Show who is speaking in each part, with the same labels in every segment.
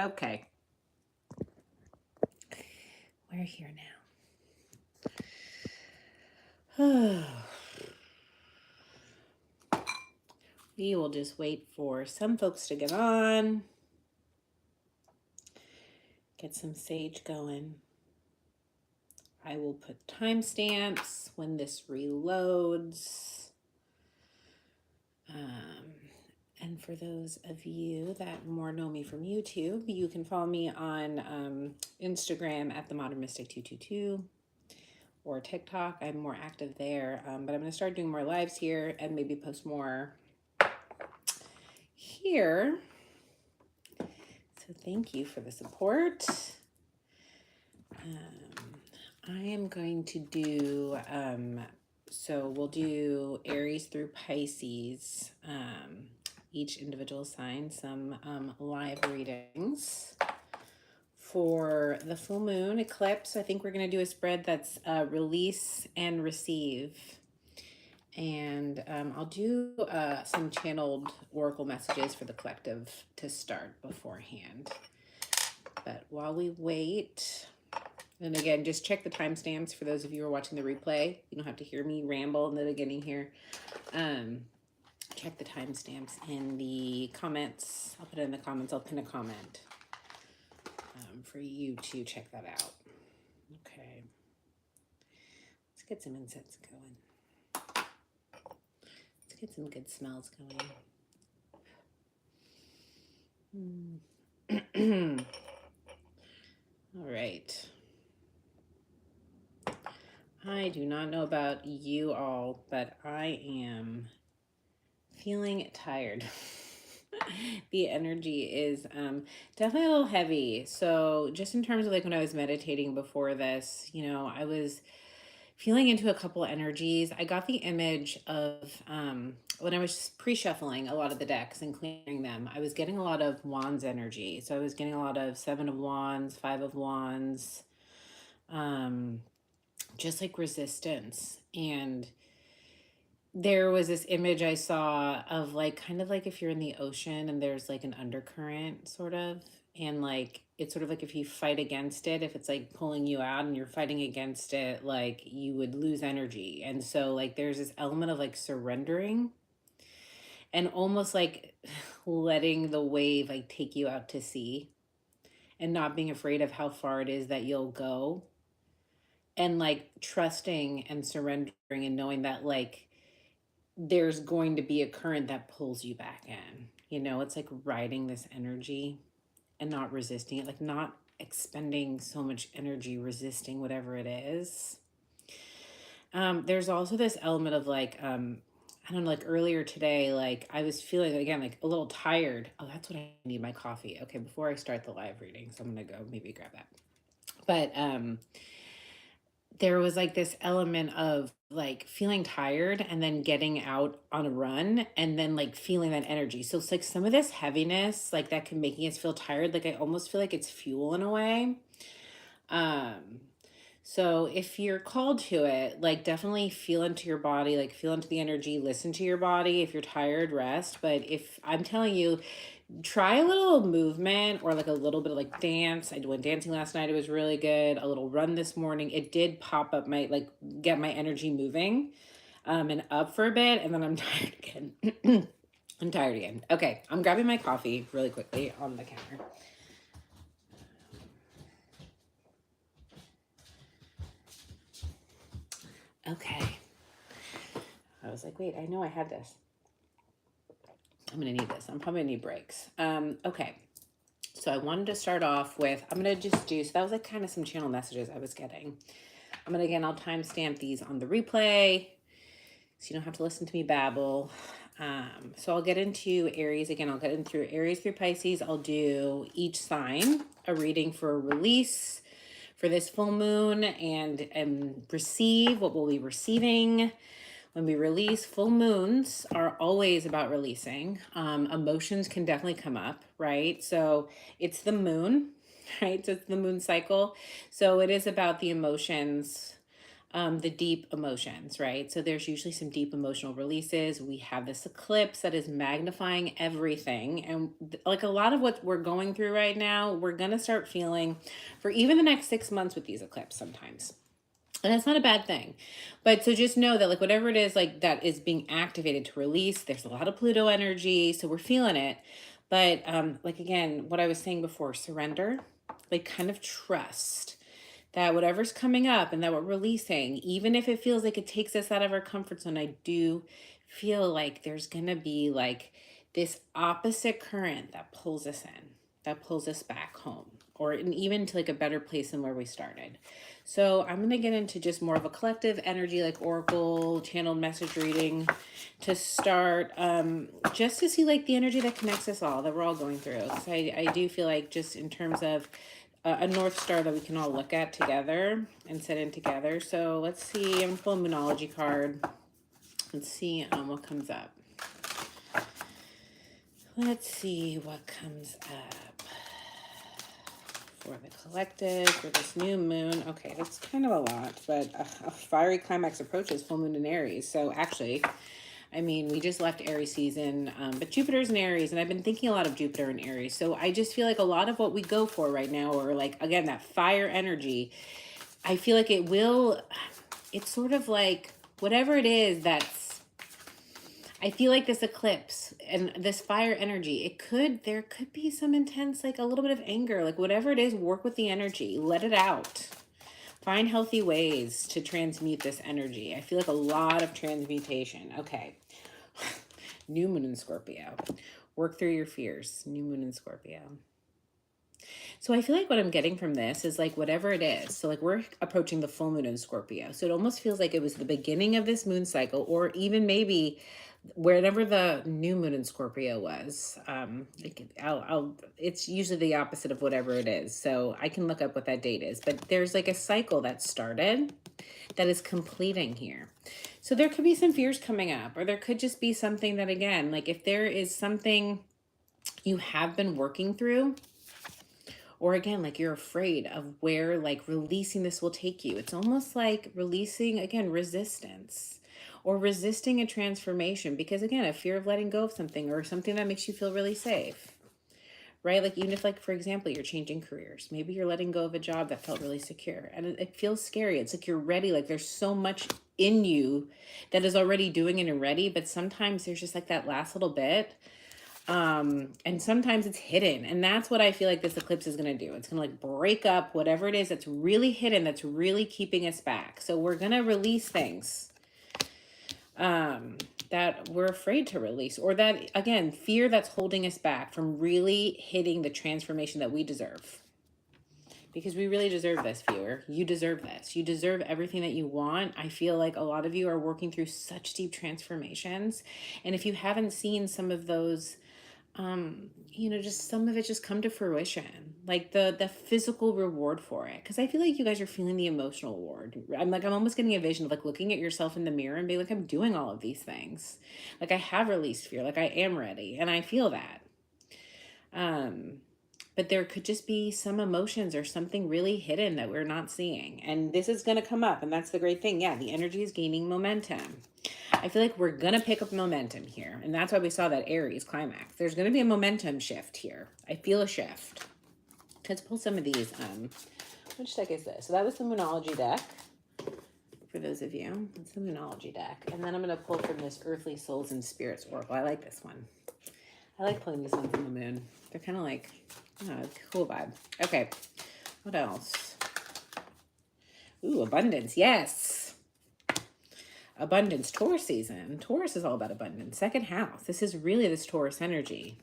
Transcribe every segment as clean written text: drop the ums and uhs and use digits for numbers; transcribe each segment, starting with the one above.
Speaker 1: Okay. We're here now. We will just wait for some folks to get on. Get some sage going. I will put timestamps when this reloads. And for those of you that more know me from YouTube, you can follow me on Instagram at the Modern Mystic 222 or TikTok. I'm more active there, but I'm going to start doing more lives here and maybe post more here. So thank you for the support. I am going to do, so we'll do Aries through Pisces, each individual sign, some live readings. For the full moon eclipse, I think we're going to do a spread that's release and receive. And I'll do some channeled oracle messages for the collective to start beforehand. But while we wait, and again, just check the timestamps for those of you who are watching the replay. You don't have to hear me ramble in the beginning here. Check the timestamps in the comments. I'll put it in the comments. I'll pin a comment for you to check that out. Okay. Let's get some incense going. Let's get some good smells going. All right. I do not know about you all, but I am feeling tired. The energy is definitely a little heavy. So just in terms of like when I was meditating before this, you know, I was feeling into a couple energies. I got the image of when I was pre-shuffling a lot of the decks and clearing them, I was getting a lot of wands energy. So I was getting a lot of 7 of wands, 5 of wands, just like resistance. And there was this image I saw of like kind of like if you're in the ocean and there's like an undercurrent sort of, and like it's sort of like if you fight against it, if it's like pulling you out and you're fighting against it, like you would lose energy. And so like there's this element of like surrendering and almost like letting the wave like take you out to sea and not being afraid of how far it is that you'll go, and like trusting and surrendering and knowing that like there's going to be a current that pulls you back in. You know, it's like riding this energy and not resisting it, like not expending so much energy resisting whatever it is. There's also this element of like, I don't know, like earlier today, like I was feeling again, like a little tired. Oh, that's what I need, my coffee. Okay, before I start the live reading, so I'm gonna go maybe grab that. But there was like this element of like feeling tired and then getting out on a run and then like feeling that energy. So it's like some of this heaviness, like that can making us feel tired. Like I almost feel like it's fuel in a way. So if you're called to it, like definitely feel into your body, like feel into the energy, listen to your body. If you're tired, rest. But if I'm telling you, try a little movement or like a little bit of like dance. I went dancing last night. It was really good. A little run this morning. It did pop up my, like get my energy moving and up for a bit. And then I'm tired again. I'm tired again. Okay. I'm grabbing my coffee really quickly on the counter. Okay. I was like, wait, I know I had this. I'm going to need this. I'm probably going to need breaks. Okay. So I wanted to start off with, I'm going to just do, so that was like kind of some channel messages I was getting. I'm going to, again, I'll timestamp these on the replay so you don't have to listen to me babble. So I'll get into Aries. Again, I'll get into Aries through Pisces. I'll do each sign a reading for a release for this full moon and receive what we'll be receiving. When we release, full moons are always about releasing. Emotions can definitely come up, right? So it's the moon, right? So it's the moon cycle. So it is about the emotions the deep emotions, right? So there's usually some deep emotional releases. We have this eclipse that is magnifying everything. And like a lot of what we're going through right now, we're going to start feeling for even the next 6 months with these eclipses sometimes. And that's not a bad thing. But so just know that like whatever it is like that is being activated to release, there's a lot of Pluto energy. So we're feeling it. But like again, what I was saying before, surrender, like kind of trust that whatever's coming up and that we're releasing, even if it feels like it takes us out of our comfort zone, I do feel like there's gonna be like this opposite current that pulls us in, that pulls us back home, or even to like a better place than where we started. So I'm gonna get into just more of a collective energy, like oracle channeled message reading to start, just to see like the energy that connects us all, that we're all going through. So I do feel like just in terms of a North Star that we can all look at together and set in together. So let's see, I'm going to pull a Moonology card. Let's see what comes up. Let's see what comes up for the collective, for this new moon. Okay, that's kind of a lot, but a fiery climax approaches full moon in Aries. So actually, I mean, we just left Aries season, but Jupiter's in Aries, and I've been thinking a lot of Jupiter in Aries. So I just feel like a lot of what we go for right now, or like, again, that fire energy, I feel like it's sort of like whatever it is I feel like this eclipse and this fire energy, there could be some intense, like a little bit of anger, like whatever it is, work with the energy, let it out. Find healthy ways to transmute this energy. I feel like a lot of transmutation. Okay. New moon in Scorpio. Work through your fears. New moon in Scorpio. So I feel like what I'm getting from this is like whatever it is. So like we're approaching the full moon in Scorpio. So it almost feels like it was the beginning of this moon cycle, or even maybe wherever the new moon in Scorpio was. It's usually the opposite of whatever it is. So I can look up what that date is, but there's like a cycle that started that is completing here. So there could be some fears coming up, or there could just be something that, again, like if there is something you have been working through, or again, like you're afraid of where like releasing this will take you. It's almost like releasing, again, resistance, or resisting a transformation, because again, a fear of letting go of something, or something that makes you feel really safe, right? Like even if, like, for example, you're changing careers, maybe you're letting go of a job that felt really secure, and it feels scary. It's like you're ready, like there's so much in you that is already doing it and ready, but sometimes there's just like that last little bit. And sometimes it's hidden, and that's what I feel like this eclipse is going to do. It's going to like break up whatever it is that's really hidden, that's really keeping us back. So we're going to release things that we're afraid to release, or that, again, fear that's holding us back from really hitting the transformation that we deserve. Because we really deserve this, viewer. You deserve this. You deserve everything that you want. I feel like a lot of you are working through such deep transformations. And if you haven't seen some of those, just some of it just come to fruition, like the physical reward for it. Because I feel like you guys are feeling the emotional reward. I'm almost getting a vision of like looking at yourself in the mirror and being like, I'm doing all of these things. Like I have released fear. Like I am ready, and I feel that. But there could just be some emotions or something really hidden that we're not seeing, and this is going to come up, and that's the great thing. Yeah, the energy is gaining momentum. I feel like we're going to pick up momentum here, and that's why we saw that Aries climax. There's going to be a momentum shift here. I feel a shift. Let's pull some of these. Which deck is this? So that was the Moonology deck. For those of you, it's the Moonology deck. And then I'm going to pull from this Earthly Souls and Spirits Oracle. I like this one. I like pulling these ones from the moon. They're kind of like, cool vibe. Okay, what else? Ooh, abundance, yes. Abundance, Taurus season. Taurus is all about abundance. Second house. This is really this Taurus energy.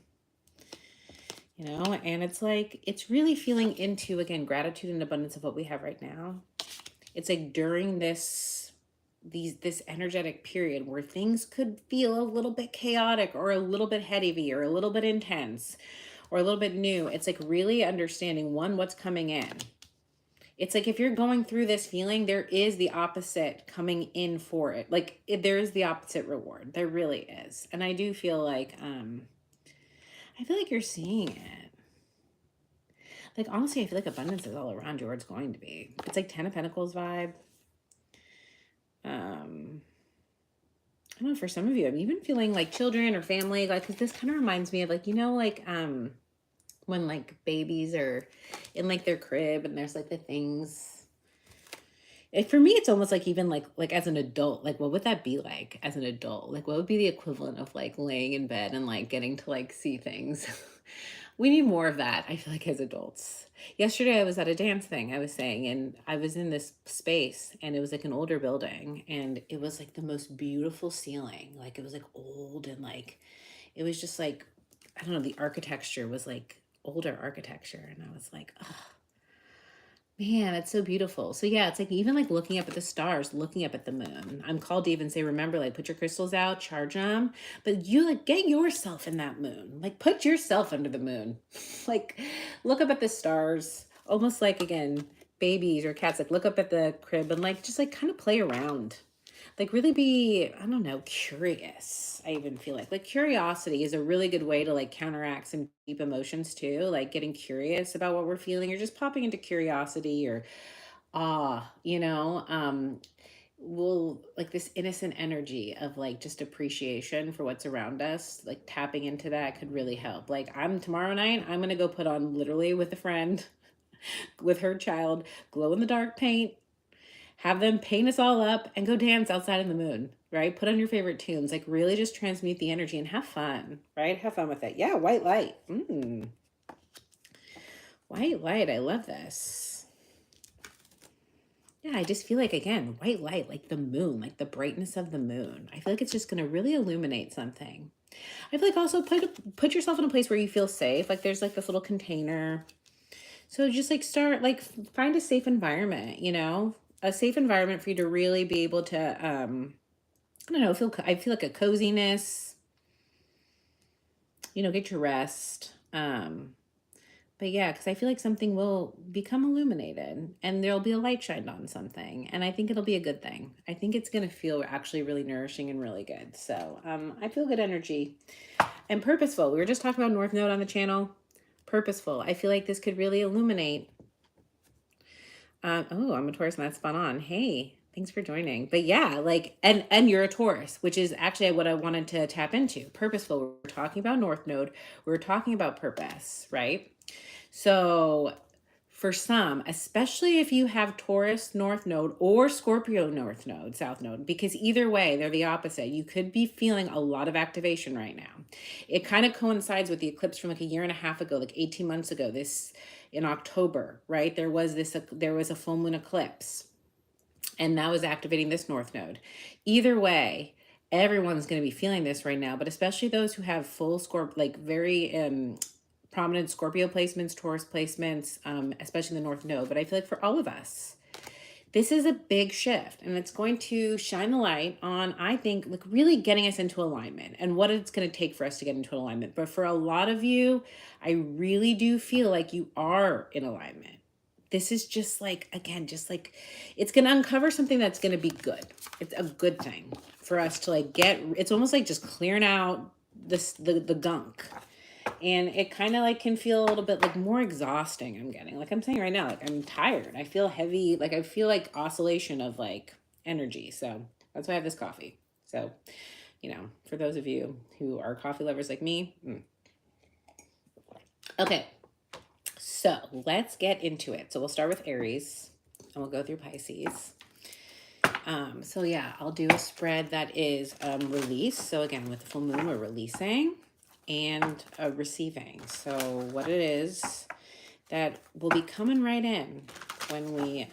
Speaker 1: And it's like, it's really feeling into, again, gratitude and abundance of what we have right now. It's like during this energetic period where things could feel a little bit chaotic, or a little bit heavy, or a little bit intense, or a little bit new. It's like really understanding, one, what's coming in. It's like if you're going through this feeling, there is the opposite coming in for it. Like there is the opposite reward. There really is. And I do feel like, I feel like you're seeing it. Like honestly, I feel like abundance is all around you, where it's going to be. It's like 10 of Pentacles vibe. I don't know, for some of you, I'm even feeling like children or family, like, 'cause this kind of reminds me of like, like, when like babies are in like their crib and there's like the things. For me, it's almost like even like as an adult, like what would that be like as an adult? Like what would be the equivalent of like laying in bed and like getting to like see things? We need more of that, I feel like, as adults. Yesterday I was at a dance thing, I was saying, and I was in this space and it was like an older building and it was like the most beautiful ceiling. Like it was like old and like it was just like, I don't know, the architecture was like older architecture. And I was like, oh, man, it's so beautiful. So yeah, it's like even like looking up at the stars, looking up at the moon. I'm called to even say, remember, like put your crystals out, charge them, but you like get yourself in that moon. Like put yourself under the moon. Like look up at the stars, almost like again, babies or cats, like look up at the crib and like just like kind of play around. Like really be, I don't know, curious. I even feel like curiosity is a really good way to like counteract some deep emotions too, like getting curious about what we're feeling or just popping into curiosity or awe, will like this innocent energy of like just appreciation for what's around us, like tapping into that could really help. Like I'm tomorrow night, I'm going to go put on literally with a friend with her child, glow in the dark paint, have them paint us all up and go dance outside in the moon, right? Put on your favorite tunes, like really just transmute the energy and have fun, right? Have fun with it. Yeah, white light. White light. I love this. Yeah, I just feel like, again, white light, like the moon, like the brightness of the moon. I feel like it's just going to really illuminate something. I feel like also put yourself in a place where you feel safe. Like there's like this little container. So just like start, like find a safe environment, a safe environment for you to really be able to, I don't know, I feel like a coziness, get your rest. But yeah, because I feel like something will become illuminated and there'll be a light shined on something. And I think it'll be a good thing. I think it's going to feel actually really nourishing and really good. So I feel good energy and purposeful. We were just talking about North Node on the channel. Purposeful. I feel like this could really illuminate. Oh, I'm a Taurus and that's spot on. Hey, thanks for joining. But yeah, like, and you're a Taurus, which is actually what I wanted to tap into. Purposeful. We're talking about North Node. We're talking about purpose, right? So for some, especially if you have Taurus North Node or Scorpio North Node, South Node, because either way, they're the opposite. You could be feeling a lot of activation right now. It kind of coincides with the eclipse from like a year and a half ago, like 18 months ago, this in October, right? There was a full moon eclipse and that was activating this North Node. Either way, everyone's going to be feeling this right now, but especially those who have full like very prominent Scorpio placements, Taurus placements, especially the North Node. But I feel like for all of us, this is a big shift and it's going to shine the light on, I think, like really getting us into alignment and what it's going to take for us to get into alignment. But for a lot of you, I really do feel like you are in alignment. This is just like, again, just like it's going to uncover something that's going to be good. It's a good thing for us to like it's almost like just clearing out the gunk. And it kind of like can feel a little bit like more exhausting. I'm getting, like I'm saying right now, like I'm tired. I feel heavy. Like I feel like oscillation of like energy. So that's why I have this coffee. So, for those of you who are coffee lovers like me. Okay. So let's get into it. So we'll start with Aries and we'll go through Pisces. So yeah, I'll do a spread that is release. So again, with the full moon, we're releasing and receiving. So what it is that will be coming right in when we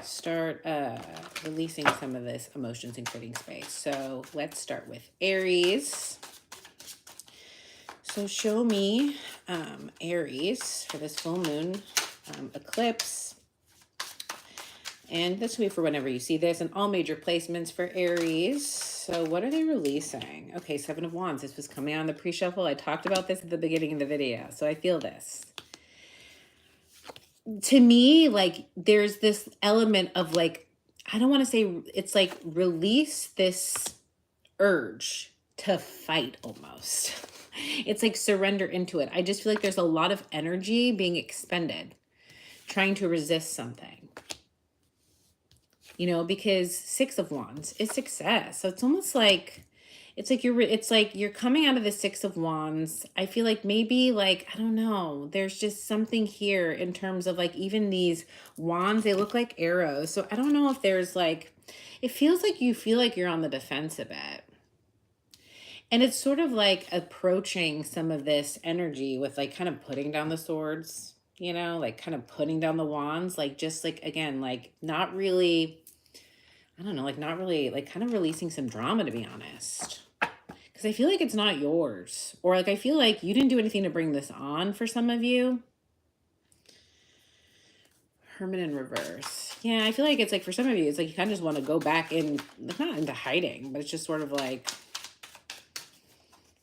Speaker 1: start releasing some of this emotions and creating space. So let's start with Aries. So show me Aries for this full moon eclipse. And this will be for whenever you see this, and all major placements for Aries. So what are they releasing? Okay, Seven of Wands. This was coming on the pre-shuffle. I talked about this at the beginning of the video, so I feel this. To me, like, there's this element of, like, I don't want to say, it's like release this urge to fight almost. It's like surrender into it. I just feel like there's a lot of energy being expended trying to resist something. because Six of Wands is success. So it's almost like it's like you're coming out of the Six of Wands. I feel like maybe like, I don't know, there's just something here in terms of like even these wands, they look like arrows. So I don't know if there's like, it feels like you feel like you're on the defense a bit. And it's sort of like approaching some of this energy with like kind of putting down the swords, like kind of putting down the wands, like just like, again, like not really, I don't know, like not really, like kind of releasing some drama, to be honest. Because I feel like it's not yours. Or like I feel like you didn't do anything to bring this on for some of you. Hermit in reverse. Yeah, I feel like it's like for some of you, it's like you kind of just want to go back in, not into hiding, but it's just sort of like,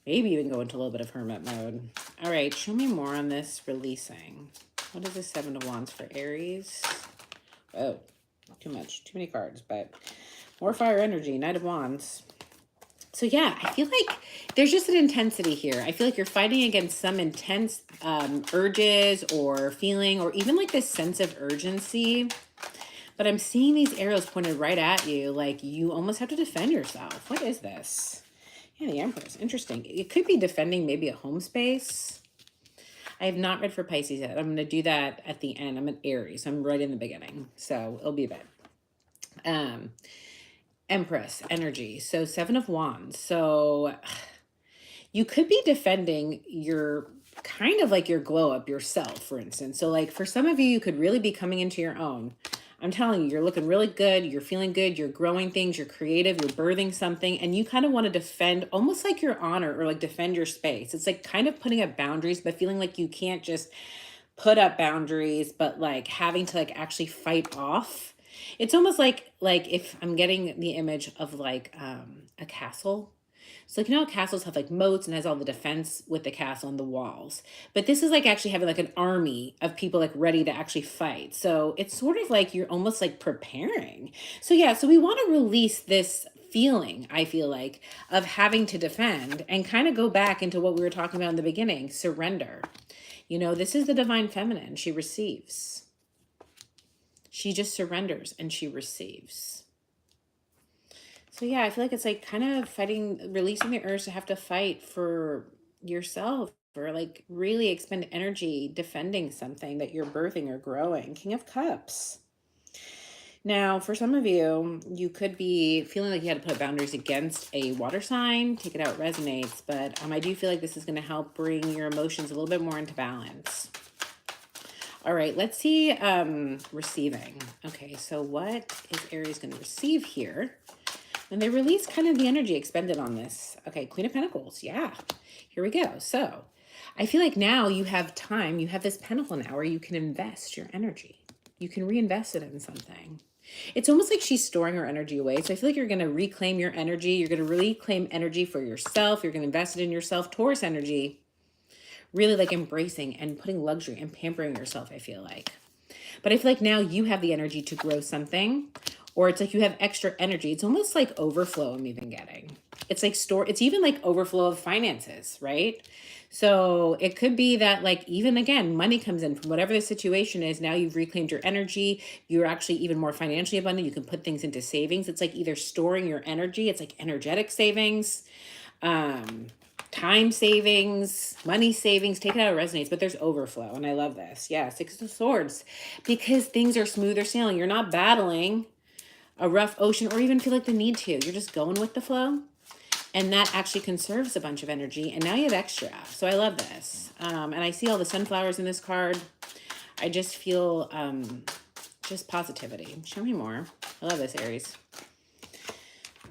Speaker 1: maybe even go into a little bit of hermit mode. All right, show me more on this releasing. What is the Seven of Wands for Aries? Oh, too much. Too many cards, but more fire energy. Knight of Wands. So yeah, I feel like there's just an intensity here. I feel like you're fighting against some intense urges or feeling, or even like this sense of urgency. But I'm seeing these arrows pointed right at you, like you almost have to defend yourself. What is this? Yeah, the Empress. Interesting. It could be defending maybe a home space. I have not read for Pisces yet. I'm going to do that at the end. I'm an Aries. I'm right in the beginning. So it'll be a bit. Empress energy. So Seven of Wands. So you could be defending your kind of like your glow up yourself, for instance. So like for some of you, you could really be coming into your own. I'm telling you, you're looking really good. You're feeling good. You're growing things. You're creative. You're birthing something. And you kind of want to defend almost like your honor or like defend your space. It's like kind of putting up boundaries, but feeling like you can't just put up boundaries, but like having to like actually fight off. It's almost like if I'm getting the image of like a castle. So like, how castles have like moats and has all the defense with the castle and the walls. But this is like actually having like an army of people like ready to actually fight. So it's sort of like you're almost like preparing. So yeah, so we want to release this feeling, I feel like, of having to defend and kind of go back into what we were talking about in the beginning, surrender. This is the divine feminine. She receives. She just surrenders and she receives. So yeah, I feel like it's like kind of fighting, releasing the urge to have to fight for yourself or like really expend energy defending something that you're birthing or growing. King of Cups. Now, for some of you, you could be feeling like you had to put boundaries against a water sign. Take it out, resonates. But I do feel like this is going to help bring your emotions a little bit more into balance. All right, let's see receiving. Okay, so what is Aries going to receive here? And they release kind of the energy expended on this. Okay, Queen of Pentacles. Yeah, here we go. So I feel like now you have time. You have this pentacle now where you can invest your energy. You can reinvest it in something. It's almost like she's storing her energy away. So I feel like you're going to reclaim your energy. You're going to reclaim energy for yourself. You're going to invest it in yourself. Taurus energy, really like embracing and putting luxury and pampering yourself, I feel like. But I feel like now you have the energy to grow something, or it's like you have extra energy. It's almost like overflow I'm even getting. It's like it's even like overflow of finances, right? So it could be that like even again, money comes in from whatever the situation is. Now you've reclaimed your energy. You're actually even more financially abundant. You can put things into savings. It's like either storing your energy. It's like energetic savings, time savings, money savings. Take it out, it resonates, but there's overflow. And I love this. Yeah, Six of Swords, because things are smoother sailing. You're not battling a rough ocean or even feel like the need to. You're just going with the flow. And that actually conserves a bunch of energy. And now you have extra. So I love this. And I see all the sunflowers in this card. I just feel just positivity. Show me more. I love this, Aries.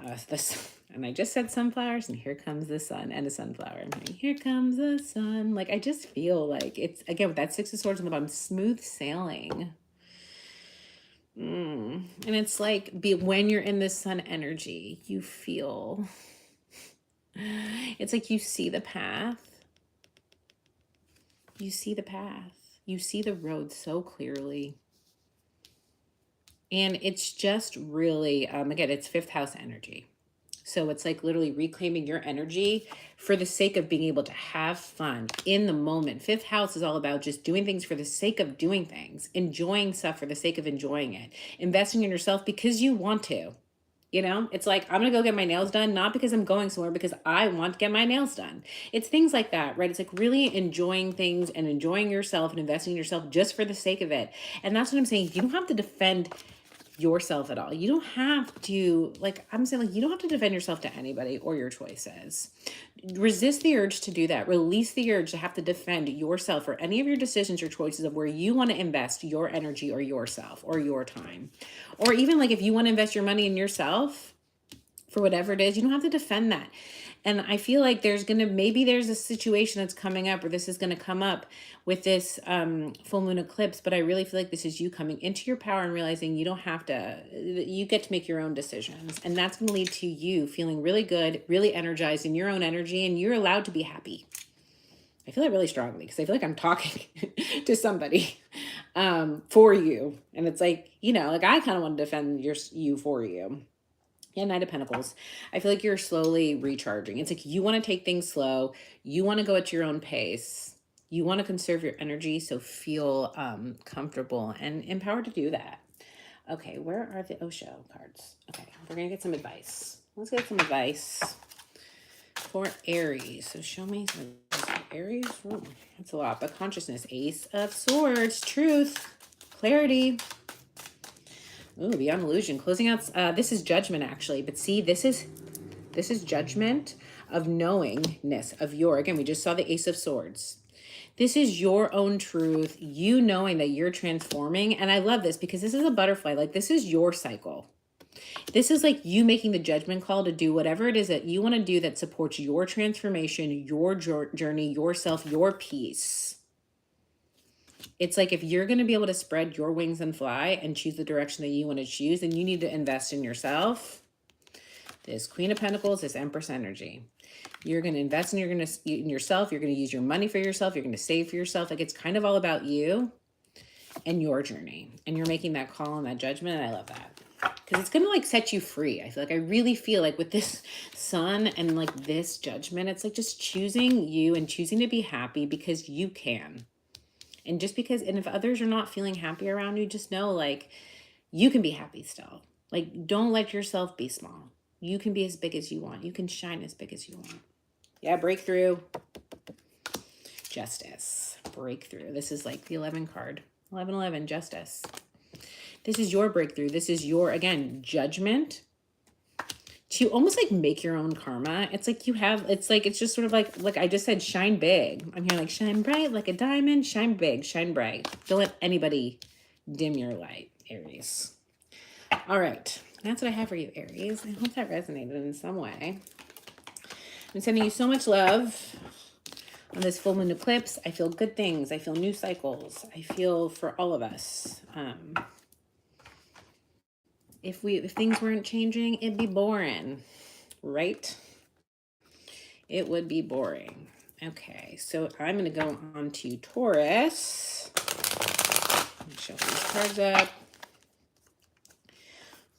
Speaker 1: And I just said sunflowers, and here comes the sun and a sunflower. And here comes the sun. Like, I just feel like it's, again, with that Six of Swords on the bottom, smooth sailing. And it's like when you're in this sun energy, you feel, it's like you see the path. You see the path. You see the road so clearly. And it's just really, again, it's fifth house energy. So it's like literally reclaiming your energy for the sake of being able to have fun in the moment. Fifth house is all about just doing things for the sake of doing things, enjoying stuff for the sake of enjoying it, investing in yourself because you want to. You know, it's like, I'm going to go get my nails done, not because I'm going somewhere, because I want to get my nails done. It's things like that, right? It's like really enjoying things and enjoying yourself and investing in yourself just for the sake of it. And that's what I'm saying. You don't have to defend yourself at all. You don't have to, like, I'm saying, like, you don't have to defend yourself to anybody or your choices. Resist the urge to do that. Release the urge to have to defend yourself or any of your decisions or choices of where you want to invest your energy or yourself or your time. Or even like if you want to invest your money in yourself for whatever it is, you don't have to defend that. And I feel like maybe there's a situation that's coming up, or this is going to come up with this full moon eclipse. But I really feel like this is you coming into your power and realizing you don't have to, you get to make your own decisions. And that's going to lead to you feeling really good, really energized in your own energy, and you're allowed to be happy. I feel that really strongly because I feel like I'm talking to somebody for you. And it's like, you know, like I kind of want to defend you for you. Yeah, Knight of Pentacles. I feel like you're slowly recharging. It's like you want to take things slow. You want to go at your own pace. You want to conserve your energy, so feel comfortable and empowered to do that. Okay, where are the Osho cards? Okay, we're going to get some advice. Let's get some advice for Aries. So show me some Aries. Ooh, that's a lot, but consciousness. Ace of Swords. Truth. Clarity. Ooh, beyond illusion. Closing out. This is judgment, actually. But see, this is judgment of knowingness of your. Again, we just saw the Ace of Swords. This is your own truth. You knowing that you're transforming. And I love this because this is a butterfly. Like, this is your cycle. This is like you making the judgment call to do whatever it is that you want to do that supports your transformation, your journey, yourself, your peace. It's like if you're going to be able to spread your wings and fly and choose the direction that you want to choose, then you need to invest in yourself. This Queen of Pentacles, this Empress energy. You're going to invest in yourself. You're going to use your money for yourself. You're going to save for yourself. Like, it's kind of all about you and your journey. And you're making that call and that judgment. And I love that. Because it's going to like set you free. I really feel like with this sun and like this judgment, it's like just choosing you and choosing to be happy because you can. And just because, and if others are not feeling happy around you, just know like you can be happy still. Like, don't let yourself be small. You can be as big as you want. You can shine as big as you want. Yeah, breakthrough. Justice. Breakthrough. This is like the 11 card. 1111, justice. This is your breakthrough. This is your, again, judgment to almost like make your own karma. It's like you have, it's like, it's just sort of like I just said, shine big. I'm here like shine bright like a diamond, shine big, shine bright. Don't let anybody dim your light, Aries. All right. That's what I have for you, Aries. I hope that resonated in some way. I'm sending you so much love on this full moon eclipse. I feel good things. I feel new cycles. I feel for all of us. If things weren't changing, it'd be boring, right? It would be boring. Okay, so I'm going to go on to Taurus. Let me shuffle these cards up.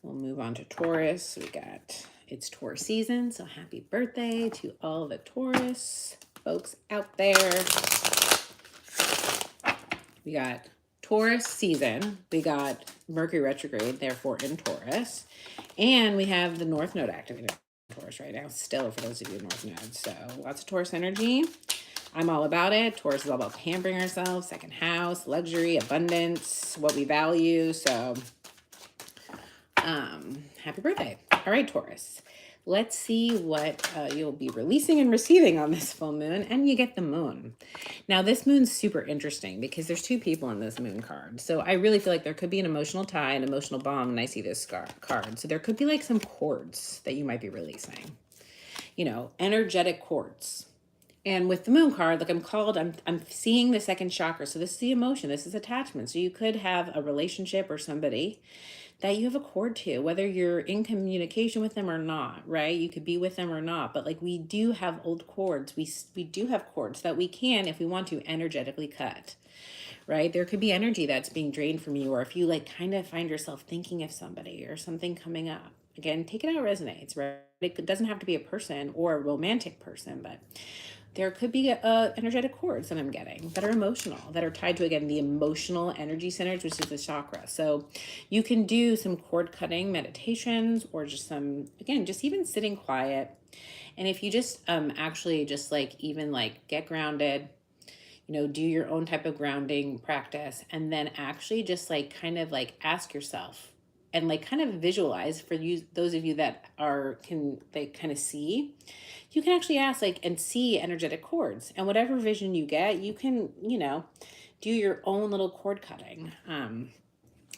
Speaker 1: We'll move on to Taurus. We got, it's Taurus season, so happy birthday to all the Taurus folks out there. We got Taurus season. We got Mercury retrograde, therefore in Taurus. And we have the North Node activated in Taurus right now, still for those of you in North Node. So lots of Taurus energy. I'm all about it. Taurus is all about pampering ourselves, second house, luxury, abundance, what we value. So happy birthday. All right, Taurus. Let's see what you'll be releasing and receiving on this full moon. And you get the moon. Now, this moon's super interesting because there's two people in this moon card. So I really feel like there could be an emotional tie, an emotional bond when I see this card. So there could be like some cords that you might be releasing. You know, energetic cords. And with the moon card, like I'm seeing the second chakra. So this is the emotion. This is attachment. So you could have a relationship or somebody that you have a cord to, whether you're in communication with them or not, right? You could be with them or not, but like we do have old cords. We do have cords that we can, if we want to, energetically cut, right? There could be energy that's being drained from you, or if you like kind of find yourself thinking of somebody or something coming up Again, take it how it resonates, right? It doesn't have to be a person or a romantic person, but there could be energetic cords that I'm getting that are emotional, that are tied to, again, the emotional energy centers, which is the chakra. So you can do some cord cutting meditations, or just some, again, just even sitting quiet. And if you just actually just like even like get grounded, do your own type of grounding practice, and then actually just like kind of like ask yourself and like kind of visualize, for you, those of you that can like kind of see, you can actually ask like and see energetic cords, and whatever vision you get, you can do your own little cord cutting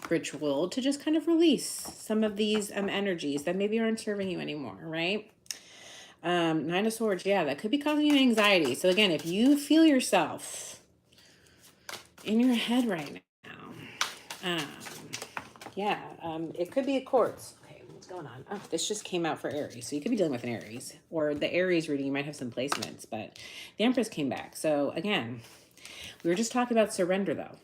Speaker 1: ritual to just kind of release some of these energies that maybe aren't serving you anymore, right? Nine of Swords, yeah, that could be causing you anxiety. So again, if you feel yourself in your head right now, it could be a quartz. Okay, what's going on? Oh, this just came out for Aries. So you could be dealing with an Aries, or the Aries reading, you might have some placements, but the Empress came back. So again, we were just talking about surrender though.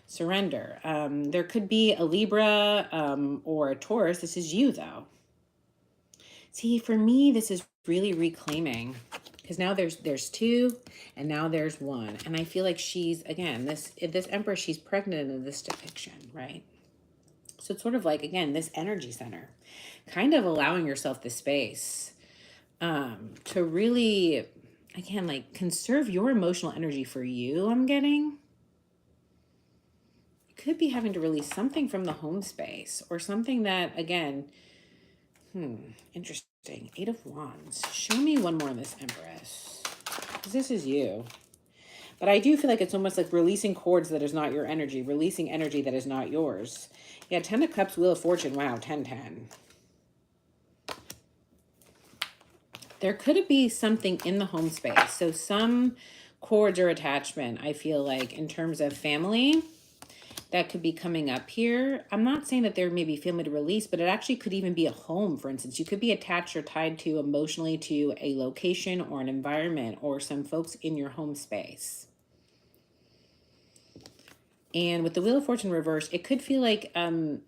Speaker 1: Surrender. There could be a Libra or a Taurus. This is you though. See, for me, this is really reclaiming, because now there's two, and now there's one, and I feel like she's, again, this Empress, she's pregnant in this depiction, right? So it's sort of like, again, this energy center, kind of allowing yourself the space to really, again, like conserve your emotional energy for you. I'm getting, you could be having to release something from the home space, or something that, again, interesting. Eight of Wands. Show me one more in this Empress, because this is you. But I do feel like it's almost like releasing cords that is not your energy, releasing energy that is not yours. Yeah, Ten of Cups, Wheel of Fortune. Wow, 10-10. There could be something in the home space. So some cords or attachment, I feel like, in terms of family, that could be coming up here. I'm not saying that there may be family to release, but it actually could even be a home, for instance. You could be attached or tied to emotionally to a location or an environment, or some folks in your home space. And with the Wheel of Fortune reverse, it could feel like kind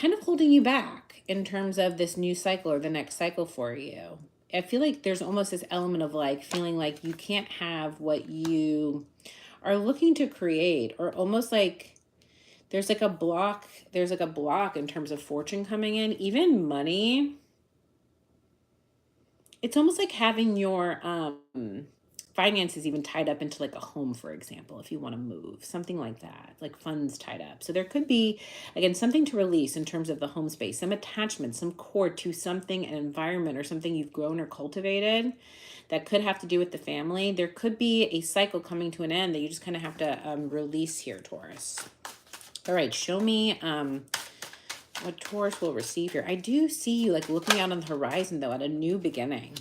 Speaker 1: of holding you back in terms of this new cycle or the next cycle for you. I feel like there's almost this element of like feeling like you can't have what you are looking to create, or almost like there's like a block in terms of fortune coming in, even money. It's almost like having your finances even tied up into like a home, for example, if you want to move, something like that, like funds tied up. So there could be, again, something to release in terms of the home space, some attachment, some cord to something, an environment, or something you've grown or cultivated that could have to do with the family. There could be a cycle coming to an end that you just kind of have to release here, Taurus. All right, show me what Taurus will receive here. I do see you like looking out on the horizon though, at a new beginning.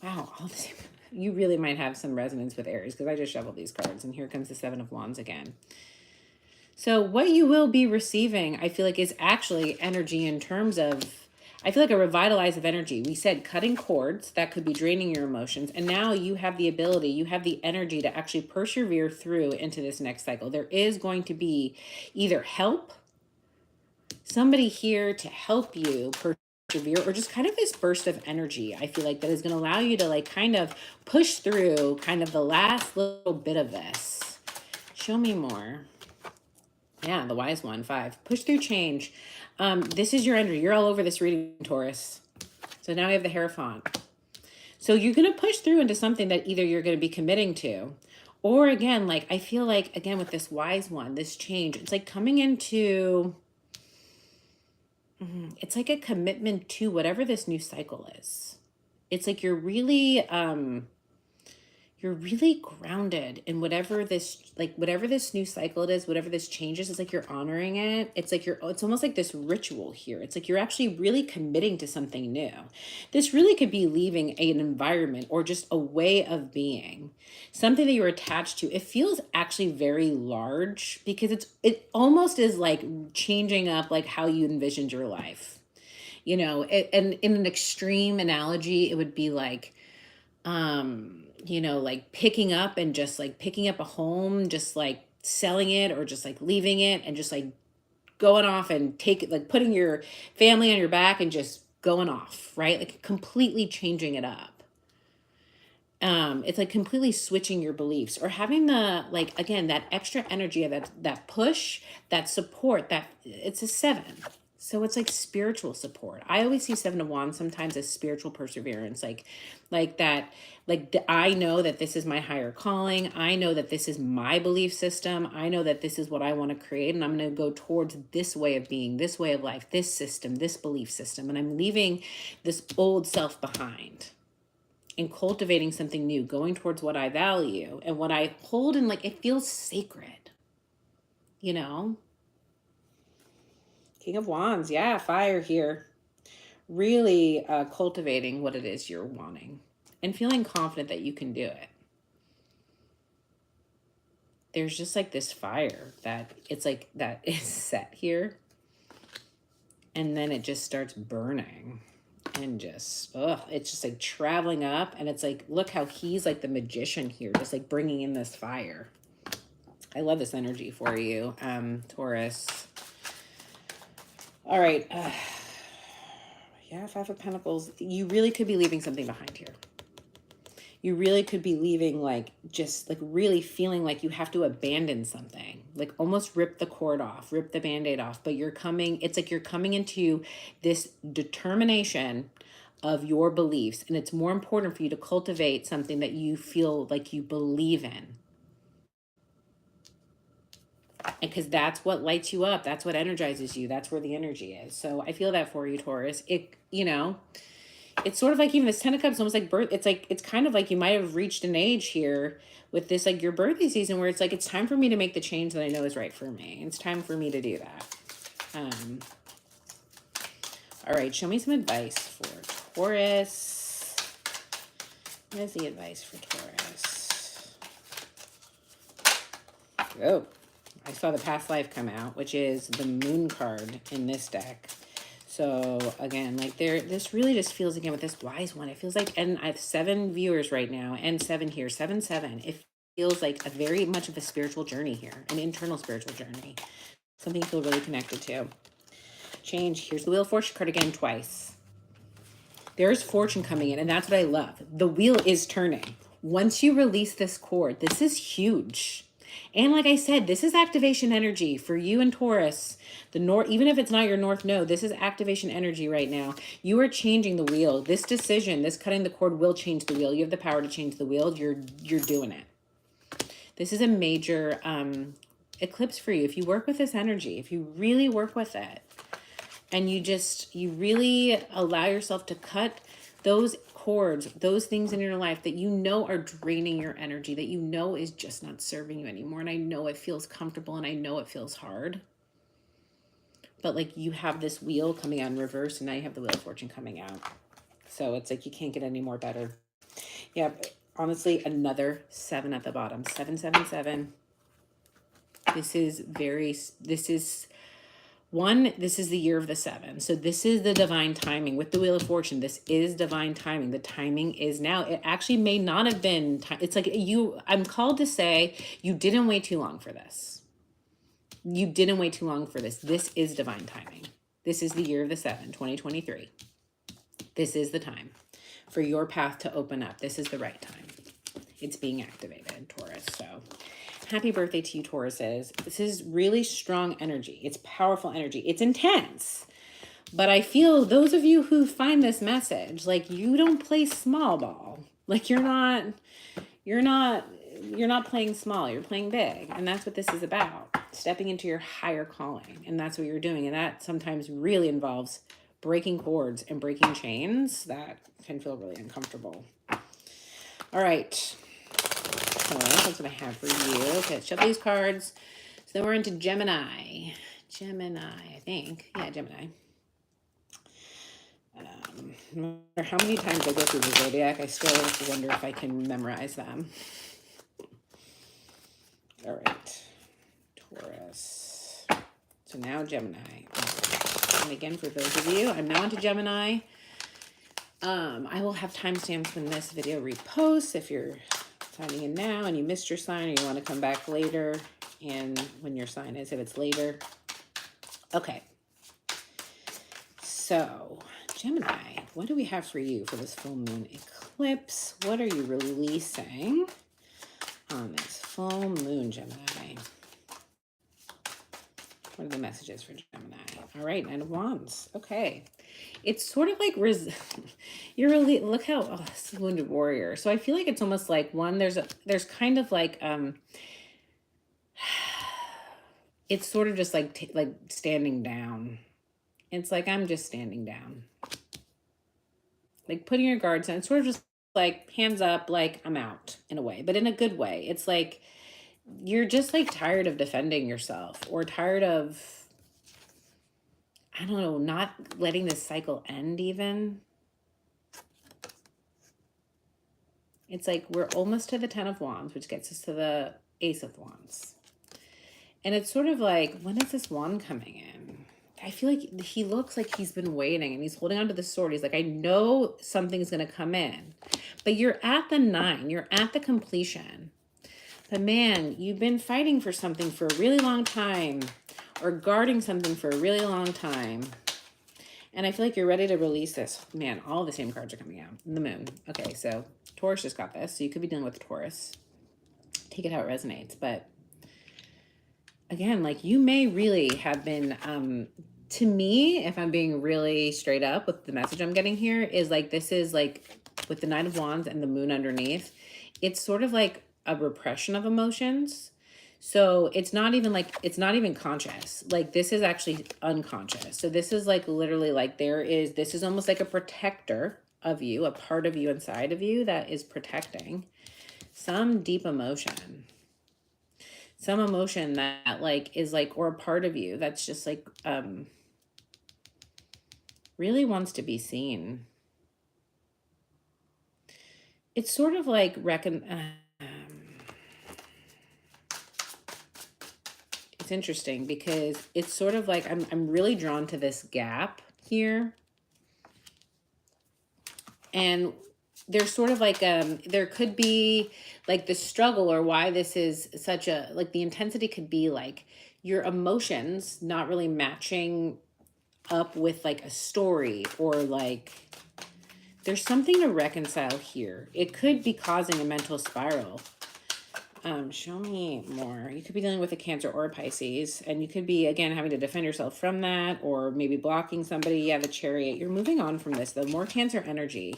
Speaker 1: Wow, all this, you really might have some resonance with Aries, because I just shuffled these cards, and here comes the Seven of Wands again. So what you will be receiving, I feel like, is actually energy in terms of, I feel like a revitalize of energy. We said cutting cords that could be draining your emotions, and now you have the ability, you have the energy to actually persevere through into this next cycle. There is going to be either help, somebody here to help you persevere, or just kind of this burst of energy, I feel like, that is going to allow you to like kind of push through kind of the last little bit of this. Show me more. Yeah, the Wise One, 5. Push through change. This is your energy. You're all over this reading, Taurus. So now we have the Hierophant. So you're going to push through into something that either you're going to be committing to, or again, like I feel like, again, with this Wise One, this change, it's like coming into, it's like a commitment to whatever this new cycle is. It's like you're really grounded in whatever this new cycle it is, whatever this changes. It's like you're honoring it. It's like it's almost like this ritual here. It's like you're actually really committing to something new. This really could be leaving an environment, or just a way of being, something that you're attached to. It feels actually very large, because it almost is like changing up like how you envisioned your life. And in an extreme analogy, it would be like, like picking up a home, just like selling it, or just like leaving it, and just like going off and like putting your family on your back and just going off, right? Like completely changing it up. It's like completely switching your beliefs, or having the, like, again, that extra energy of that push, that support, that it's a 7. So it's like spiritual support. I always see 7 of Wands sometimes as spiritual perseverance, like that, I know that this is my higher calling. I know that this is my belief system. I know that this is what I want to create, and I'm going to go towards this way of being, this way of life, this system, this belief system, and I'm leaving this old self behind and cultivating something new, going towards what I value and what I hold, and like it feels sacred, you know? King of Wands, yeah, fire here. Really cultivating what it is you're wanting and feeling confident that you can do it. There's just like this fire that it's like that is set here, and then it just starts burning. And just, it's just like traveling up. And it's like, look how he's like the magician here, just like bringing in this fire. I love this energy for you, Taurus. All right. Yeah, 5 of Pentacles. You really could be leaving something behind here. You really could be leaving, like, just like really feeling like you have to abandon something, like almost rip the cord off, rip the Band-Aid off. But you're coming, it's like you're coming into this determination of your beliefs. And it's more important for you to cultivate something that you feel like you believe in. And because that's what lights you up. That's what energizes you. That's where the energy is. So I feel that for you, Taurus. It's sort of like even this 10 of Cups, almost like birth. It's kind of like you might have reached an age here with this, like your birthday season, where it's like, it's time for me to make the change that I know is right for me. It's time for me to do that. All right, show me some advice for Taurus. What is the advice for Taurus? Oh, I saw the past life come out, which is the Moon card in this deck. So again, like this really just feels, again, with this Wise one, it feels like, and I have 7 viewers right now and 7 here, 7, 7. It feels like a very much of a spiritual journey here, an internal spiritual journey, something you feel really connected to. Change. Here's the Wheel of Fortune card again twice. There's fortune coming in, and that's what I love. The wheel is turning. Once you release this cord, this is huge. And like I said, this is activation energy for you and Taurus. The north, even if it's not your north node, this is activation energy right now. You are changing the wheel. This decision, this cutting the cord, will change the wheel. You have the power to change the wheel. You're doing it. This is a major eclipse for you. If you work with this energy, if you really work with it, and you really allow yourself to cut those cords, those things in your life that you know are draining your energy, that you know is just not serving you anymore. And I know it feels comfortable and I know it feels hard. But like, you have this wheel coming out in reverse, and now you have the Wheel of Fortune coming out. So it's like you can't get any more better. Yeah, honestly, another 7 at the bottom. 7, 7, 7. This is the year of the 7. So this is the divine timing with the Wheel of Fortune. This is divine timing. The timing is now. It actually may not have been it's like I'm called to say you didn't wait too long for this. You didn't wait too long for this. This is divine timing. This is the year of the 7, 2023. This is the time for your path to open up. This is the right time. It's being activated, Taurus. So happy birthday to you, Tauruses. This is really strong energy. It's powerful energy. It's intense. But I feel those of you who find this message, like, you don't play small ball. Like, you're not playing small. You're playing big. And that's what this is about. Stepping into your higher calling. And that's what you're doing. And that sometimes really involves breaking cords and breaking chains that can feel really uncomfortable. All right. So that's what I have for you. Okay, let's shuffle these cards. So then we're into Gemini. I think. Yeah, Gemini. No matter how many times I go through the zodiac, I still wonder if I can memorize them. All right. Taurus. So now Gemini. And again, for those of you, I'm now into Gemini. I will have timestamps when this video reposts. If you're signing in now and you missed your sign, or you want to come back later, and when your sign is, if it's later. Okay. So Gemini, what do we have for you for this full moon eclipse? What are you releasing on this full moon, Gemini? What are the messages for Gemini? All right, Nine of Wands. Okay. It's sort of like, you're really, look how, oh, this is Wounded Warrior. So I feel like it's almost like there's kind of like, it's sort of just like, like standing down. It's like, I'm just standing down. Like putting your guards down. It's sort of just like hands up, like I'm out in a way, but in a good way. It's like, you're just like tired of defending yourself or tired of, I don't know, not letting this cycle end even. It's like we're almost to the 10 of Wands, which gets us to the Ace of Wands. And it's sort of like, when is this wand coming in? I feel like he looks like he's been waiting and he's holding onto the sword. He's like, I know something's going to come in. But you're at the 9. You're at the completion. But man, you've been fighting for something for a really long time or guarding something for a really long time. And I feel like you're ready to release this. Man, all the same cards are coming out. The moon. Okay, so Taurus just got this. So you could be dealing with Taurus. Take it how it resonates. But again, like you may really have been, to me, if I'm being really straight up with the message I'm getting here, is like, this is like with the Nine of Wands and the moon underneath, it's sort of like a repression of emotions. So it's not even like, it's not even conscious. Like this is actually unconscious. So this is like literally like this is almost like a protector of you, a part of you inside of you that is protecting some deep emotion. Some emotion that like is like, or a part of you that's just like, really wants to be seen. It's sort of like it's interesting because it's sort of like I'm really drawn to this gap here. And there's sort of like there could be like the struggle or why this is such a, like the intensity could be like your emotions not really matching up with like a story, or like there's something to reconcile here. It could be causing a mental spiral. Show me more. You could be dealing with a Cancer or a Pisces, and you could be, again, having to defend yourself from that, or maybe blocking somebody. Yeah, the Chariot. You're moving on from this, though. More Cancer energy.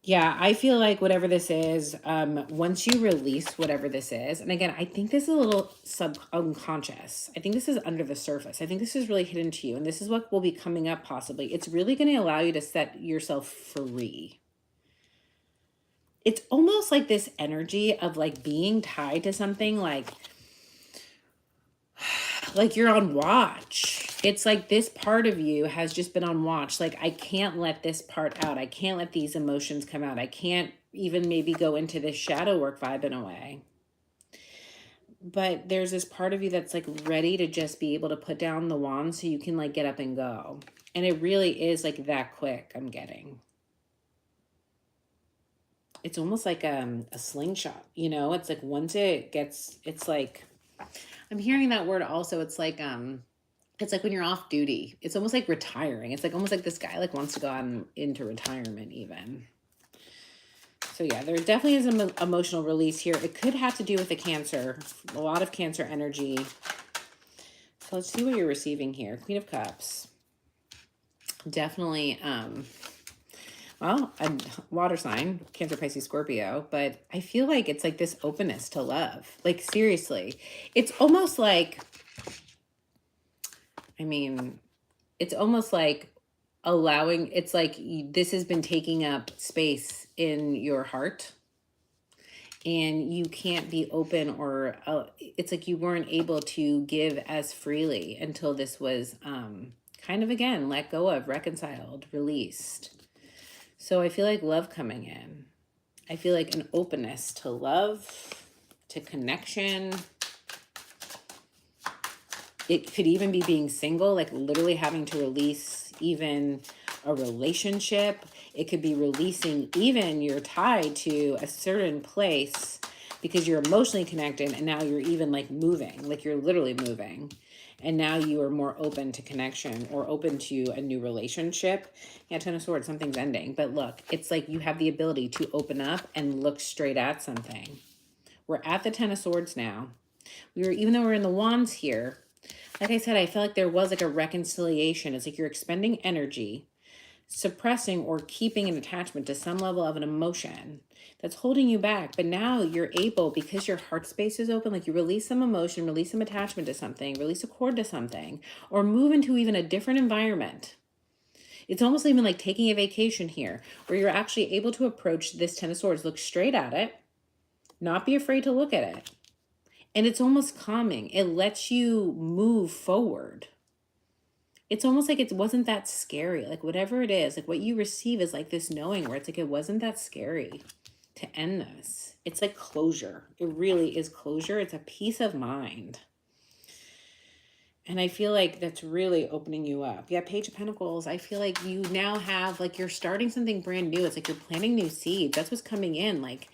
Speaker 1: Yeah, I feel like whatever this is, once you release whatever this is, and again, I think this is a little unconscious. I think this is under the surface. I think this is really hidden to you, and this is what will be coming up possibly. It's really going to allow you to set yourself free. It's almost like this energy of like being tied to something, like you're on watch. It's like this part of you has just been on watch. Like, I can't let this part out. I can't let these emotions come out. I can't even maybe go into this shadow work vibe in a way. But there's this part of you that's like ready to just be able to put down the wand so you can like get up and go. And it really is like that quick, I'm getting. It's almost like a slingshot, you know? It's like once it gets, it's like, I'm hearing that word also. It's like when you're off duty. It's almost like retiring. It's like almost like this guy like wants to go on into retirement even. So yeah, there definitely is an emotional release here. It could have to do with the Cancer, a lot of Cancer energy. So let's see what you're receiving here. Queen of Cups. Definitely, well, a water sign, Cancer, Pisces, Scorpio, but I feel like it's like this openness to love. Like seriously, it's almost like, I mean, it's almost like allowing, it's like this has been taking up space in your heart and you can't be open, or it's like you weren't able to give as freely until this was kind of, again, let go of, reconciled, released. So I feel like love coming in. I feel like an openness to love, to connection. It could even be being single, like literally having to release even a relationship. It could be releasing even you're tied to a certain place because you're emotionally connected and now you're even like moving, like you're literally moving. And now you are more open to connection or open to a new relationship. Yeah, Ten of Swords, something's ending. But look, it's like you have the ability to open up and look straight at something. We're at the Ten of Swords now. Even though we're in the Wands here, like I said, I feel like there was like a reconciliation. It's like you're expending energy, suppressing or keeping an attachment to some level of an emotion that's holding you back. But now you're able, because your heart space is open, like you release some emotion, release some attachment to something, release a cord to something, or move into even a different environment. It's almost even like taking a vacation here, where you're actually able to approach this Ten of Swords, look straight at it, not be afraid to look at it. And it's almost calming. It lets you move forward. It's almost like it wasn't that scary. Like whatever it is, like what you receive is like this knowing where it's like it wasn't that scary to end this. It's like closure. It really is closure. It's a peace of mind. And I feel like that's really opening you up. Yeah, Page of Pentacles. I feel like you now have, like, you're starting something brand new. It's like you're planting new seeds. That's what's coming in. Like,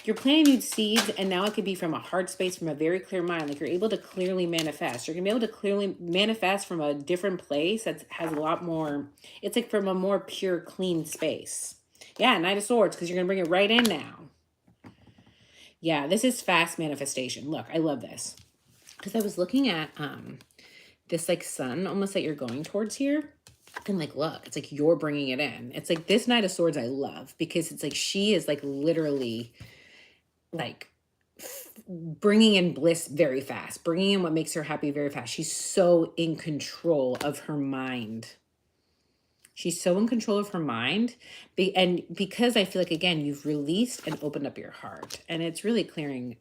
Speaker 1: you're planting new seeds, and now it could be from a heart space, from a very clear mind. Like, you're able to clearly manifest. You're going to be able to clearly manifest from a different place that has a lot more, it's like from a more pure, clean space. Yeah, Knight of Swords, because you're going to bring it right in now. Yeah, this is fast manifestation. Look, I love this. Because I was looking at this like sun almost that you're going towards here. And like, look, it's like you're bringing it in. It's like this Knight of Swords I love, because it's like she is like literally like bringing in bliss very fast, bringing in what makes her happy very fast. She's so in control of her mind. She's so in control of her mind. And because I feel like, again, you've released and opened up your heart, and it's really clearing,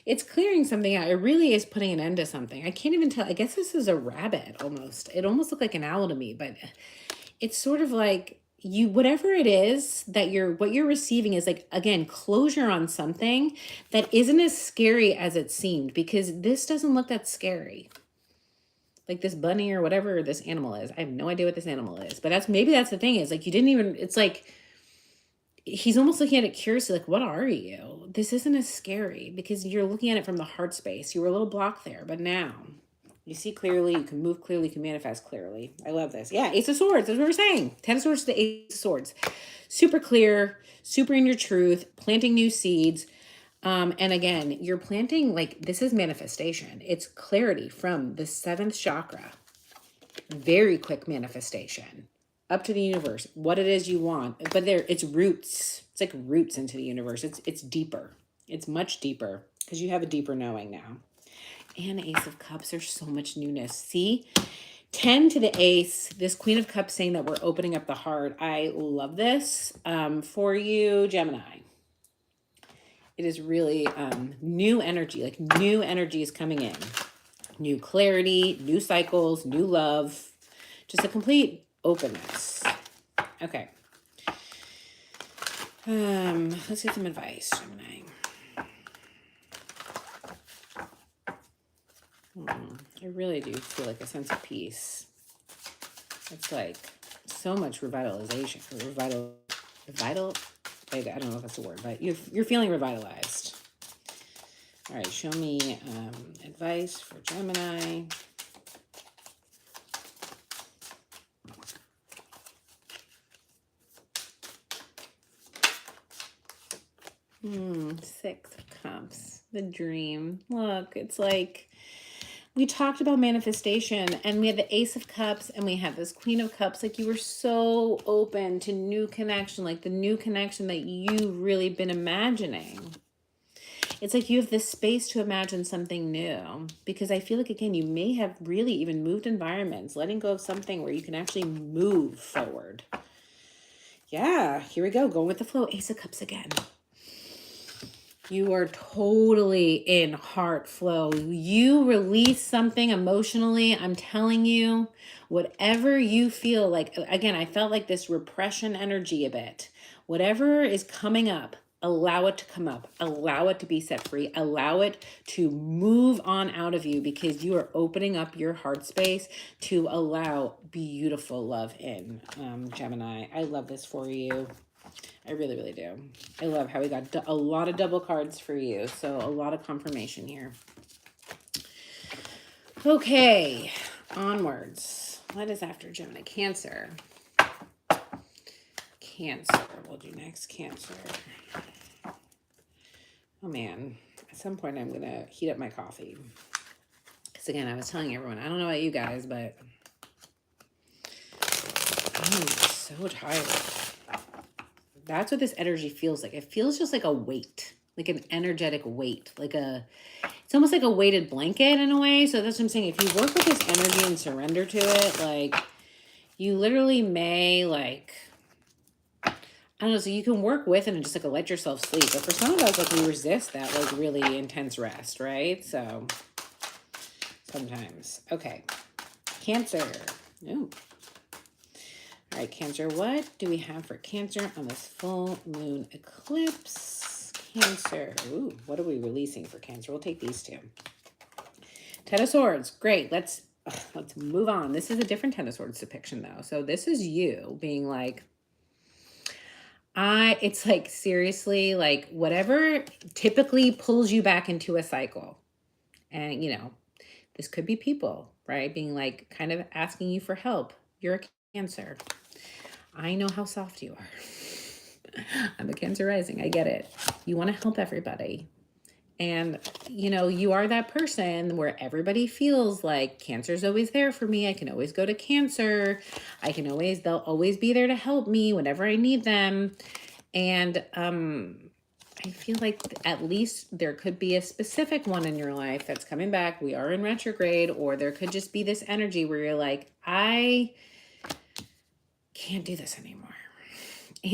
Speaker 1: it's clearing something out. It really is putting an end to something. I can't even tell. I guess this is a rabbit almost. It almost looked like an owl to me, but it's sort of like you, whatever it is that what you're receiving is like, again, closure on something that isn't as scary as it seemed, because this doesn't look that scary. Like this bunny or whatever this animal is. I have no idea what this animal is, but maybe that's the thing, is like, you didn't even, it's like, he's almost looking at it curiously, like, what are you? This isn't as scary because you're looking at it from the heart space. You were a little blocked there, but now you see clearly, you can move clearly, you can manifest clearly. I love this. Yeah, Ace of Swords, that's what we're saying. Ten of Swords to the Ace of Swords. Super clear, super in your truth, planting new seeds. And again, you're planting, like, this is manifestation. It's clarity from the 7th chakra. Very quick manifestation. Up to the universe, what it is you want. But it's roots. It's like roots into the universe. It's deeper. It's much deeper because you have a deeper knowing now. And Ace of Cups, there's so much newness. See? 10 to the Ace, this Queen of Cups saying that we're opening up the heart. I love this for you, Gemini. It is really new energy. Like new energy is coming in. New clarity, new cycles, new love. Just a complete openness. Okay. Let's get some advice, Gemini. I really do feel like a sense of peace. It's like so much revitalization. I don't know if that's a word, but you're feeling revitalized. All right, show me advice for Gemini. Six of Cups, the dream. Look, it's like we talked about manifestation, and we had the Ace of Cups, and we had this Queen of Cups. Like you were so open to new connection, like the new connection that you've really been imagining. It's like you have this space to imagine something new, because I feel like, again, you may have really even moved environments, letting go of something where you can actually move forward. Yeah, here we go. Going with the flow. Ace of Cups again. You are totally in heart flow. You release something emotionally. I'm telling you, whatever you feel like, again, I felt like this repression energy a bit. Whatever is coming up, allow it to come up. Allow it to be set free. Allow it to move on out of you, because you are opening up your heart space to allow beautiful love in, Gemini. I love this for you. I really, really do. I love how we got a lot of double cards for you. So a lot of confirmation here. Okay, onwards. What is after Gemini? Cancer. Cancer. We'll do next. Cancer. Oh man, at some point I'm gonna heat up my coffee. Because again, I was telling everyone, I don't know about you guys, but I'm so tired. That's what this energy feels like. It feels just like a weight, like an energetic weight, it's almost like a weighted blanket in a way. So that's what I'm saying. If you work with this energy and surrender to it, like you literally may I don't know, so you can work with it and just like let yourself sleep. But for some of us, like we resist that like really intense rest, right? So sometimes. Okay. Cancer. Ooh. All right, Cancer. What do we have for Cancer on this full moon eclipse? Cancer. Ooh, what are we releasing for Cancer? We'll take these two. Ten of Swords. Great. Let's move on. This is a different Ten of Swords depiction though. So this is you being like, it's like seriously, like whatever typically pulls you back into a cycle. And you know, this could be people, right? Being like kind of asking you for help. You're a Cancer. I know how soft you are. I'm a Cancer rising. I get it. You want to help everybody. And, you know, you are that person where everybody feels like Cancer's always there for me. I can always go to Cancer. They'll always be there to help me whenever I need them. And I feel like at least there could be a specific one in your life that's coming back. We are in retrograde, or there could just be this energy where you're like, I can't do this anymore.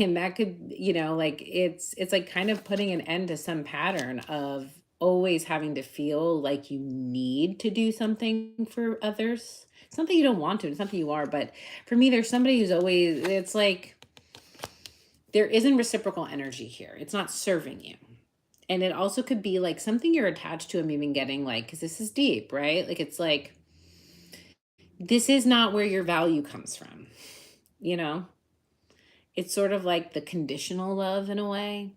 Speaker 1: And that could, you know, like it's like kind of putting an end to some pattern of always having to feel like you need to do something for others. It's not that you don't want to, it's not that you are, but for me, there's somebody who's always, it's like there isn't reciprocal energy here. It's not serving you. And it also could be like something you're attached to and even getting like, because this is deep, right? Like it's like, this is not where your value comes from, you know? It's sort of like the conditional love in a way.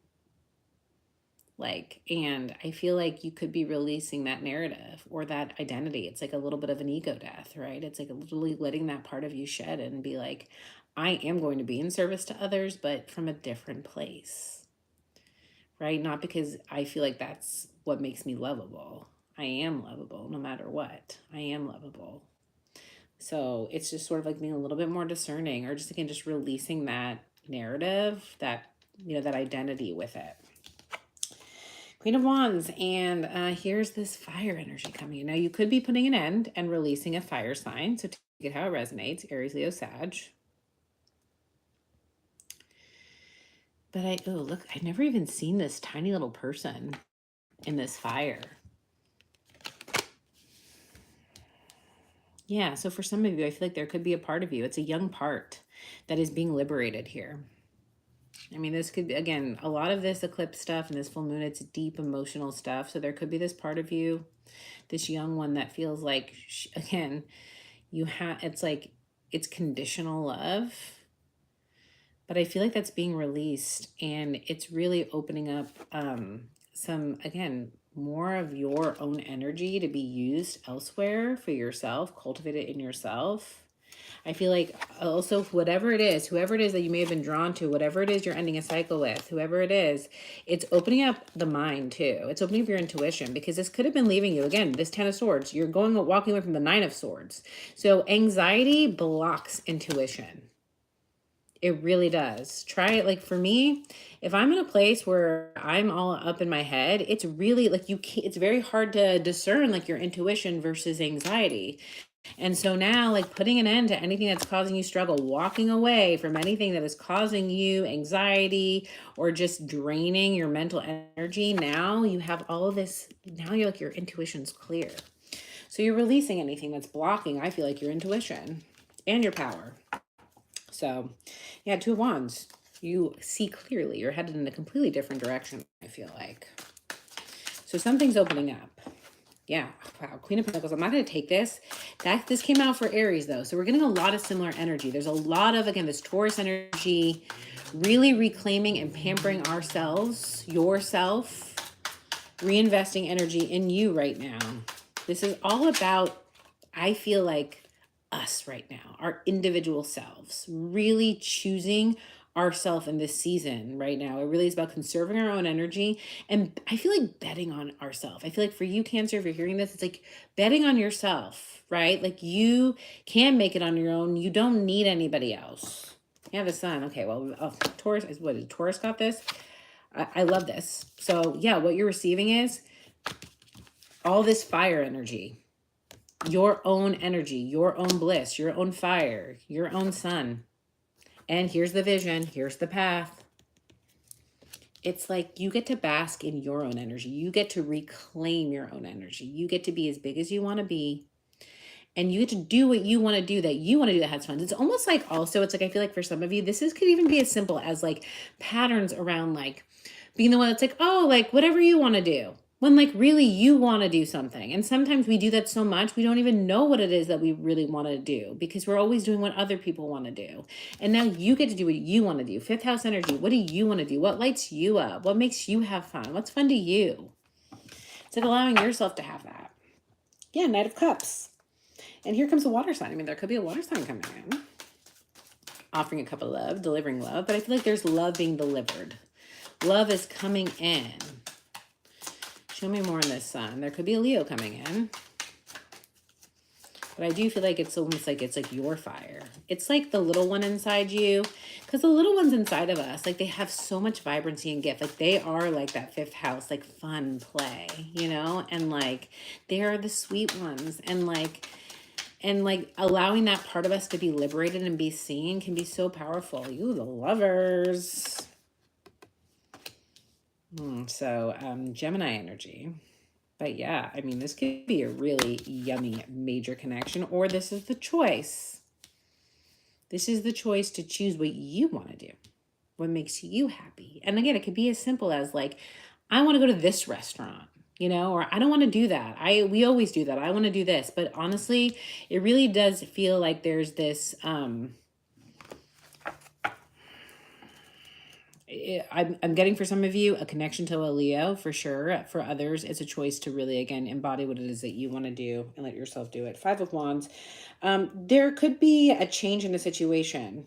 Speaker 1: Like, and I feel like you could be releasing that narrative or that identity. It's like a little bit of an ego death, right? It's like literally letting that part of you shed and be like, I am going to be in service to others, but from a different place, right? Not because I feel like that's what makes me lovable. I am lovable no matter what. I am lovable. So it's just sort of like being a little bit more discerning, or just again, just releasing that narrative, that, you know, that identity with it. Queen of Wands, and here's this fire energy coming in. Now you could be putting an end and releasing a fire sign. So take it how it resonates, Aries, Leo, Sag. But look, I've never even seen this tiny little person in this fire. Yeah, so for some of you, I feel like there could be a part of you. It's a young part that is being liberated here. I mean, this could be, again, a lot of this eclipse stuff and this full moon, it's deep emotional stuff. So there could be this part of you, this young one that feels like, again, it's like, it's conditional love. But I feel like that's being released and it's really opening up some, again, more of your own energy to be used elsewhere for yourself, cultivate it in yourself. I feel like also whoever it is that you may have been drawn to, whatever it is you're ending a cycle with, whoever it is, it's opening up the mind too. It's opening up your intuition, because this could have been leaving you. Again, this Ten of Swords, you're walking away from the Nine of Swords. So anxiety blocks intuition. It really does. Try it. Like for me, if I'm in a place where I'm all up in my head, it's really like it's very hard to discern like your intuition versus anxiety. And so now, like putting an end to anything that's causing you struggle, walking away from anything that is causing you anxiety or just draining your mental energy. Now you have all of this. Now you're like, your intuition's clear. So you're releasing anything that's blocking, I feel like, your intuition and your power. So yeah, Two of Wands, you see clearly. You're headed in a completely different direction, I feel like. So something's opening up. Yeah, wow, Queen of Pentacles. I'm not going to take this. This came out for Aries, though. So we're getting a lot of similar energy. There's a lot of, again, this Taurus energy, really reclaiming and pampering ourselves, yourself, reinvesting energy in you right now. This is all about I feel like us right now, our individual selves, really choosing ourselves in this season right now. It really is about conserving our own energy. And I feel like betting on ourselves. I feel like for you, Cancer, if you're hearing this, it's like betting on yourself, right? Like you can make it on your own. You don't need anybody else. Yeah, the sun. Okay, well, Taurus is what is Taurus got this? I love this. So yeah, what you're receiving is all this fire energy, your own energy, your own bliss, your own fire, your own sun. And here's the vision, here's the path. It's like you get to bask in your own energy. You get to reclaim your own energy. You get to be as big as you want to be. And you get to do what you want to do, that you want to do, that has fun. It's almost like, also, it's like, I feel like for some of you, this is could even be as simple as like patterns around like being the one that's like, oh, like whatever you want to do, when like really you want to do something. And sometimes we do that so much we don't even know what it is that we really want to do, because we're always doing what other people want to do. And now you get to do what you want to do. Fifth house energy. What do you want to do? What lights you up? What makes you have fun? What's fun to you? It's like allowing yourself to have that. Yeah, Knight of Cups. And here comes a water sign. I mean, there could be a water sign coming in, offering a cup of love, delivering love. But I feel like there's love being delivered. Love is coming in. Show me more on this sun. There could be a Leo coming in. But I do feel like it's almost like it's like your fire. It's like the little one inside you. Because the little ones inside of us, like they have so much vibrancy and gift. Like they are like that fifth house, like fun play, you know? And like they are the sweet ones. And like allowing that part of us to be liberated and be seen can be so powerful. You, the Lovers. So Gemini energy. But yeah, I mean, this could be a really yummy major connection, or this is the choice. This is the choice to choose what you want to do, what makes you happy. And again, it could be as simple as like, I want to go to this restaurant, you know, or I don't want to do that. We always do that. I want to do this. But honestly, it really does feel like there's this I'm getting for some of you a connection to a Leo for sure. For others, it's a choice to really, again, embody what it is that you want to do and let yourself do it. Five of Wands. There could be a change in a situation.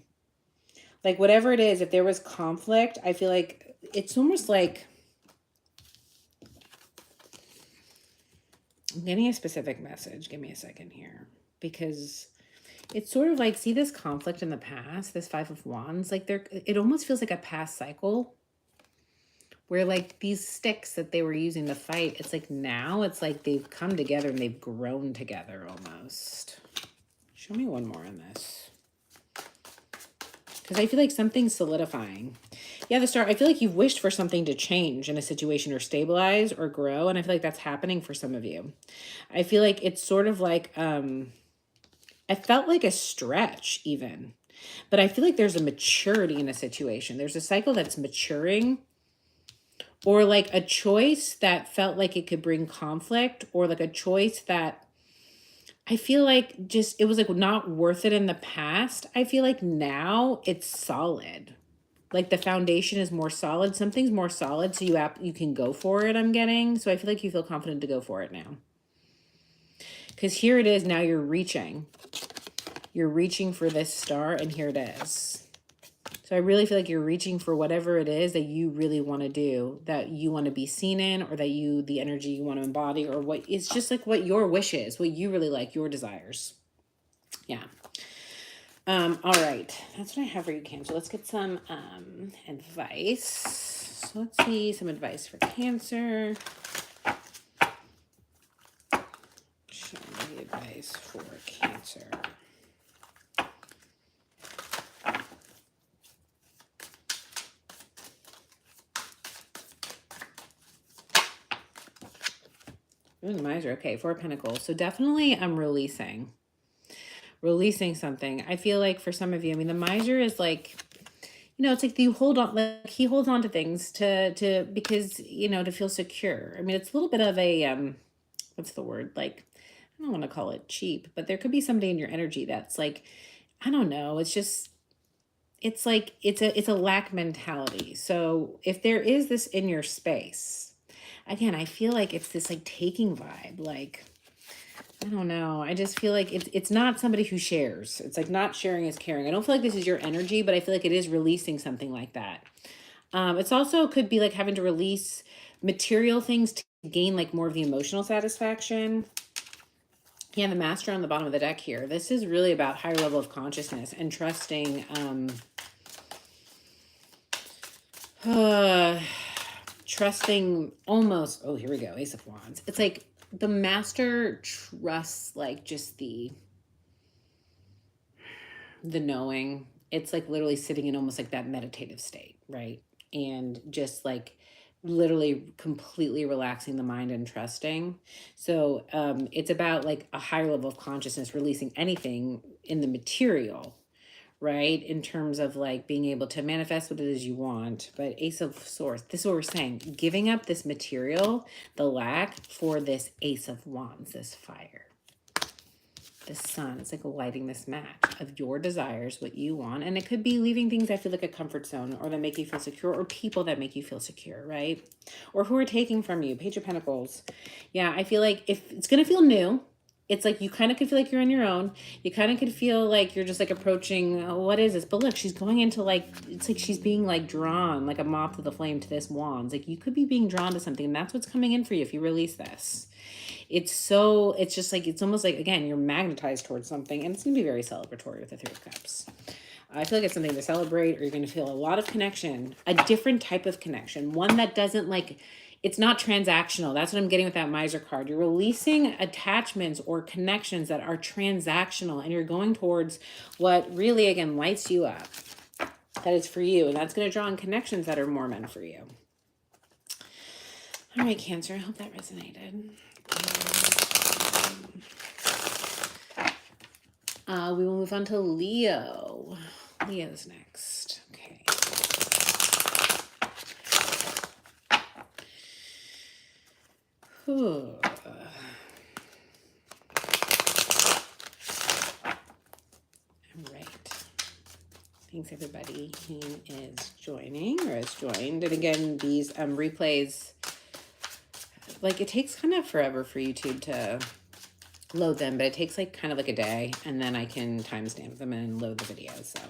Speaker 1: Like whatever it is, if there was conflict, I feel like it's almost like I'm getting a specific message. Give me a second here, because it's sort of like, see this conflict in the past, this Five of Wands, like it almost feels like a past cycle where like these sticks that they were using to fight, it's like now it's like they've come together and they've grown together almost. Show me one more on this. Because I feel like something's solidifying. Yeah, the Star, I feel like you've wished for something to change in a situation or stabilize or grow. And I feel like that's happening for some of you. I feel like it's sort of like, it felt like a stretch even. But I feel like there's a maturity in a situation. There's a cycle that's maturing, or like a choice that felt like it could bring conflict, or like a choice that I feel like just, it was like not worth it in the past. I feel like now it's solid. Like the foundation is more solid. Something's more solid, so you can go for it, I'm getting. So I feel like you feel confident to go for it now. Because here it is, now you're reaching. You're reaching for this star, and here it is. So I really feel like you're reaching for whatever it is that you really want to do, that you want to be seen in, or that the energy you want to embody, or what, it's just like what your wish is, what you really like, your desires. Yeah. All right. That's what I have for you, Cancer. Let's get some advice. So let's see some advice for Cancer. Show me advice for Cancer. Ooh, the Miser. Okay, Four of Pentacles. So definitely I'm releasing something. I feel like for some of you, I mean, the Miser is like, you know, it's like you hold on, like he holds on to things because, you know, to feel secure. I mean, it's a little bit of a, what's the word? Like, I don't want to call it cheap, but there could be somebody in your energy that's like, I don't know. It's just, it's like, it's a lack mentality. So if there is this in your space, again, I feel like it's this like taking vibe, like I don't know. I just feel like it's not somebody who shares. It's like not sharing is caring. I don't feel like this is your energy, but I feel like it is releasing something like that. It's also could be like having to release material things to gain like more of the emotional satisfaction. Yeah, the master on the bottom of the deck here. This is really about higher level of consciousness and trusting trusting almost, oh, here we go, Ace of Wands. It's like the master trusts like just the knowing. It's like literally sitting in almost like that meditative state, right? And just like literally completely relaxing the mind and trusting. So it's about like a higher level of consciousness, releasing anything in the material, right? In terms of like being able to manifest what it is you want. But Ace of Swords, this is what we're saying, giving up this material, the lack, for this Ace of Wands, this fire. The sun, it's like lighting this match of your desires, what you want. And it could be leaving things that feel like a comfort zone or that make you feel secure, or people that make you feel secure, right? Or who are taking from you. Page of Pentacles. Yeah, I feel like if it's going to feel new, it's like you kind of could feel like you're on your own. You kind of could feel like you're just like approaching, oh, what is this? But look, she's going into like, it's like she's being like drawn like a moth to the flame to this wands. Like you could be being drawn to something, and that's what's coming in for you if you release this. It's just like, it's almost like, again, you're magnetized towards something, and it's going to be very celebratory with the Three of Cups. I feel like it's something to celebrate, or you're going to feel a lot of connection, a different type of connection, one that doesn't like, it's not transactional. That's what I'm getting with that Miser card. You're releasing attachments or connections that are transactional, and you're going towards what really, again, lights you up, that is for you, and that's going to draw in connections that are more meant for you. All right, Cancer, I hope that resonated. We will move on to Leo. Leo's next. Okay. All right. Thanks, everybody who is joining or has joined. And again, these replays, like it takes kind of forever for YouTube to load them, but it takes like kind of like a day, and then I can timestamp them and load the videos. So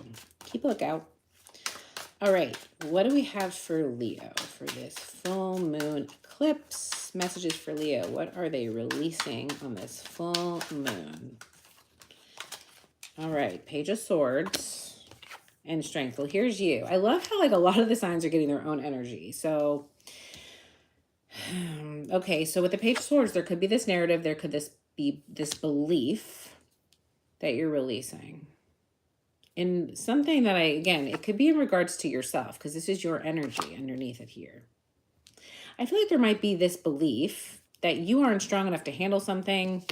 Speaker 1: keep a lookout. All right, what do we have for Leo for this full moon eclipse? Messages for Leo. What are they releasing on this full moon? All right, Page of Swords and Strength. Well, here's you. I love how like a lot of the signs are getting their own energy. So okay, so with the Page of Swords, there could be this narrative, there could be this belief that you're releasing. And something that again, it could be in regards to yourself, because this is your energy underneath it here. I feel like there might be this belief that you aren't strong enough to handle something,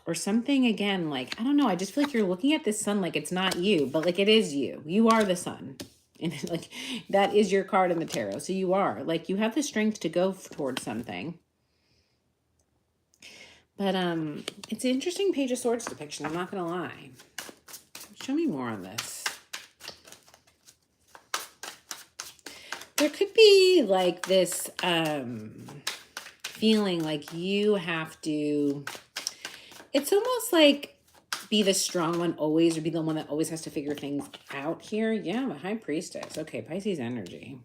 Speaker 1: or something, again, like, I don't know, I just feel like you're looking at this sun like it's not you, but like it is you. You are the sun. And like that is your card in the tarot. So you are like, you have the strength to go towards something. But it's an interesting Page of Swords depiction, I'm not gonna lie. Show me more on this. There could be like this feeling like you have to, it's almost like be the strong one always, or be the one that always has to figure things out here. Yeah, the High Priestess. Okay, Pisces energy.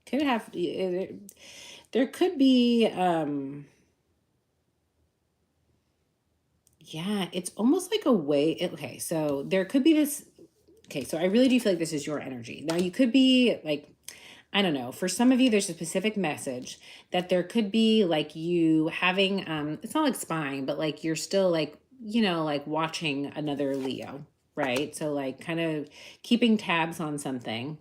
Speaker 1: Could have, there could be, yeah, it's almost like a way, okay, so there could be this, okay, so I really do feel like this is your energy. Now you could be like, I don't know, for some of you, there's a specific message that there could be like you having, it's not like spying, but like you're still like, you know, like watching another Leo, right? So like kind of keeping tabs on something.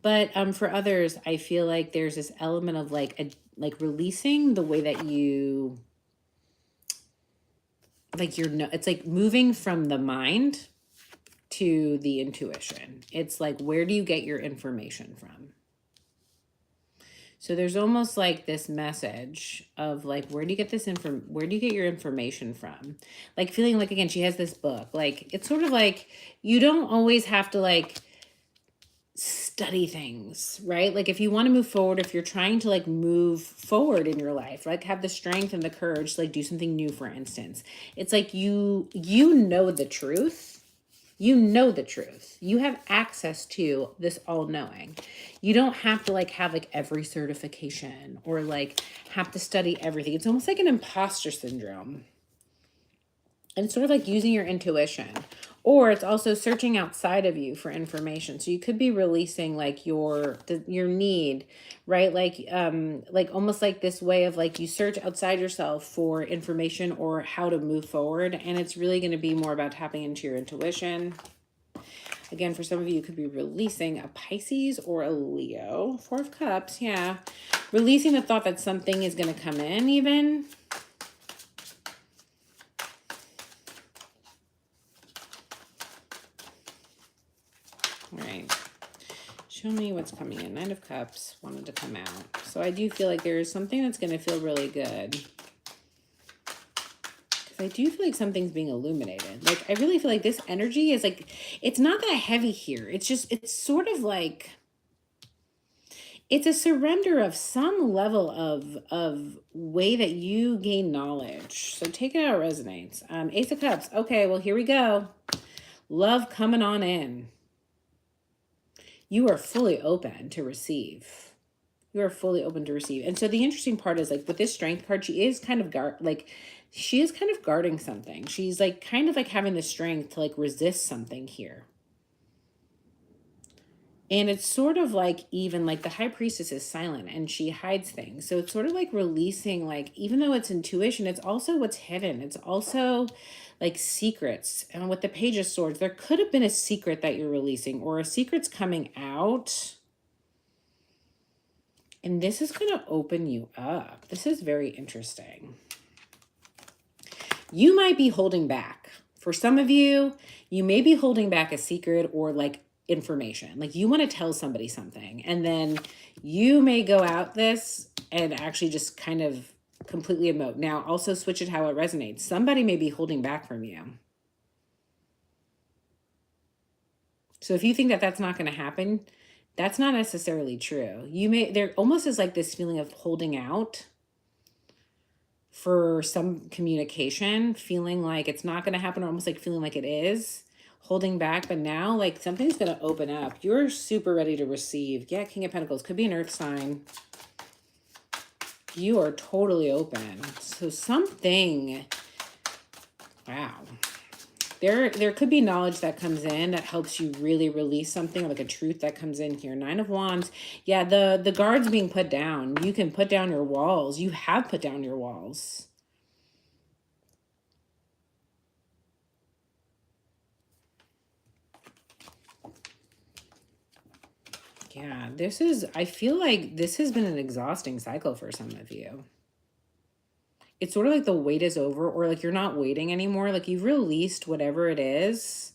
Speaker 1: But for others, I feel like there's this element of like releasing the way that you, like you're, no, it's like moving from the mind to the intuition. It's like, where do you get your information from? So there's almost like this message of like, where do you get this where do you get your information from? Like feeling like, again, she has this book, like, it's sort of like, you don't always have to like study things, right? Like if you want to move forward, if you're trying to like move forward in your life, like have the strength and the courage to like do something new, for instance, it's like you know the truth. You know the truth. You have access to this all knowing. You don't have to like have like every certification or like have to study everything. It's almost like an imposter syndrome. And it's sort of like using your intuition, or it's also searching outside of you for information. So you could be releasing like your need, right? Like almost like this way of like you search outside yourself for information or how to move forward, and it's really going to be more about tapping into your intuition. Again, for some of you, it could be releasing a Pisces or a Leo. Four of Cups, yeah. Releasing the thought that something is going to come in even. All right. Show me what's coming in. Nine of Cups wanted to come out. So I do feel like there is something that's going to feel really good. Because I do feel like something's being illuminated. Like, I really feel like this energy is like, it's not that heavy here. It's just, it's sort of like, it's a surrender of some level of way that you gain knowledge. So take it how it resonates. Ace of Cups. Okay, well, here we go. Love coming on in. You are fully open to receive. You are fully open to receive. And so the interesting part is like with this Strength card, she is kind of she is kind of guarding something. She's like kind of like having the strength to like resist something here. And it's sort of like even like the High Priestess is silent and she hides things. So it's sort of like releasing, like, even though it's intuition, it's also what's hidden. It's also like secrets. And with the Page of Swords, there could have been a secret that you're releasing or a secret's coming out. And this is going to open you up. This is very interesting. You might be holding back. For some of you, you may be holding back a secret or like information. Like you want to tell somebody something, and then you may go out this and actually just kind of completely emote. Now, also switch it how it resonates. Somebody may be holding back from you. So if you think that that's not going to happen, that's not necessarily true. There almost is like this feeling of holding out for some communication, feeling like it's not going to happen, or almost like feeling like it is, holding back. But now like something's going to open up. You're super ready to receive. Yeah, King of Pentacles could be an earth sign. You are totally open. So something, wow. There could be knowledge that comes in that helps you really release something, like a truth that comes in here. Nine of Wands. Yeah, the guard's being put down. You can put down your walls. You have put down your walls. Yeah, I feel like this has been an exhausting cycle for some of you. It's sort of like the wait is over, or like you're not waiting anymore. Like you've released whatever it is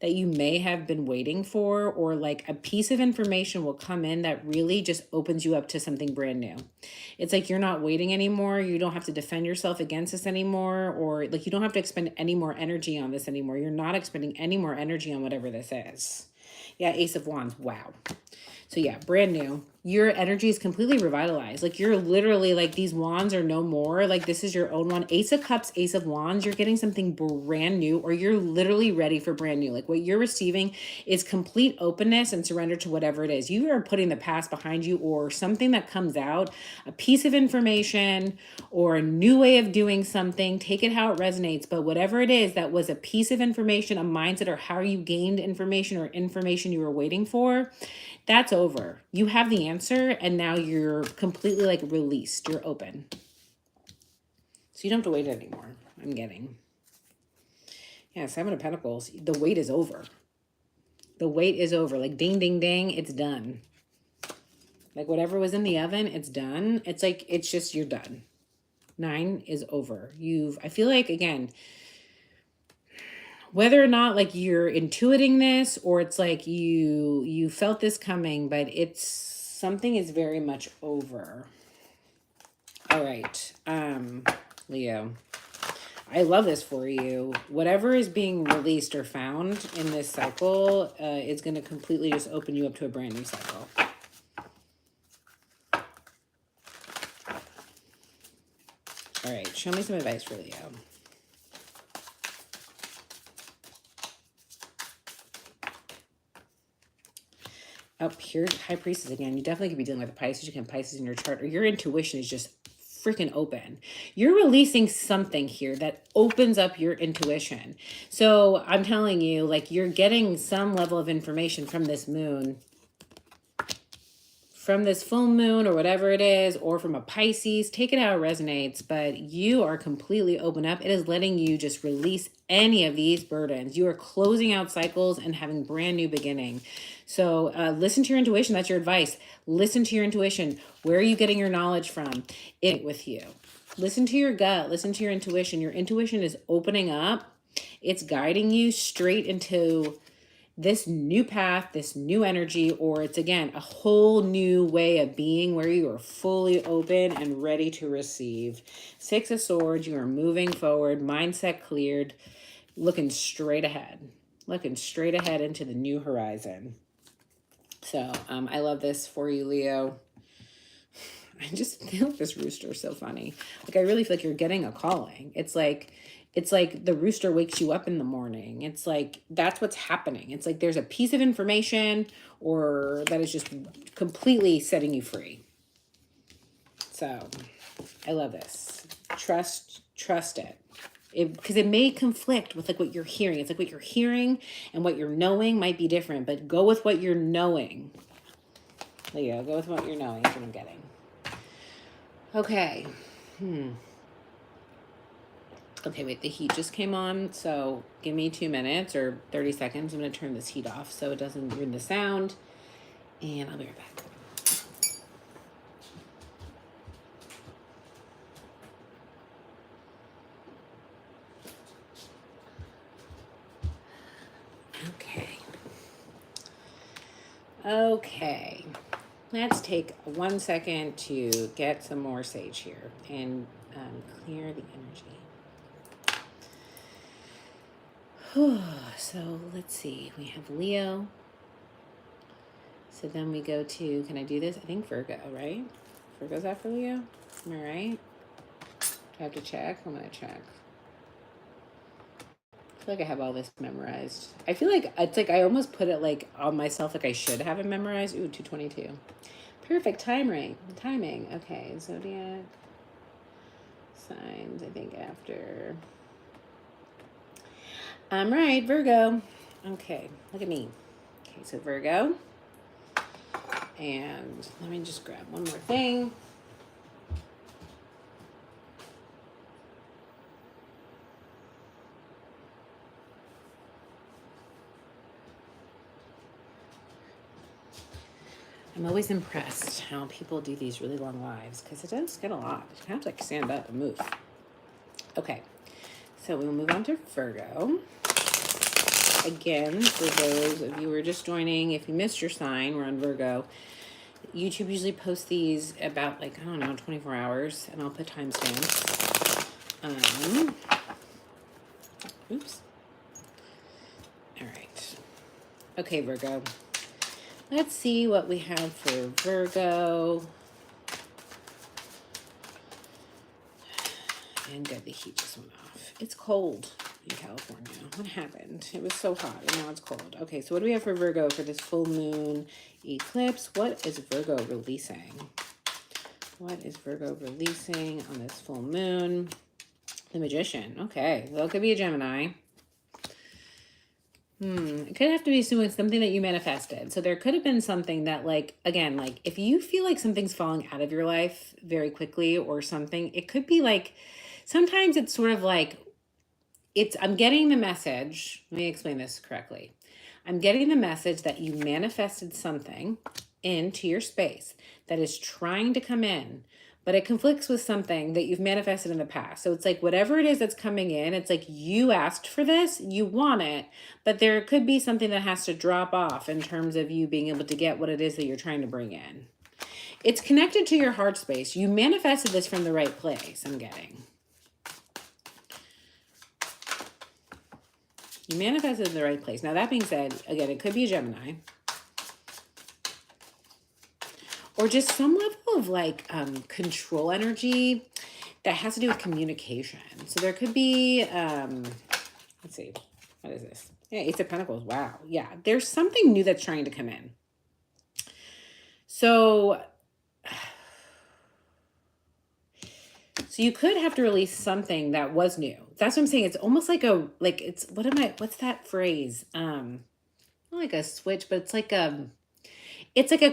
Speaker 1: that you may have been waiting for, or like a piece of information will come in that really just opens you up to something brand new. It's like you're not waiting anymore. You don't have to defend yourself against this anymore, or like you don't have to expend any more energy on this anymore. You're not expending any more energy on whatever this is. Yeah, Ace of Wands. Wow. So yeah, brand new. Your energy is completely revitalized. Like you're literally like, these wands are no more. Like this is your own one. Ace of Cups, Ace of Wands. You're getting something brand new, or you're literally ready for brand new. Like what you're receiving is complete openness and surrender to whatever it is. You are putting the past behind you, or something that comes out, a piece of information or a new way of doing something. Take it how it resonates. But whatever it is that was a piece of information, a mindset, or how you gained information, or information you were waiting for, that's over. You have the answer, and now you're completely like released. You're open. So you don't have to wait anymore, I'm getting. Yeah, Seven of Pentacles. The wait is over. The wait is over. Like ding, ding, ding, it's done. Like whatever was in the oven, it's done. It's like, it's just, you're done. Nine is over. I feel like, again, whether or not like you're intuiting this, or it's like you felt this coming, but something is very much over. All right, Leo. I love this for you. Whatever is being released or found in this cycle is going to completely just open you up to a brand new cycle. All right, show me some advice for Leo. Up here, High Priestess again. You definitely could be dealing with a Pisces. You can have Pisces in your chart, or your intuition is just freaking open. You're releasing something here that opens up your intuition. So I'm telling you, like, you're getting some level of information from this moon, from this full moon or whatever it is, or from a Pisces. Take it how it resonates, but you are completely open up. It is letting you just release any of these burdens. You are closing out cycles and having brand new beginning. So listen to your intuition. That's your advice. Listen to your intuition. Where are you getting your knowledge from? It with you. Listen to your gut. Listen to your intuition. Your intuition is opening up. It's guiding you straight into this new path, this new energy, or it's again a whole new way of being where you are fully open and ready to receive. Six of Swords, you are moving forward, mindset cleared, looking straight ahead into the new horizon. So I love this for you, Leo. I just feel like this rooster is so funny. Like, I really feel like you're getting a calling. It's like the rooster wakes you up in the morning. It's like, that's what's happening. It's like there's a piece of information or that is just completely setting you free. So I love this. Trust it. Because it may conflict with like what you're hearing. It's like what you're hearing and what you're knowing might be different, but go with what you're knowing. Leo, go with what you're knowing is what I'm getting. Okay. Okay, wait, the heat just came on, so give me 2 minutes or 30 seconds. I'm going to turn this heat off so it doesn't ruin the sound, and I'll be right back. Okay. Let's take 1 second to get some more sage here and clear the energy. So let's see. We have Leo. So then we go to, can I do this? I think Virgo, right? Virgo's after Leo? Am I right? Do I have to check? I'm going to check. I feel like I have all this memorized. I feel like it's like I almost put it like on myself like I should have it memorized. Ooh, 222. Perfect timing. Okay, zodiac signs, I think after. I'm right, Virgo. Okay, look at me. Okay, so Virgo. And let me just grab one more thing. I'm always impressed how people do these really long lives because it does get a lot. You have to like stand up and move. Okay, so we'll move on to Virgo. Again, for those of you who are just joining, if you missed your sign, we're on Virgo. YouTube usually posts these about like, I don't know, 24 hours, and I'll put timestamps. Oops. All right. Okay, Virgo. Let's see what we have for Virgo. And good, the heat just went off. It's cold in California. What happened? It was so hot and now it's cold. Okay, so what do we have for Virgo for this full moon eclipse? What is Virgo releasing? What is Virgo releasing on this full moon? The Magician. Okay, well, it could be a Gemini. It could have to be something that you manifested. So there could have been something that, like, again, like if you feel like something's falling out of your life very quickly or something, it could be like, sometimes it's sort of like, I'm getting the message. Let me explain this correctly. I'm getting the message that you manifested something into your space that is trying to come in, but it conflicts with something that you've manifested in the past. So it's like whatever it is that's coming in, it's like you asked for this, you want it, but there could be something that has to drop off in terms of you being able to get what it is that you're trying to bring in. It's connected to your heart space. You manifested this from the right place, I'm getting. You manifested in the right place. Now, that being said, again, it could be a Gemini. Or just some level of like control energy that has to do with communication. So there could be, let's see, what is this? Yeah, Ace of Pentacles. Wow. Yeah, there's something new that's trying to come in. So you could have to release something that was new. That's what I'm saying. It's almost like what's that phrase? Not like a switch, but it's like a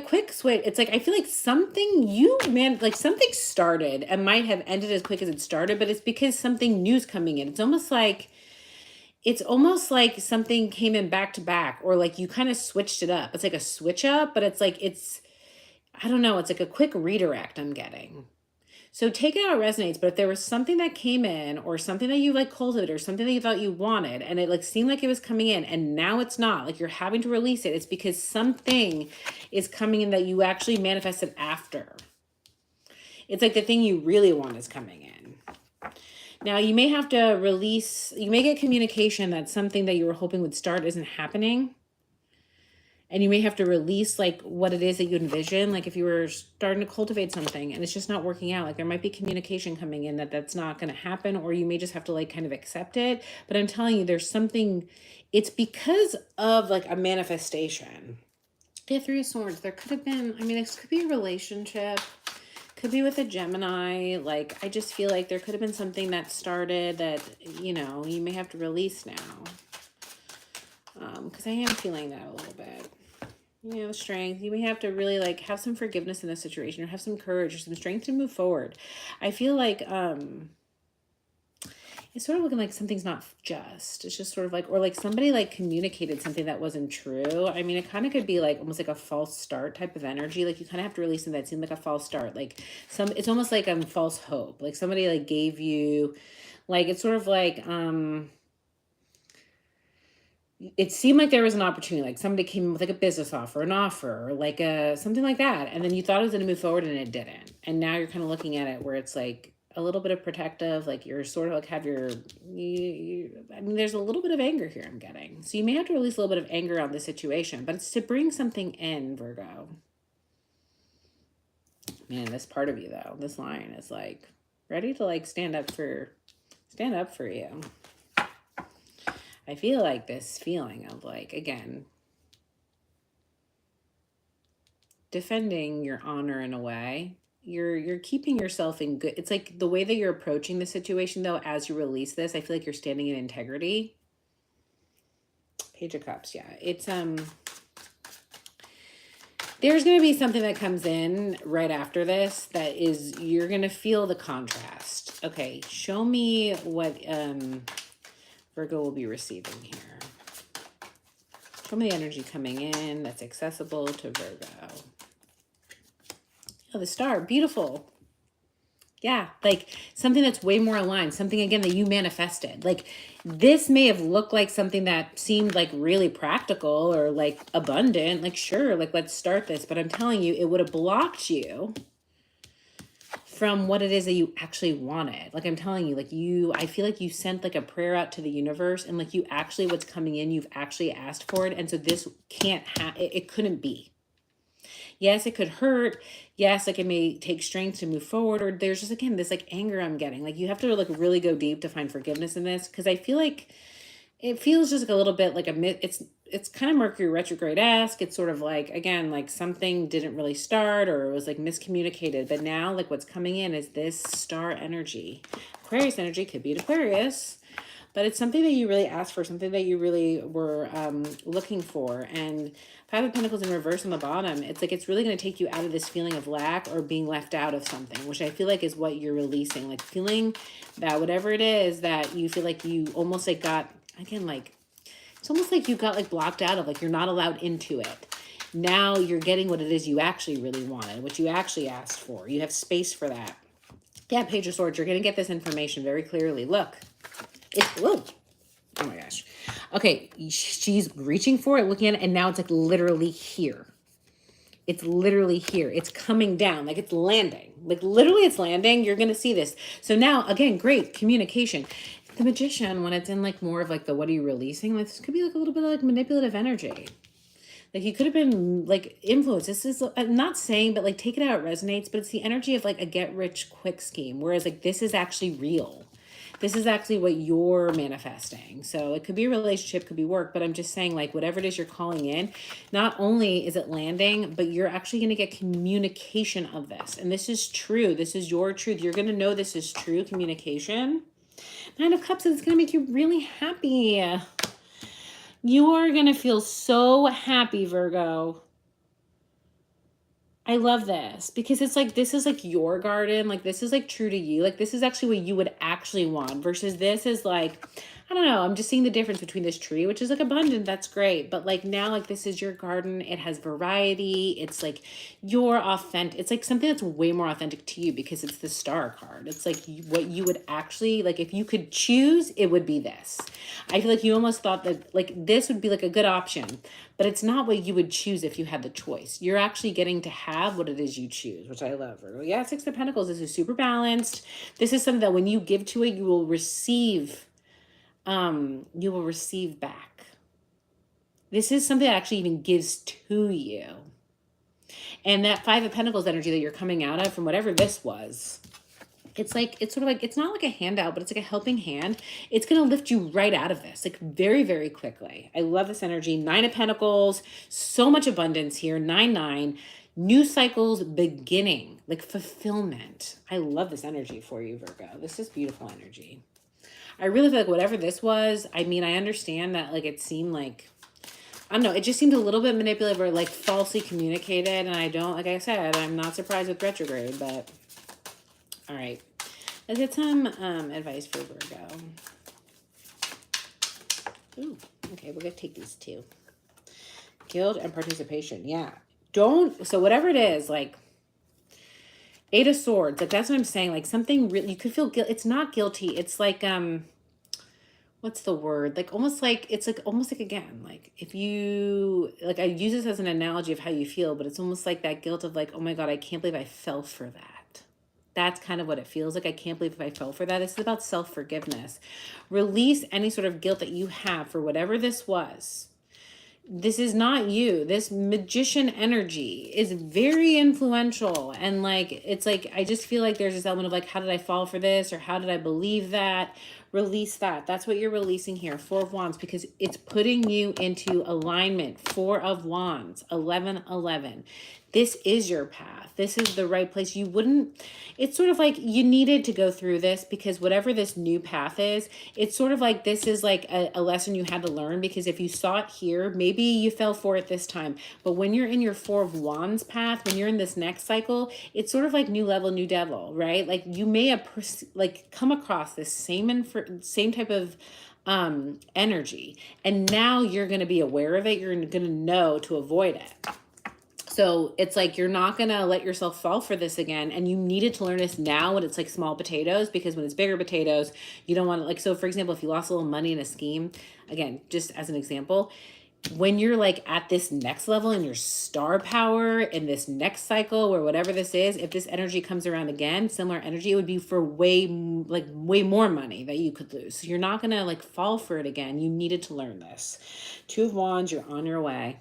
Speaker 1: quick switch. It's like, I feel like something started and might have ended as quick as it started, but it's because something new's coming in. It's almost like something came in back to back, or like you kind of switched it up. It's like a switch up, but I don't know. It's like a quick redirect I'm getting. So take it how it resonates, but if there was something that came in or something that you like cultivated or something that you thought you wanted and it like seemed like it was coming in and now it's not, like you're having to release it, it's because something is coming in that you actually manifested after. It's like the thing you really want is coming in. Now you may have to release, you may get communication that something that you were hoping would start isn't happening. And you may have to release like what it is that you envision. Like if you were starting to cultivate something and it's just not working out, like there might be communication coming in that's not going to happen, or you may just have to like kind of accept it. But I'm telling you, there's something, it's because of like a manifestation. The Three of Swords, there could have been, this could be a relationship, could be with a Gemini. Like, I just feel like there could have been something that started that, you may have to release now. Because I am feeling that a little bit. Strength. You may have to really like have some forgiveness in this situation, or have some courage or some strength to move forward. I feel like it's sort of looking like something's not just. It's just sort of like, or like somebody like communicated something that wasn't true. It kind of could be like almost like a false start type of energy. Like you kind of have to release something that seemed like a false start. Like it's almost like false hope. Like somebody like gave you, like it's sort of like it seemed like there was an opportunity, like somebody came with like a business offer, an offer, or like something like that. And then you thought it was going to move forward and it didn't. And now you're kind of looking at it where it's like a little bit of protective, like you're sort of like have there's a little bit of anger here I'm getting. So you may have to release a little bit of anger on the situation, but it's to bring something in, Virgo. Man, this part of you though, this line is like ready to like stand up for you. I feel like this feeling of like, again, defending your honor in a way. You're keeping yourself in good. It's like the way that you're approaching the situation though, as you release this, I feel like you're standing in integrity. Page of Cups, yeah. It's there's going to be something that comes in right after this that is, you're going to feel the contrast. Okay, show me what Virgo will be receiving here. Show me the energy coming in that's accessible to Virgo. Oh, the star, beautiful. Yeah, like something that's way more aligned, something again that you manifested. Like this may have looked like something that seemed like really practical or like abundant, like sure, like let's start this. But I'm telling you, it would have blocked you from what it is that you actually wanted. Like I'm telling you, like I feel like you sent like a prayer out to the universe, and like you actually, what's coming in, you've actually asked for it. And so this can't it couldn't be. Yes, it could hurt. Yes, like it may take strength to move forward, or there's just, again, this like anger I'm getting. Like you have to like really go deep to find forgiveness in this, because I feel like it feels just like a little bit like it's kind of Mercury retrograde-esque. It's sort of like, again, like something didn't really start, or it was like miscommunicated. But now like what's coming in is this star energy. Aquarius energy could be an Aquarius, but it's something that you really asked for, something that you really were looking for. And Five of Pentacles in reverse on the bottom, it's like it's really going to take you out of this feeling of lack or being left out of something, which I feel like is what you're releasing. Like feeling that whatever it is that you feel like you almost like got, again, like it's almost like you got like blocked out of, like you're not allowed into it. Now you're getting what it is you actually really wanted, what you actually asked for. You have space for that. Yeah, Page of Swords, you're going to get this information very clearly. Look. Whoa. Oh my gosh. Okay, she's reaching for it, looking at it, and now it's like literally here. It's literally here. It's coming down, like it's landing. Like literally it's landing. You're going to see this. So now, again, great communication. The Magician, when it's in like more of like the what are you releasing, this could be like a little bit of like manipulative energy. Like you could have been like influenced. This is, I'm not saying, but like take it how it resonates, but it's the energy of like a get rich quick scheme. Whereas like this is actually real. This is actually what you're manifesting. So it could be a relationship, could be work, but I'm just saying like whatever it is you're calling in, not only is it landing, but you're actually going to get communication of this. And this is true. This is your truth. You're going to know this is true communication. Nine of Cups is going to make you really happy. You are going to feel so happy, Virgo. I love this because it's like, this is like your garden. Like this is like true to you. Like this is actually what you would actually want versus this is like, I don't know. I'm just seeing the difference between this tree, which is like abundant. That's great. But like now, like this is your garden. It has variety. It's like your authentic. It's like something that's way more authentic to you because it's the star card. It's like what you would actually like if you could choose, it would be this. I feel like you almost thought that like this would be like a good option, but it's not what you would choose if you had the choice. You're actually getting to have what it is you choose, which I love. Virgo. Yeah, Six of Pentacles. This is super balanced. This is something that when you give to it, you will receive. You will receive back. This is something that actually even gives to you. And that Five of Pentacles energy that you're coming out of from whatever this was, it's like, it's sort of like, it's not like a handout, but it's like a helping hand. It's going to lift you right out of this, like very, very quickly. I love this energy. Nine of Pentacles, so much abundance here. 9-9, new cycles beginning, like fulfillment. I love this energy for you, Virgo. This is beautiful energy. I really feel like whatever this was, I mean, I understand that like it seemed like, I don't know, it just seemed a little bit manipulative or like falsely communicated. And I don't, like I said, I'm not surprised with retrograde, but all right. Let's get some advice for Virgo. Ooh, okay, we're going to take these two. Guilt and participation. Yeah. Don't, so whatever it is, like, Eight of Swords, like that's what I'm saying. Like something really, you could feel guilt. It's not guilty. It's like, what's the word? Like almost like, it's like, almost like again, like if you, like I use this as an analogy of how you feel, but it's almost like that guilt of like, oh my God, I can't believe I fell for that. That's kind of what it feels like. I can't believe if I fell for that. It's about self-forgiveness. Release any sort of guilt that you have for whatever this was. This is not you. This magician energy is very influential. And like, it's like, I just feel like there's this element of like, how did I fall for this? Or how did I believe that? Release that. That's what you're releasing here. Four of Wands, because it's putting you into alignment. Four of Wands, 11-11. This is your path. This is the right place. You wouldn't, it's sort of like you needed to go through this because whatever this new path is, it's sort of like this is like a lesson you had to learn because if you saw it here, maybe you fell for it this time. But when you're in your Four of Wands path, when you're in this next cycle, it's sort of like new level, new devil, right? Like you may have like come across this same type of energy. And now you're going to be aware of it. You're going to know to avoid it. So it's like you're not going to let yourself fall for this again. And you needed to learn this now when it's like small potatoes, because when it's bigger potatoes, you don't want to like, so for example, if you lost a little money in a scheme, again, just as an example, when you're like at this next level in your star power in this next cycle or whatever this is, if this energy comes around again, similar energy, it would be for way more money that you could lose. So you're not going to like fall for it again. You needed to learn this. Two of Wands, you're on your way.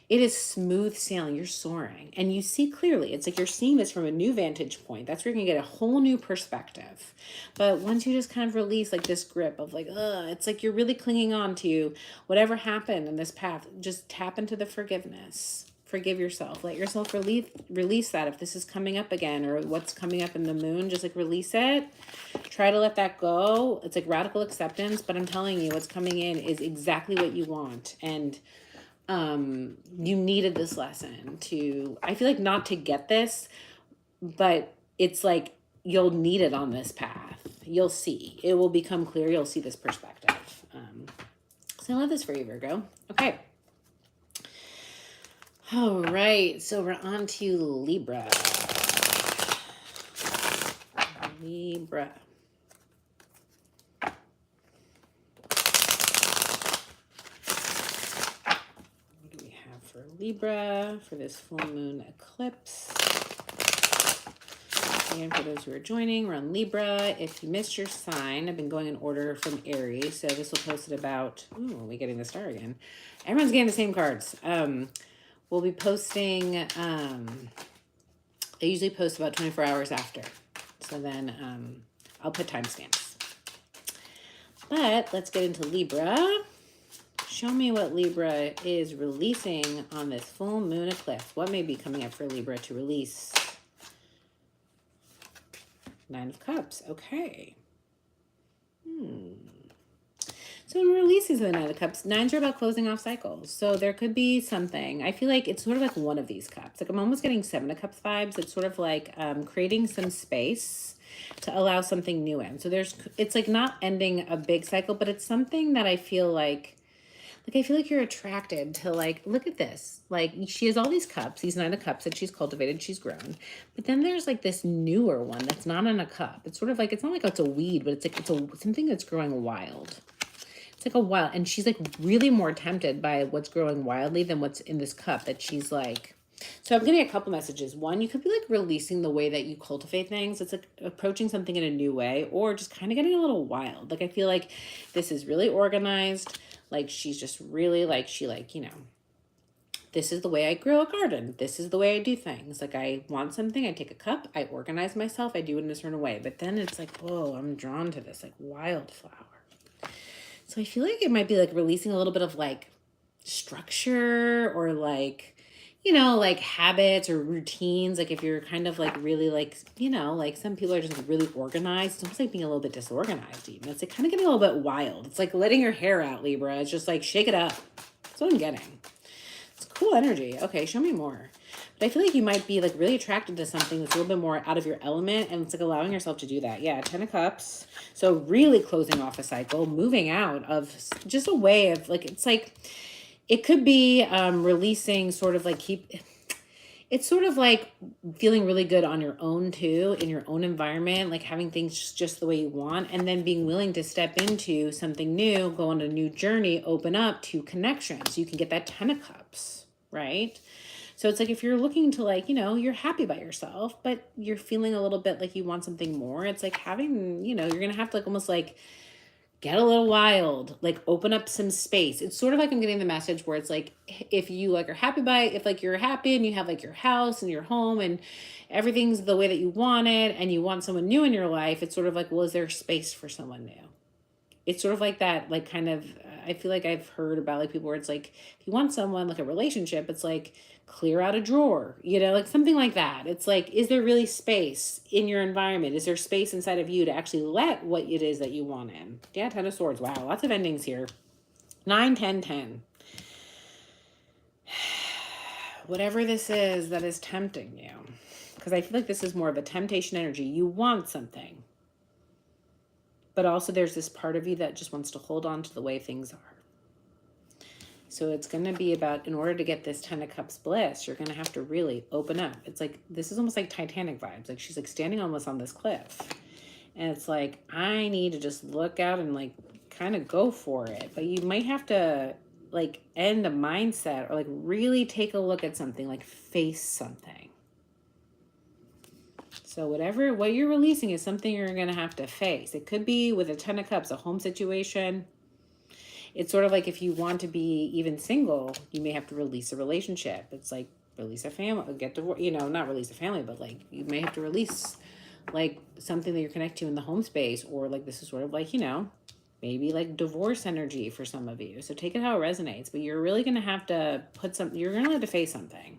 Speaker 1: It is smooth sailing. You're soaring and you see clearly. It's like you're seeing this from a new vantage point. That's where you're going to get a whole new perspective. But once you just kind of release like this grip of like, it's like you're really clinging on to whatever happened in this path. Just tap into the forgiveness. Forgive yourself. Let yourself release that. If this is coming up again or what's coming up in the moon, just like release it. Try to let that go. It's like radical acceptance. But I'm telling you, what's coming in is exactly what you want. And you needed this lesson to, I feel like not to get this, but it's like you'll need it on this path. You'll see. It will become clear. You'll see this perspective. So I love this for you, Virgo. Okay. All right. So we're on to Libra. Libra. Libra for this full moon eclipse. Again, for those who are joining, we're on Libra. If you missed your sign, I've been going in order from Aries. So this will post at about, ooh, are we getting the star again? Everyone's getting the same cards. We'll be posting, I usually post about 24 hours after. So then I'll put timestamps. But let's get into Libra. Show me what Libra is releasing on this full moon eclipse. What may be coming up for Libra to release? Nine of Cups. Okay. So when releases the Nine of Cups, nines are about closing off cycles. So there could be something. I feel like it's sort of like one of these cups. Like I'm almost getting Seven of Cups vibes. It's sort of like creating some space to allow something new in. So it's like not ending a big cycle, but it's something that I feel like I feel like you're attracted to, like, look at this. Like, she has all these cups, these Nine of Cups that she's cultivated, she's grown. But then there's, like, this newer one that's not in a cup. It's sort of like, it's not like it's a weed, but it's like, something that's growing wild. It's like a wild, and she's, like, really more tempted by what's growing wildly than what's in this cup that she's, like, so I'm getting a couple messages. One, you could be, like, releasing the way that you cultivate things. It's, like, approaching something in a new way, or just kind of getting a little wild. Like, I feel like this is really organized. Like, she's just really, like, this is the way I grow a garden. This is the way I do things. Like, I want something, I take a cup, I organize myself, I do it in a certain way. But then it's like, oh, I'm drawn to this, like, wildflower. So I feel like it might be, like, releasing a little bit of, like, structure or, like, like habits or routines. Like, if you're kind of, like, really, like, like, some people are just really organized. It's almost like being a little bit disorganized even. It's, like, kind of getting a little bit wild. It's like letting your hair out, Libra. It's just, like, shake it up. That's what I'm getting. It's cool energy. Okay, show me more. But I feel like you might be, like, really attracted to something that's a little bit more out of your element, and it's, like, allowing yourself to do that. Yeah, Ten of Cups. So really closing off a cycle, moving out of just a way of, like, it's like, it could be releasing sort of like it's sort of like feeling really good on your own too, in your own environment, like having things just the way you want, and then being willing to step into something new, go on a new journey, open up to connections. You can get that Ten of Cups, right? So it's like if you're looking to, like, you're happy by yourself, but you're feeling a little bit like you want something more. It's like having, you're going to have to, like, almost like get a little wild, like open up some space. It's sort of like I'm getting the message where it's like, if you, like, are happy if, like, you're happy and you have, like, your house and your home and everything's the way that you want it and you want someone new in your life, it's sort of like, well, is there space for someone new? It's sort of like that, like, kind of, I feel like I've heard about, like, people where it's like, if you want someone, like a relationship, it's like, clear out a drawer, like something like that. It's like, is there really space in your environment? Is there space inside of you to actually let what it is that you want in? Yeah, Ten of Swords. Wow, lots of endings here. 9, 10, 10. Whatever this is that is tempting you, because I feel like this is more of a temptation energy. You want something, but also there's this part of you that just wants to hold on to the way things are. So it's going to be about, in order to get this Ten of Cups bliss, you're going to have to really open up. It's like, this is almost like Titanic vibes. Like, she's, like, standing almost on this cliff. And it's like, I need to just look out and, like, kind of go for it. But you might have to, like, end a mindset or, like, really take a look at something, like, face something. So what you're releasing is something you're going to have to face. It could be with a Ten of Cups, a home situation. It's sort of like if you want to be even single, you may have to release a relationship. It's like release a family, get divorced, not release a family, but, like, you may have to release, like, something that you're connected to in the home space, or, like, this is sort of like, maybe, like, divorce energy for some of you. So take it how it resonates, but you're really going to have to you're going to have to face something.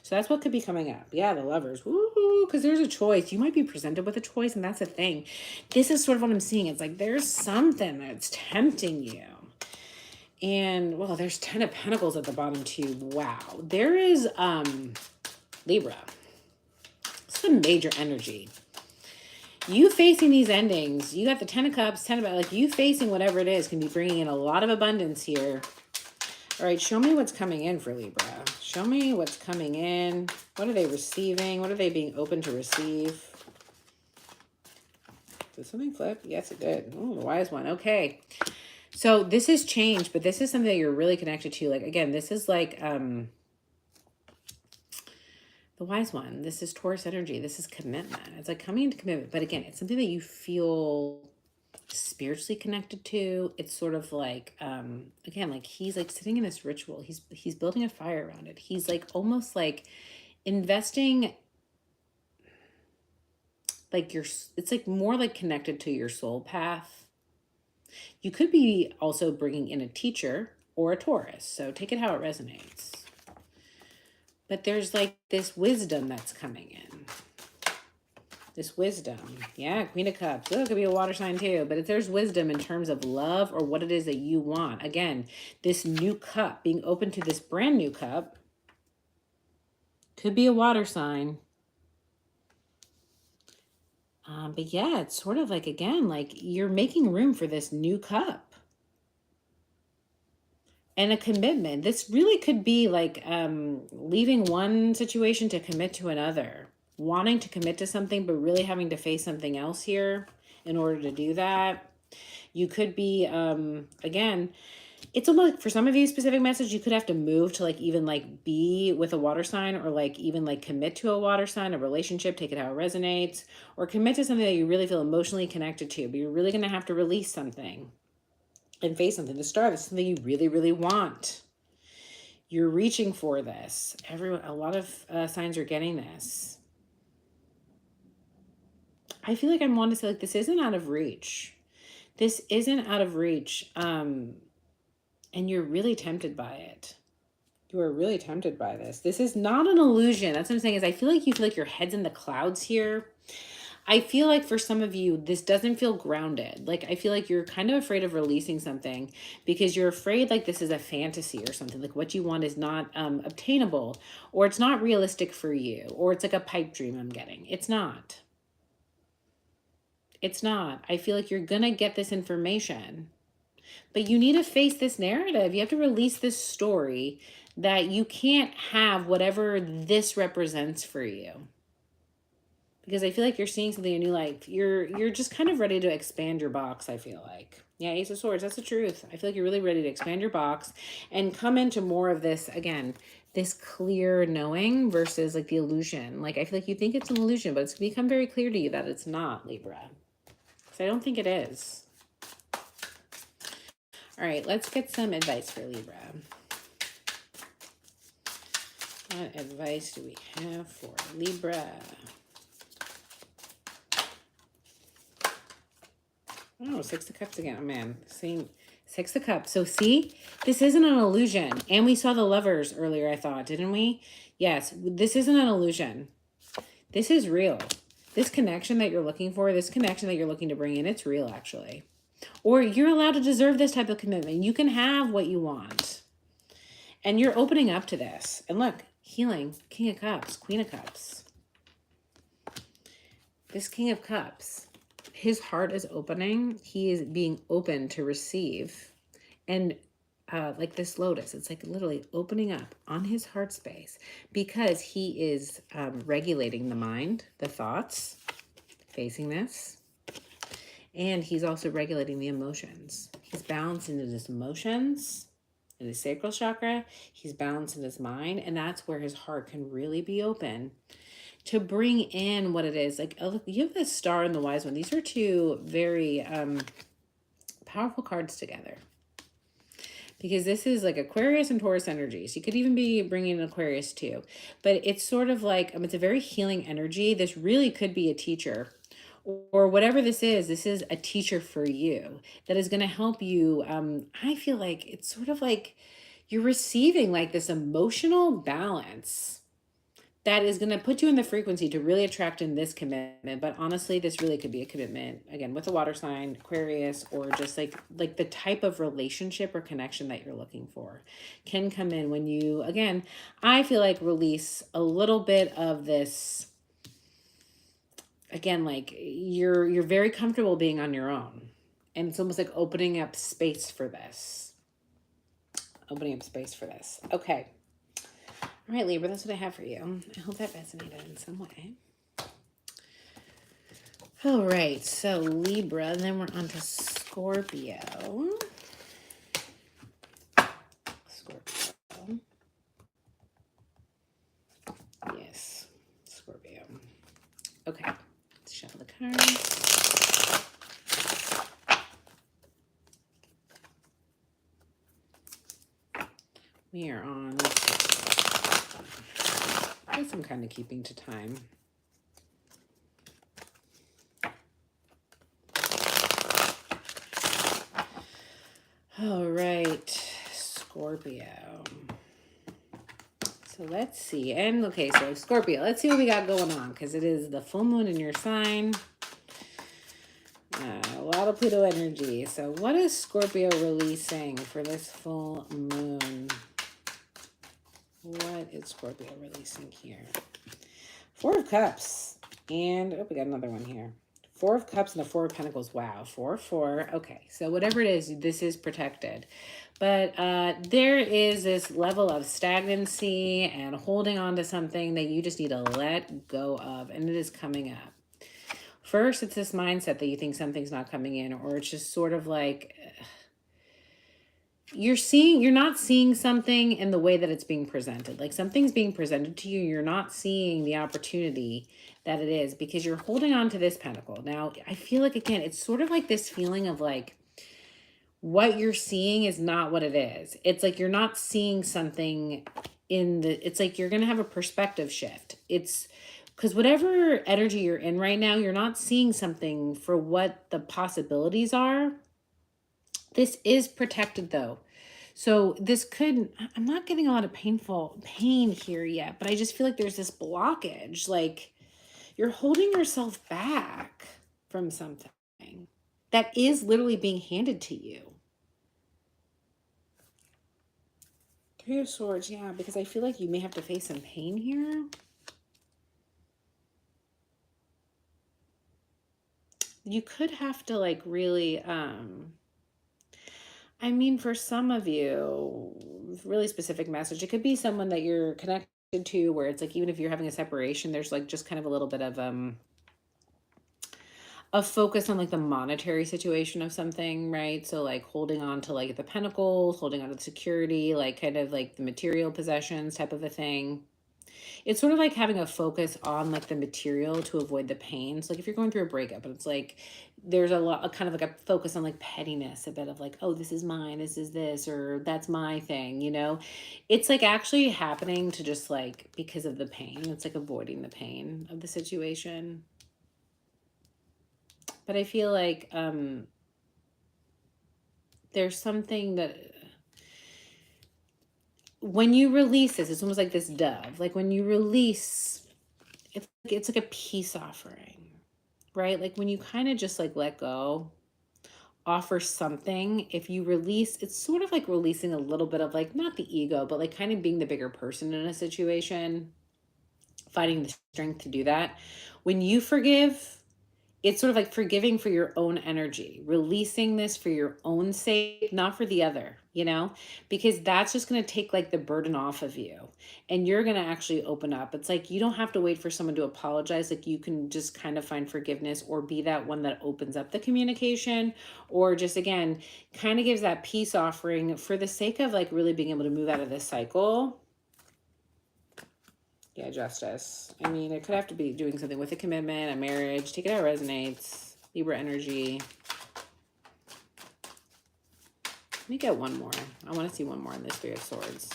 Speaker 1: So that's what could be coming up. Yeah, the Lovers. Woo-hoo, because there's a choice. You might be presented with a choice, and that's the thing. This is sort of what I'm seeing. It's like there's something that's tempting you. And, well, there's 10 of Pentacles at the bottom too. Wow. There is Libra. This is a major energy. You facing these endings, you got the 10 of Cups, 10 of, like, you facing whatever it is can be bringing in a lot of abundance here. All right, show me what's coming in for Libra. Show me what's coming in. What are they receiving? What are they being open to receive? Did something flip? Yes, it did. Oh, the Wise One. Okay. So this is change, but this is something that you're really connected to. Like, again, this is like, the the wise one. This is Taurus energy. This is commitment. It's like coming into commitment. But again, it's something that you feel spiritually connected to. It's sort of like, again, like he's like sitting in this ritual. He's building a fire around it. He's like almost like investing, like it's like more like connected to your soul path. You could be also bringing in a teacher or a Taurus. So take it how it resonates. But there's like this wisdom that's coming in. This wisdom. Yeah, Queen of Cups. Oh, it could be a water sign too. But if there's wisdom in terms of love or what it is that you want. Again, this new cup, being open to this brand new cup, could be a water sign. But yeah, it's sort of like, again, like you're making room for this new cup. And a commitment. This really could be like leaving one situation to commit to another. Wanting to commit to something, but really having to face something else here in order to do that. You could be, again, it's almost like for some of you, specific message, you could have to move to like even like be with a water sign, or like even like commit to a water sign, a relationship, take it how it resonates, or commit to something that you really feel emotionally connected to, but you're really going to have to release something and face something to start. It's something you really, really want. You're reaching for this. A lot of signs are getting this. I feel like I want to say like this isn't out of reach. This isn't out of reach. And you're really tempted by it. You are really tempted by this. This is not an illusion. That's what I'm saying is I feel like you feel like your head's in the clouds here. I feel like for some of you, this doesn't feel grounded. Like, I feel like you're kind of afraid of releasing something because you're afraid like this is a fantasy or something. Like what you want is not obtainable, or it's not realistic for you, or it's like a pipe dream I'm getting. It's not. It's not. I feel like you're going to get this information, but you need to face this narrative. You have to release this story that you can't have whatever this represents for you. Because I feel like you're seeing something in your life. You're just kind of ready to expand your box, I feel like. Yeah, Ace of Swords, that's the truth. I feel like you're really ready to expand your box and come into more of this, again, this clear knowing versus like the illusion. Like, I feel like you think it's an illusion, but it's become very clear to you that it's not, Libra. So I don't think it is. All right, let's get some advice for Libra. What advice do we have for Libra? Oh, Six of Cups again. Oh, man. Same. Six of Cups. So see, this isn't an illusion. And we saw the Lovers earlier, I thought, didn't we? Yes, this isn't an illusion. This is real. This connection that you're looking for, this connection that you're looking to bring in, it's real, actually. Or you're allowed to deserve this type of commitment. You can have what you want. And you're opening up to this. And look, healing, King of Cups, Queen of Cups. This King of Cups, his heart is opening. He is being open to receive. And like this lotus, it's like literally opening up on his heart space because he is regulating the mind, the thoughts, facing this. And he's also regulating the emotions. He's balancing his emotions in his sacral chakra. He's balancing his mind. And that's where his heart can really be open to bring in what it is. Like, oh, look, you have the Star and the Wise One. These are two very powerful cards together. Because this is like Aquarius and Taurus energies. You could even be bringing in Aquarius too. But it's sort of like, it's a very healing energy. This really could be a teacher. Or whatever this is a teacher for you that is going to help you. I feel like it's sort of like you're receiving like this emotional balance that is going to put you in the frequency to really attract in this commitment. But honestly, this really could be a commitment, again, with a water sign, Aquarius, or just like the type of relationship or connection that you're looking for can come in when you, again, I feel like release a little bit of this. Again, like you're very comfortable being on your own. And it's almost like opening up space for this. Opening up space for this. Okay. All right, Libra, that's what I have for you. I hope that resonated in some way. All right, so Libra, then we're on to Scorpio. Scorpio. Yes. cards. We are on. I guess I'm kind of keeping to time. All right, Scorpio. So let's see. And okay, so Scorpio, let's see what we got going on, because it is the full moon in your sign. A lot of Pluto energy. So what is Scorpio releasing for this full moon? What is Scorpio releasing here? Four of Cups. And, oh, we got another one here. Four of Cups and the Four of Pentacles. Wow. 4. Okay. So whatever it is, this is protected. But there is this level of stagnancy and holding on to something that you just need to let go of. And it is coming up. First, it's this mindset that you think something's not coming in, or it's just sort of like you're not seeing something in the way that it's being presented. Like something's being presented to you, you're not seeing the opportunity that it is, because you're holding on to this pentacle. Now, I feel like, again, it's sort of like this feeling of like what you're seeing is not what it is. It's like you're not seeing something it's like you're going to have a perspective shift. It's because whatever energy you're in right now, you're not seeing something for what the possibilities are. This is protected though. So this could, I'm not getting a lot of pain here yet, but I just feel like there's this blockage. Like you're holding yourself back from something that is literally being handed to you. Three of Swords, yeah, because I feel like you may have to face some pain here. You could have to like really, I mean, for some of you, really specific message. It could be someone that you're connected to, where it's like, even if you're having a separation, there's like just kind of a little bit of a focus on like the monetary situation of something, right? So like holding on to like the pentacles, holding on to the security, like kind of like the material possessions type of a thing. It's sort of like having a focus on like the material to avoid the pain. So like if you're going through a breakup, and it's like there's a kind of like a focus on like pettiness, a bit of like, oh, this is mine, this is this, or that's my thing, you know? It's like actually happening to just like because of the pain. It's like avoiding the pain of the situation. But I feel like there's something that when you release this, it's almost like this dove. Like when you release, it's like a peace offering, right? Like when you kind of just like let go, offer something, if you release, it's sort of like releasing a little bit of like, not the ego, but like kind of being the bigger person in a situation, finding the strength to do that. When you forgive, it's sort of like forgiving for your own energy, releasing this for your own sake, not for the other, you know, because that's just going to take like the burden off of you and you're going to actually open up. It's like you don't have to wait for someone to apologize. Like you can just kind of find forgiveness or be that one that opens up the communication, or just, again, kind of gives that peace offering for the sake of like really being able to move out of this cycle. Yeah, Justice. I mean, it could have to be doing something with a commitment, a marriage. Take it how it resonates. Libra energy. Let me get one more. I want to see one more in this Three of Swords.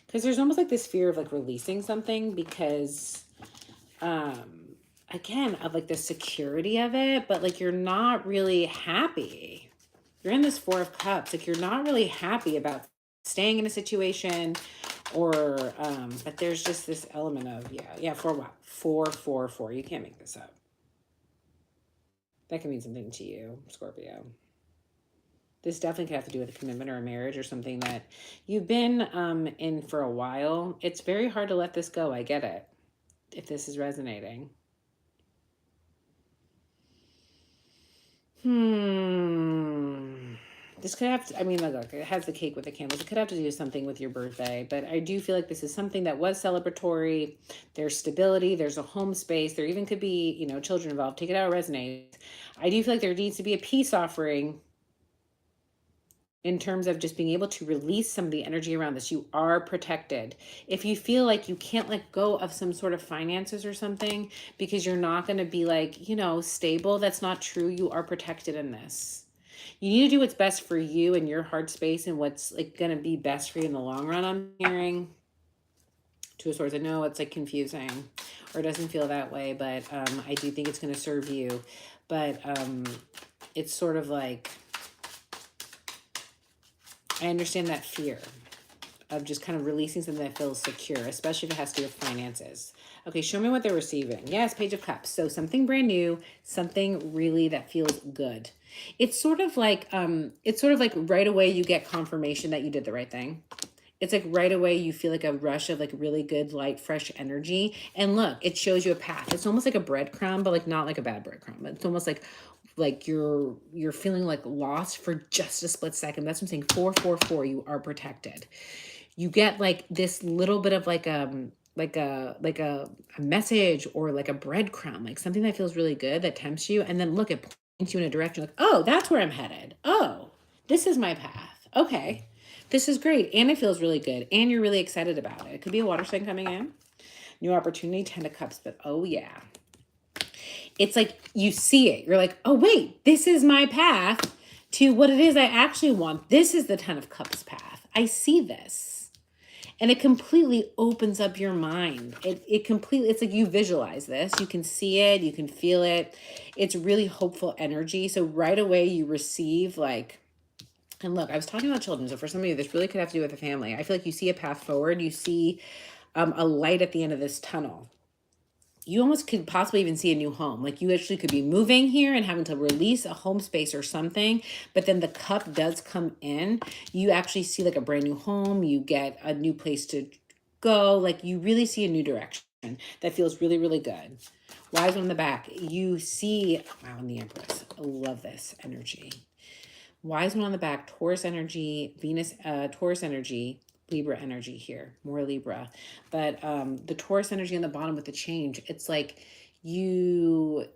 Speaker 1: Because there's almost like this fear of like releasing something because, again, of like the security of it, but like you're not really happy. You're in this Four of Cups. Like you're not really happy about staying in a situation, or but there's just this element of four. You can't make this up. That can mean something to you, Scorpio. This definitely could have to do with a commitment or a marriage or something that you've been in for a while. It's very hard to let this go. I get it, if this is resonating. This could have to, I mean, look, it has the cake with the candles. It could have to do something with your birthday, but I do feel like this is something that was celebratory. There's stability. There's a home space. There even could be, you know, children involved. Take it how it resonates. I do feel like there needs to be a peace offering in terms of just being able to release some of the energy around this. You are protected. If you feel like you can't let go of some sort of finances or something because you're not going to be like, stable, that's not true. You are protected in this. You need to do what's best for you and your heart space and what's like going to be best for you in the long run. I'm hearing to a source. I know it's like confusing or it doesn't feel that way, but I do think it's going to serve you. But it's sort of like, I understand that fear of just kind of releasing something that feels secure, especially if it has to do with finances. Okay, show me what they're receiving. Yes, Page of Cups. So something brand new, something really that feels good. It's sort of like right away you get confirmation that you did the right thing. It's like right away you feel like a rush of like really good, light, fresh energy. And look, it shows you a path. It's almost like a breadcrumb, but like not like a bad breadcrumb. It's almost like you're feeling like lost for just a split second. That's what I'm saying. 444, you are protected. You get like this little bit of like a message or like a breadcrumb, like something that feels really good that tempts you, and then look, it points you in a direction like, oh, that's where I'm headed. Oh, this is my path. Okay, this is great, and it feels really good, and you're really excited about it. It could be a water sign coming in, new opportunity, 10 of Cups, but oh yeah, it's like you see it. You're like, oh wait, this is my path to what it is I actually want. This is the 10 of Cups path. I see this. And it completely opens up your mind. It completely, it's like you visualize this. You can see it, you can feel it. It's really hopeful energy. So right away you receive like, and look, I was talking about children. So for some of you, this really could have to do with a family. I feel like you see a path forward. You see a light at the end of this tunnel. You almost could possibly even see a new home. Like you actually could be moving here and having to release a home space or something, but then the cup does come in. You actually see like a brand new home. You get a new place to go. Like you really see a new direction that feels really, really good. Wise on the back. You see, wow, and the Empress. I love this energy. Wise one on the back, Taurus energy, Venus, Taurus energy, Libra energy here, more Libra. But the Taurus energy on the bottom with the change, it's like you,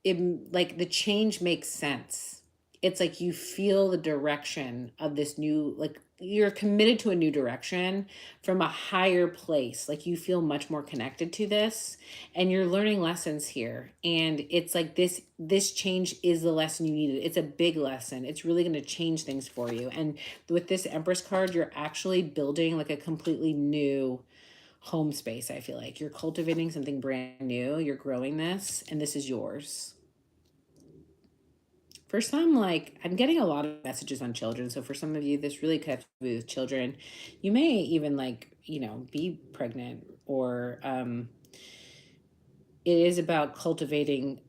Speaker 1: like the change makes sense. It's like you feel the direction of this new, like you're committed to a new direction from a higher place. Like you feel much more connected to this and you're learning lessons here. And it's like this change is the lesson you needed. It's a big lesson. It's really going to change things for you. And with this Empress card, you're actually building like a completely new home space. I feel like you're cultivating something brand new. You're growing this and this is yours. For some, like I'm getting a lot of messages on children. So for some of you, this really could have to do with children. You may even like, be pregnant or it is about cultivating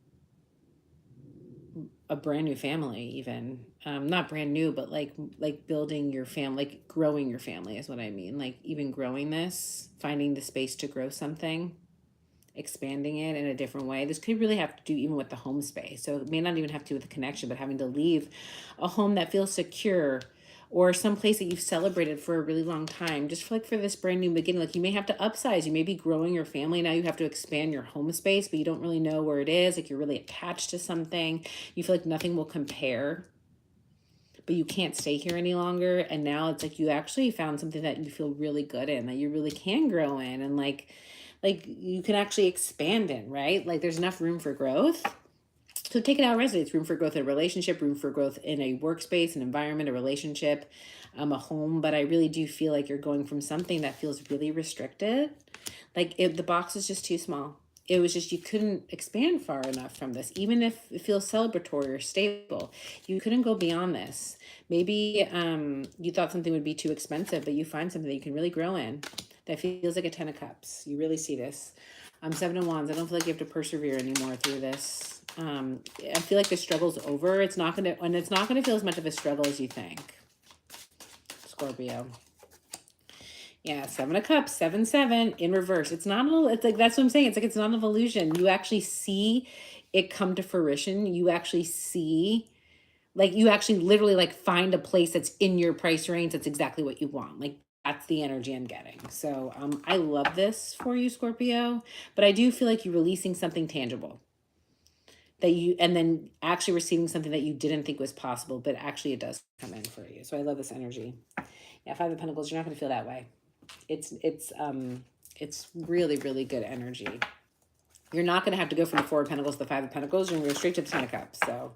Speaker 1: a brand new family, even not brand new, but like building your family, like growing your family is what I mean. Like even growing this, finding the space to grow something, expanding it in a different way. This could really have to do even with the home space. So it may not even have to do with the connection, but having to leave a home that feels secure or some place that you've celebrated for a really long time, just for this brand new beginning. Like you may have to upsize, you may be growing your family. Now you have to expand your home space, but you don't really know where it is. Like you're really attached to something. You feel like nothing will compare, but you can't stay here any longer. And now it's like you actually found something that you feel really good in, that you really can grow in, and like you can actually expand in, right? Like there's enough room for growth. So take it out, resonates. Room for growth in a relationship, room for growth in a workspace, an environment, a relationship, a home. But I really do feel like you're going from something that feels really restricted. Like the box is just too small. It was just, you couldn't expand far enough from this. Even if it feels celebratory or stable, you couldn't go beyond this. Maybe you thought something would be too expensive, but you find something that you can really grow in that feels like a 10 of Cups. You really see this. 7 of Wands. I don't feel like you have to persevere anymore through this. I feel like the struggle's over. It's not gonna feel as much of a struggle as you think. Scorpio. Yeah, 7 of Cups, 7 in reverse. It's not it's like, that's what I'm saying. It's like it's not an illusion. You actually see it come to fruition. You actually see, like you actually literally like find a place that's in your price range that's exactly what you want. Like that's the energy I'm getting. So I love this for you, Scorpio. But I do feel like you're releasing something tangible. that you, and then actually receiving something that you didn't think was possible, but actually it does come in for you. So I love this energy. Yeah, Five of Pentacles, you're not going to feel that way. It's really, really good energy. You're not going to have to go from the Four of Pentacles to the Five of Pentacles. You're going to go straight to the Ten of Cups. So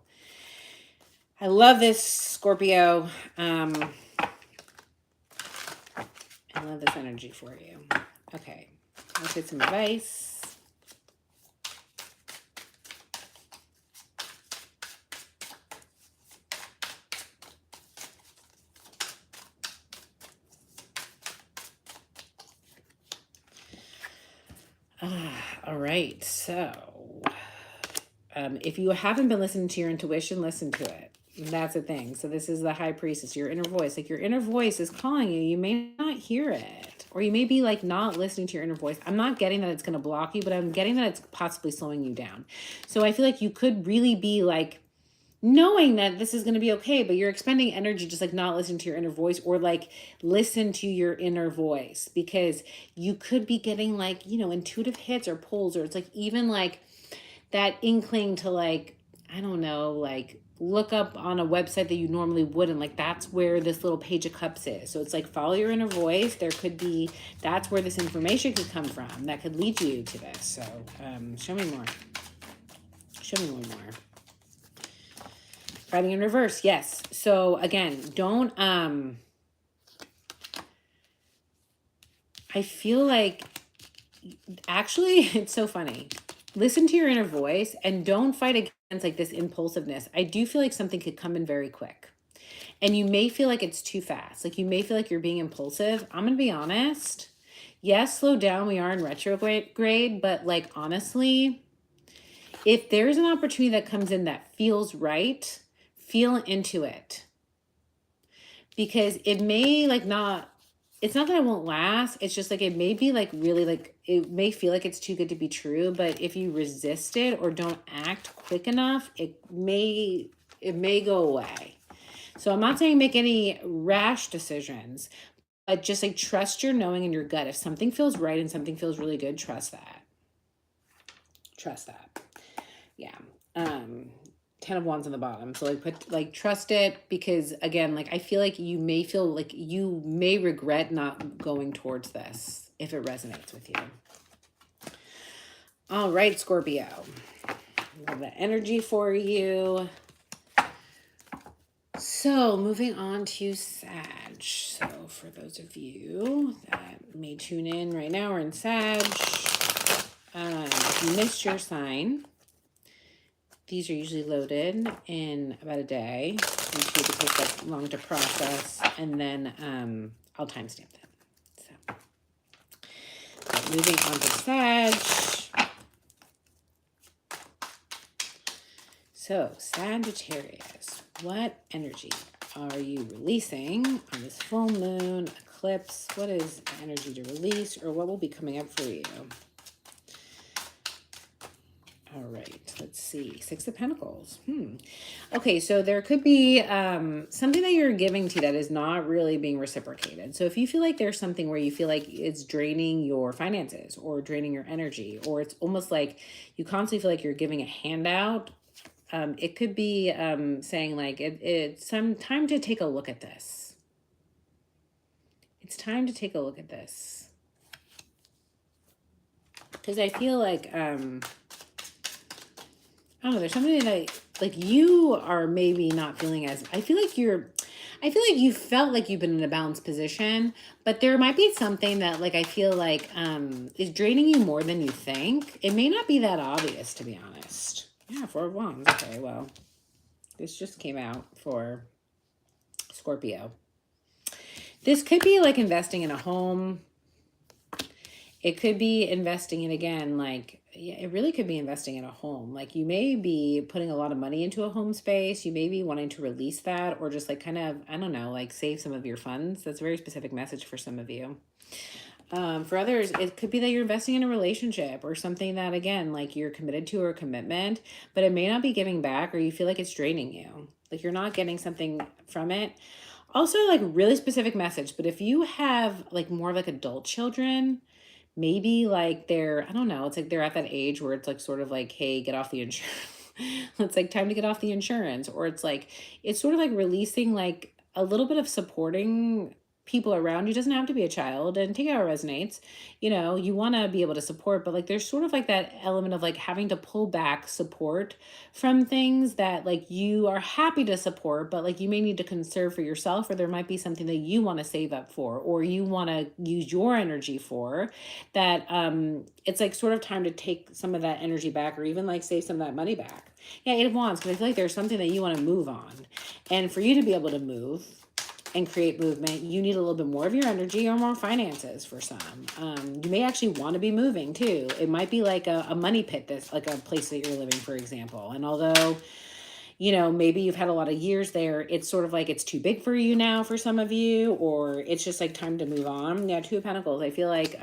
Speaker 1: I love this, Scorpio. I love this energy for you. Okay, let's get some advice. All right, so if you haven't been listening to your intuition, listen to it. That's the thing. So this is the High Priestess, your inner voice. Like your inner voice is calling you. You may not hear it, or you may be like not listening to your inner voice. I'm not getting that it's going to block you, but I'm getting that it's possibly slowing you down. So I feel like you could really be like knowing that this is going to be okay, but you're expending energy just like not listening to your inner voice, or like listen to your inner voice, because you could be getting like, you know, intuitive hits or pulls, or it's like even like that inkling to like, I don't know, like look up on a website that you normally wouldn't. Like that's where this little Page of Cups is. So it's like follow your inner voice. There could be, that's where this information could come from that could lead you to this. So show me more. Show me one more. Fighting in reverse, yes. So again, don't I feel like actually it's so funny. Listen to your inner voice and don't fight against like this impulsiveness. I do feel like something could come in very quick. And you may feel like it's too fast. Like you may feel like you're being impulsive. I'm going to be honest. Yes, slow down. We are in retrograde, but like honestly, if there's an opportunity that comes in that feels right, feel into it. Because it may like not, it's not that it won't last. It's just like it may be like really like, it may feel like it's too good to be true. But if you resist it or don't act quick enough, it may go away. So I'm not saying make any rash decisions, but just like trust your knowing and your gut. If something feels right and something feels really good, trust that. Trust that. Yeah. 10 of Wands on the bottom. So like put like trust it, because again, like I feel like you may feel like you may regret not going towards this if it resonates with you. All right, Scorpio. Love that energy for you. So moving on to Sag. So for those of you that may tune in right now or in Sag, if you missed your sign, these are usually loaded in about a day. YouTube it takes that long to process, and then I'll timestamp them. So moving on to Sag. So Sagittarius, what energy are you releasing on this full moon eclipse? What is the energy to release, or what will be coming up for you? All right, let's see. Six of Pentacles. Okay, so there could be something that you're giving to that is not really being reciprocated. So if you feel like there's something where you feel like it's draining your finances or draining your energy, or it's almost like you constantly feel like you're giving a handout, it could be saying like it's some time to take a look at this. It's time to take a look at this. Because I feel like I don't know, there's something that like you are maybe not feeling as, I feel like you felt like you've been in a balanced position, but there might be something that like I feel like is draining you more than you think. It may not be that obvious, to be honest. Yeah, Four of Wands. Okay, well, this just came out for Scorpio. This could be like investing in a home. It could be investing in, again, like, yeah, it really could be investing in a home. Like you may be putting a lot of money into a home space. You may be wanting to release that, or just like kind of, I don't know, like save some of your funds. That's a very specific message for some of you. For others, it could be that you're investing in a relationship or something that, again, like you're committed to, or a commitment, but it may not be giving back, or you feel like it's draining you. Like you're not getting something from it. Also, like really specific message, but if you have like more like adult children, maybe like they're, I don't know, it's like they're at that age where it's like sort of like, hey, get off the insurance. It's like time to get off the insurance, or it's like, it's sort of like releasing like a little bit of supporting people around you. Doesn't have to be a child, and take it how it resonates. You want to be able to support, but like there's sort of like that element of like having to pull back support from things that like you are happy to support, but like you may need to conserve for yourself, or there might be something that you want to save up for, or you want to use your energy for, that it's like sort of time to take some of that energy back, or even like save some of that money back. Yeah, 8 of Wands, because I feel like there's something that you want to move on. And for you to be able to move and create movement, you need a little bit more of your energy or more finances for some. You may actually want to be moving too. It might be like a money pit, that's like a place that you're living, for example. And although, maybe you've had a lot of years there, it's sort of like it's too big for you now for some of you, or it's just like time to move on. Yeah, Two of Pentacles. I feel like,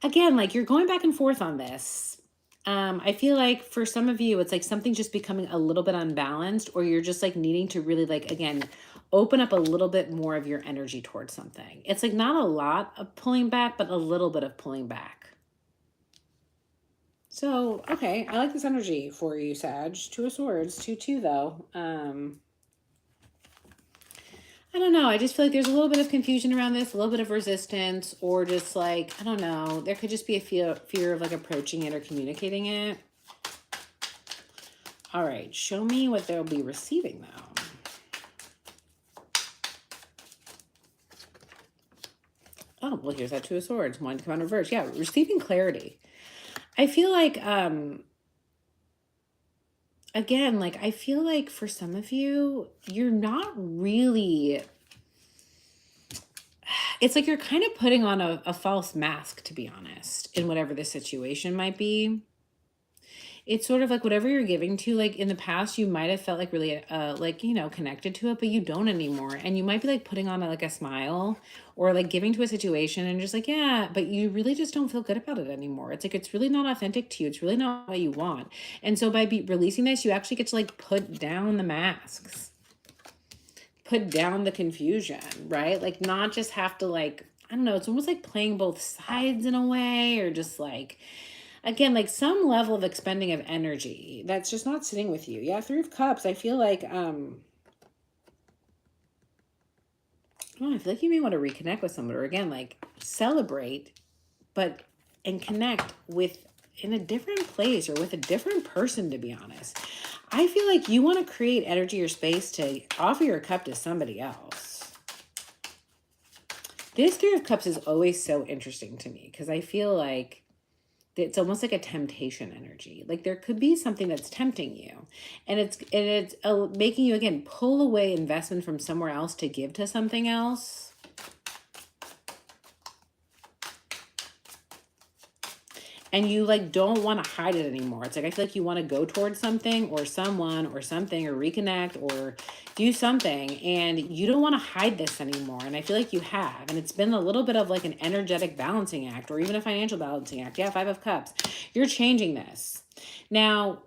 Speaker 1: again, like you're going back and forth on this. I feel like for some of you, it's like something just becoming a little bit unbalanced, or you're just like needing to really like, again, open up a little bit more of your energy towards something. It's like not a lot of pulling back, but a little bit of pulling back. So, okay, I like this energy for you, Sag. Two of Swords, 2-2 though. I don't know. I just feel like there's a little bit of confusion around this, a little bit of resistance, or just like, I don't know. There could just be a fear of like approaching it or communicating it. All right. Show me what they'll be receiving though. Oh, well, here's that Two of Swords. Wanting to come out in reverse. Yeah, receiving clarity. I feel like, again, like I feel like for some of you, you're not really, it's like you're kind of putting on a false mask, to be honest, in whatever the situation might be. It's sort of like whatever you're giving to, like in the past, you might have felt like really, like, connected to it, but you don't anymore. And you might be like putting on like a smile, or like giving to a situation and just like, yeah, but you really just don't feel good about it anymore. It's like, it's really not authentic to you. It's really not what you want. And so by releasing this, you actually get to like put down the masks, put down the confusion, right? Like not just have to like, I don't know, it's almost like playing both sides in a way, or just like, again, like some level of expending of energy that's just not sitting with you. Yeah, Three of Cups. I feel like, oh, I feel like you may want to reconnect with someone, or again, like celebrate, but, and connect with in a different place or with a different person, to be honest. I feel like you want to create energy or space to offer your cup to somebody else. This Three of Cups is always so interesting to me, because I feel like it's almost like a temptation energy. Like there could be something that's tempting you, and it's making you again pull away investment from somewhere else to give to something else. And you like don't want to hide it anymore. It's like I feel like you want to go towards something or someone or something, or reconnect or do something, and you don't want to hide this anymore. And I feel like you have, and it's been a little bit of like an energetic balancing act, or even a financial balancing act. Yeah, Five of Cups. You're changing this now.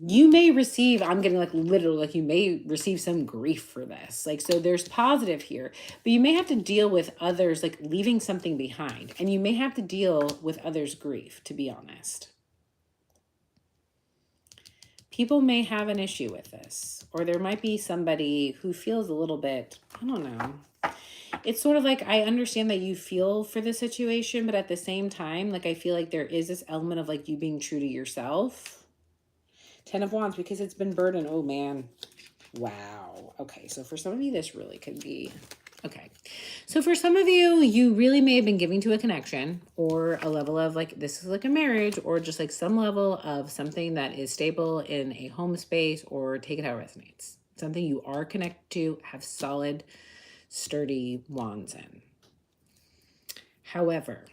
Speaker 1: You may receive, I'm getting like literally, like you may receive some grief for this. Like, so there's positive here, but you may have to deal with others, like leaving something behind, and you may have to deal with others' grief, to be honest. People may have an issue with this, or there might be somebody who feels a little bit, I don't know. It's sort of like, I understand that you feel for the situation, but at the same time, like I feel like there is this element of like you being true to yourself. 10 of Wands, because it's been burden. Oh, man. Wow. Okay, so for some of you, this really could be... Okay, so for some of you, you really may have been giving to a connection, or a level of like, this is like a marriage, or just like some level of something that is stable in a home space, or take it how it resonates. Something you are connected to, have solid, sturdy wands in. However,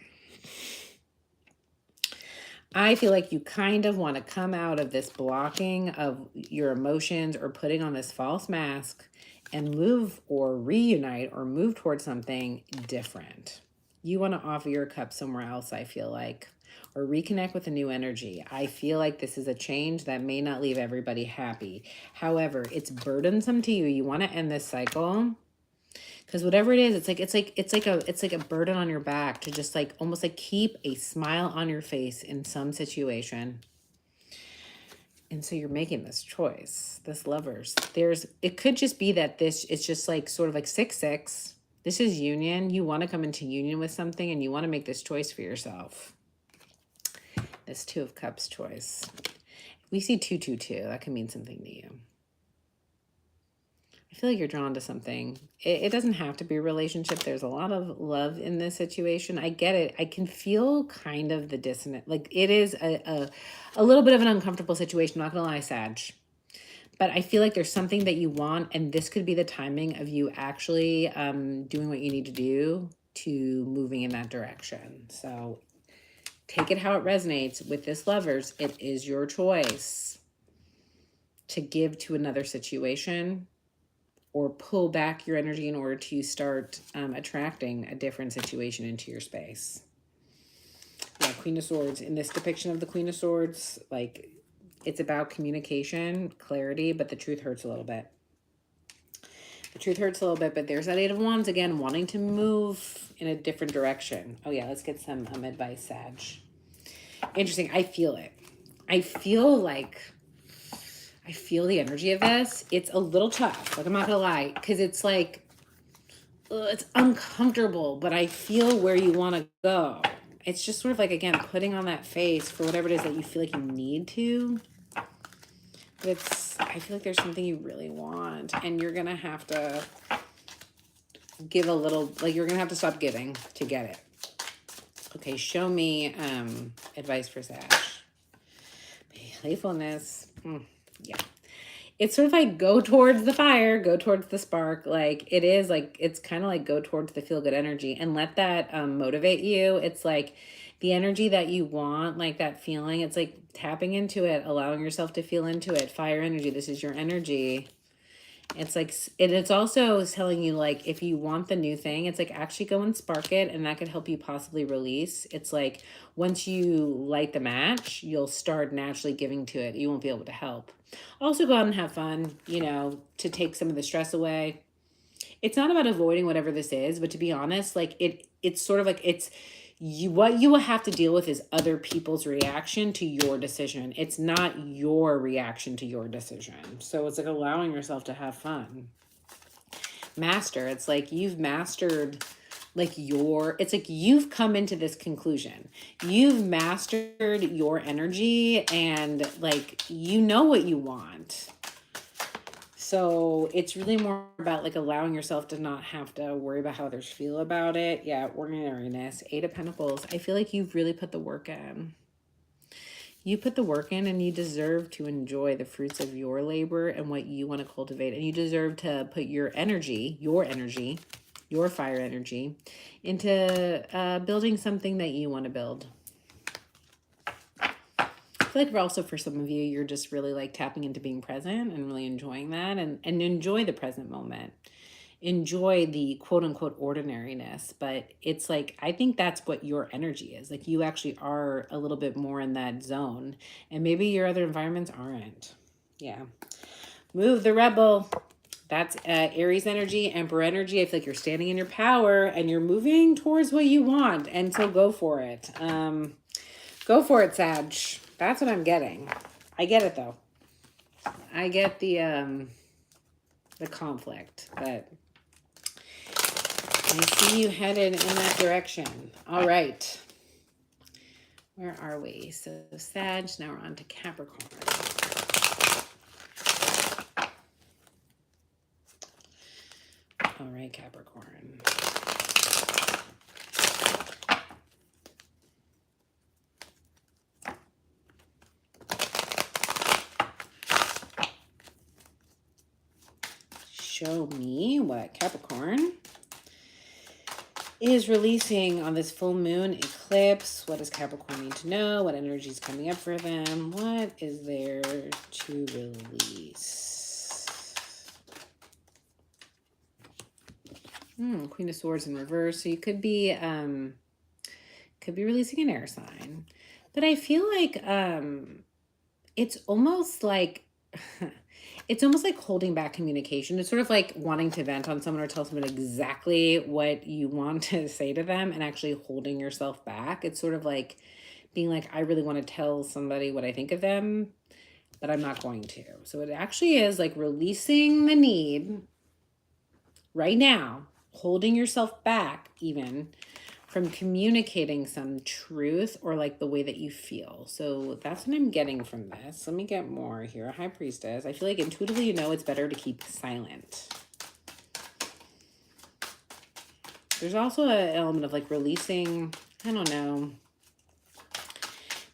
Speaker 1: I feel like you kind of want to come out of this blocking of your emotions, or putting on this false mask, and move or reunite or move towards something different. You want to offer your cup somewhere else, I feel like, or reconnect with a new energy. I feel like this is a change that may not leave everybody happy. However, it's burdensome to you. You want to end this cycle. Because whatever it is, it's like a burden on your back to just like almost like keep a smile on your face in some situation. And so you're making this choice, this lovers. It could just be that this is just like sort of like 6-6. This is union. You want to come into union with something and you want to make this choice for yourself. This 2 of Cups choice. We see 222. That can mean something to you. I feel like you're drawn to something. It doesn't have to be a relationship. There's a lot of love in this situation. I get it. I can feel kind of the dissonance. Like it is a little bit of an uncomfortable situation. I'm not gonna lie, Sag. But I feel like there's something that you want, and this could be the timing of you actually doing what you need to do to moving in that direction. So take it how it resonates with this lovers. It is your choice to give to another situation or pull back your energy in order to start attracting a different situation into your space. Yeah, Queen of Swords. In this depiction of the Queen of Swords, like, it's about communication, clarity, but the truth hurts a little bit. The truth hurts a little bit, but there's that 8 of Wands again, wanting to move in a different direction. Oh yeah, let's get some advice, Sag. Interesting. I feel it. I feel the energy of this. It's a little tough. Like, I'm not gonna lie, because it's like, it's uncomfortable, but I feel where you want to go. It's just sort of like, again, putting on that face for whatever it is that you feel like you need to. I feel like there's something you really want, and you're gonna have to give a little, like, you're gonna have to stop giving to get it. Okay, show me advice for Sag. Playfulness. Yeah. It's sort of like go towards the fire, go towards the spark. Like it is like, it's kind of like go towards the feel good energy and let that motivate you. It's like the energy that you want, like that feeling. It's like tapping into it, allowing yourself to feel into it. Fire energy. This is your energy. It's like, it's also telling you, like, if you want the new thing, it's like actually go and spark it, and that could help you possibly release. It's like once you light the match, you'll start naturally giving to it. You won't be able to help. Also go out and have fun, you know, to take some of the stress away. It's not about avoiding whatever this is, but to be honest, like it's sort of like what you will have to deal with is other people's reaction to your decision. It's not your reaction to your decision. So it's like allowing yourself to have fun. Master, it's like you've mastered it's like you've come into this conclusion. You've mastered your energy and like you know what you want. So it's really more about like allowing yourself to not have to worry about how others feel about it. Yeah, ordinariness. 8 of Pentacles. I feel like you've really put the work in. You put the work in and you deserve to enjoy the fruits of your labor and what you want to cultivate. And you deserve to put your energy, your fire energy, into building something that you want to build. I feel like also for some of you, you're just really like tapping into being present and really enjoying that and enjoy the present moment. Enjoy the quote unquote ordinariness, but it's like, I think that's what your energy is. Like you actually are a little bit more in that zone and maybe your other environments aren't. Yeah. Move the rebel. That's Aries energy, Emperor energy. I feel like you're standing in your power and you're moving towards what you want. And so go for it. Go for it, Sag. That's what I'm getting. I get it though. I get the conflict, but I see you headed in that direction. All right. Where are we? So Sag, now we're on to Capricorn. All right, Capricorn. Show me what Capricorn is releasing on this full moon eclipse. What does Capricorn need to know? What energy is coming up for them? What is there to release? Queen of Swords in reverse. So you could be releasing an air sign. But I feel like it's almost like it's almost like holding back communication. It's sort of like wanting to vent on someone or tell someone exactly what you want to say to them and actually holding yourself back. It's sort of like being like, I really want to tell somebody what I think of them, but I'm not going to. So it actually is like releasing the need right now, holding yourself back even from communicating some truth or like the way that you feel. So that's what I'm getting from this. Let me get more here. High Priestess. I feel like intuitively you know it's better to keep silent. There's also an element of like releasing, I don't know,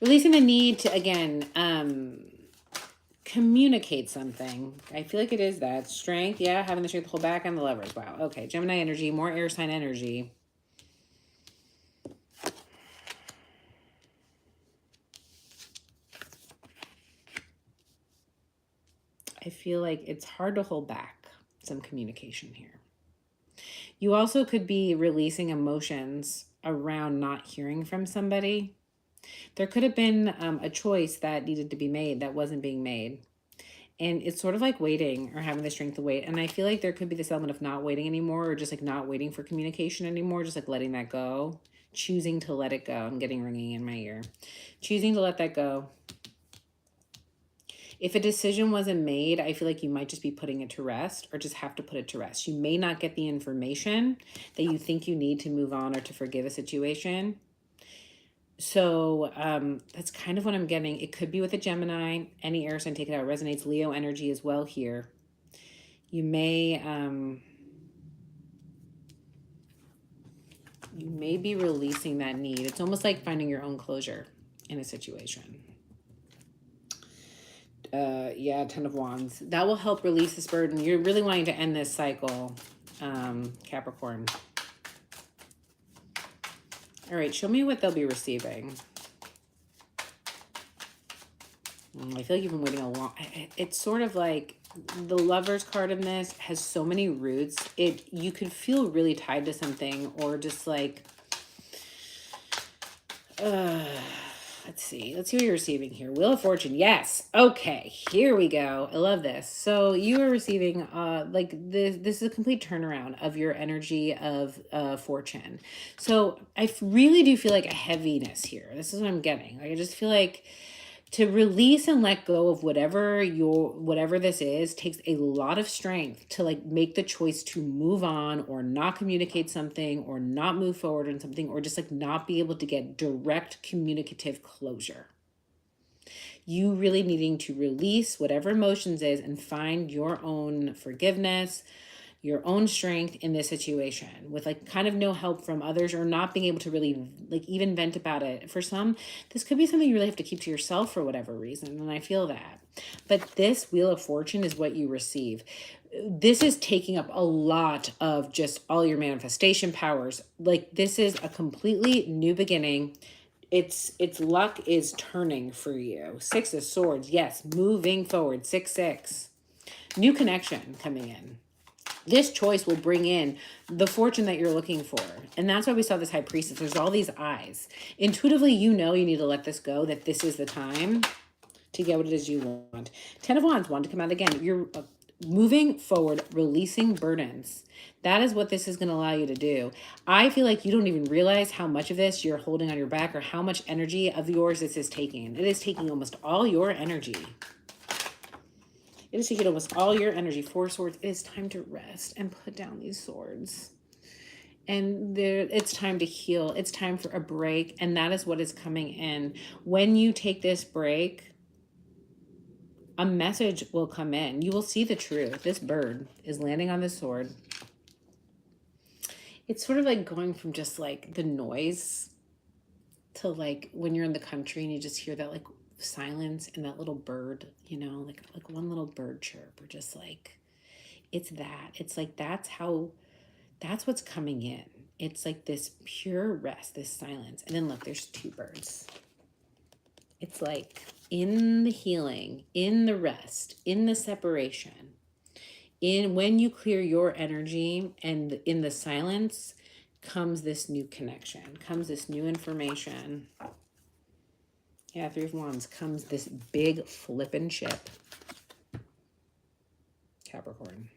Speaker 1: releasing the need to, again, communicate something. I feel like it is that. Strength, yeah, having the strength to hold back on the levers. Wow, okay. Gemini energy, more air sign energy. I feel like it's hard to hold back some communication here. You also could be releasing emotions around not hearing from somebody. There could have been a choice that needed to be made that wasn't being made. And it's sort of like waiting or having the strength to wait. And I feel like there could be this element of not waiting anymore, or just like not waiting for communication anymore, just like letting that go, choosing to let it go. I'm getting ringing in my ear. Choosing to let that go. If a decision wasn't made, I feel like you might just be putting it to rest or just have to put it to rest. You may not get the information that you think you need to move on or to forgive a situation. So that's kind of what I'm getting. It could be with a Gemini. Any air sign, take it out. Resonates Leo energy as well here. You may be releasing that need. It's almost like finding your own closure in a situation. Yeah, Ten of Wands. That will help release this burden. You're really wanting to end this cycle, Capricorn. All right, show me what they'll be receiving. I feel like you've been waiting a long... It's sort of like the Lovers card in this has so many roots. You could feel really tied to something, or just like... let's see what you're receiving here. Wheel of Fortune. Yes. Okay, here we go. I love this. So you are receiving like this is a complete turnaround of your energy of fortune. So I really do feel like a heaviness here. This is what I'm getting. Like I just feel like to release and let go of whatever this is takes a lot of strength to like make the choice to move on or not communicate something or not move forward on something or just like not be able to get direct communicative closure. You really needing to release whatever emotions is and find your own forgiveness, your own strength in this situation with like kind of no help from others or not being able to really like even vent about it. For some, this could be something you really have to keep to yourself for whatever reason. And I feel that. But this Wheel of Fortune is what you receive. This is taking up a lot of just all your manifestation powers. Like this is a completely new beginning. Its luck is turning for you. Six of Swords. Yes, moving forward. 6-6. New connection coming in. This choice will bring in the fortune that you're looking for. And that's why we saw this High Priestess. There's all these eyes. Intuitively, you know you need to let this go, that this is the time to get what it is you want. Ten of Wands, want to come out again. You're moving forward, releasing burdens. That is what this is going to allow you to do. I feel like you don't even realize how much of this you're holding on your back or how much energy of yours this is taking. It is taking almost all your energy. It is taking almost all your energy. 4 swords. It is time to rest and put down these swords. And it's time to heal. It's time for a break. And that is what is coming in. When you take this break, a message will come in. You will see the truth. This bird is landing on this sword. It's sort of like going from just like the noise to like when you're in the country and you just hear that like silence and that little bird, you know, like one little bird chirp, or just like it's like that's what's coming in. It's like this pure rest, this silence. And then look, there's 2 birds. It's like in the healing, in the rest, in the separation, in when you clear your energy and in the silence comes this new connection, comes this new information. Yeah, 3 of Wands, comes this big flippin' ship. Capricorn.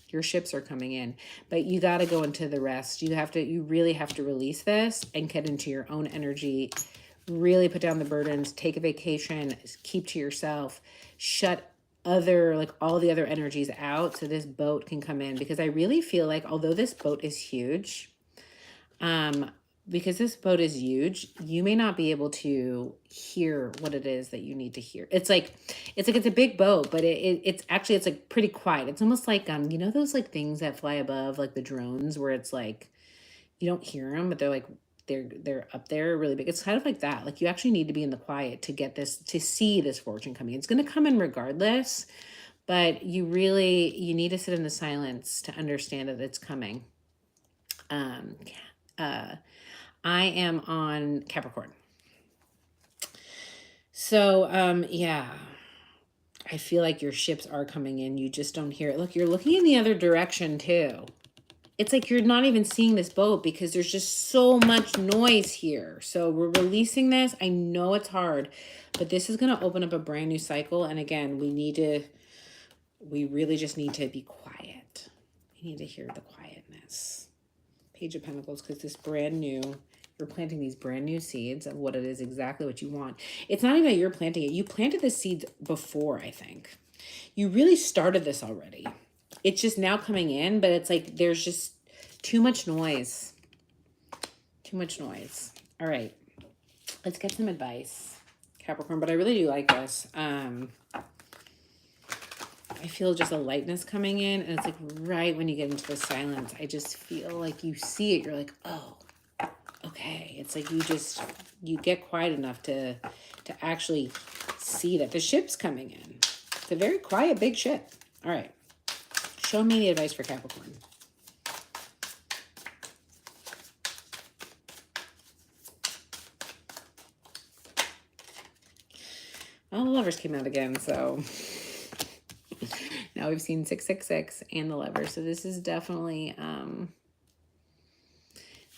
Speaker 1: Your ships are coming in, but you got to go into the rest. You really have to release this and get into your own energy, Really put down the burdens, take a vacation, keep to yourself, shut other, like all the other energies out so this boat can come in. Because I really feel like, although this boat is huge, um, because this boat is huge, you may not be able to hear what it is that you need to hear. It's a big boat, but it's actually, it's like pretty quiet. It's almost like, you know, those like things that fly above, like the drones, where it's like, you don't hear them, but they're like, they're up there really big. It's kind of like that. Like you actually need to be in the quiet to get this, to see this fortune coming. It's going to come in regardless, but you need to sit in the silence to understand that it's coming. Um, uh, I am on Capricorn. So, yeah, I feel like your ships are coming in. You just don't hear it. Look, you're looking in the other direction too. It's like you're not even seeing this boat because there's just so much noise here. So we're releasing this. I know it's hard, but this is going to open up a brand new cycle. And again, we really just need to be quiet. We need to hear the quietness. Page of Pentacles, because this brand new, you're planting these brand new seeds of what it is exactly what you want. It's not even that you're planting it. You planted the seeds before, I think. You really started this already. It's just now coming in, but it's like there's just too much noise. Too much noise. All right. Let's get some advice, Capricorn, but I really do like this. I feel just a lightness coming in, and it's like right when you get into the silence, I just feel like you see it. You're like, oh, okay. It's like you get quiet enough to actually see that the ship's coming in. It's a very quiet, big ship. All right. Show me the advice for Capricorn. Well, the Lovers came out again, so now we've seen 666 and the Lovers. So this is definitely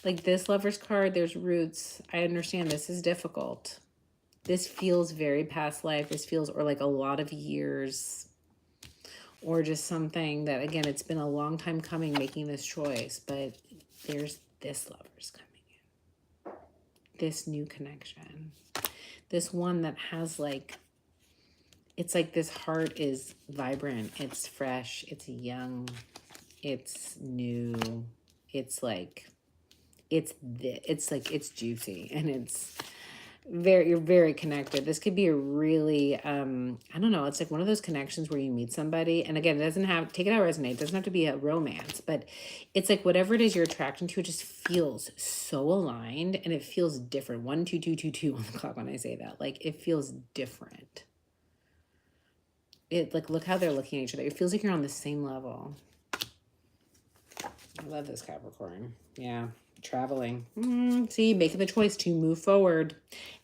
Speaker 1: like this Lovers card, there's roots. I understand this is difficult. This feels very past life. This feels, or like a lot of years, or just something that, again, it's been a long time coming, making this choice, but there's this Lovers coming in. This new connection. This one that has like, it's like this heart is vibrant. It's fresh. It's young. It's new. It's like, it's juicy, and it's you're very connected. This could be a really, I don't know, it's like one of those connections where you meet somebody, and again, it doesn't have, take it how it resonates, it doesn't have to be a romance, but it's like whatever it is you're attracted to, it just feels so aligned, and it feels different. 1 2 2 2 2 on the clock when I say that. Like, it feels different. It, like, look how they're looking at each other. It feels like you're on the same level. I love this, Capricorn. Yeah. Traveling. See, making the choice to move forward.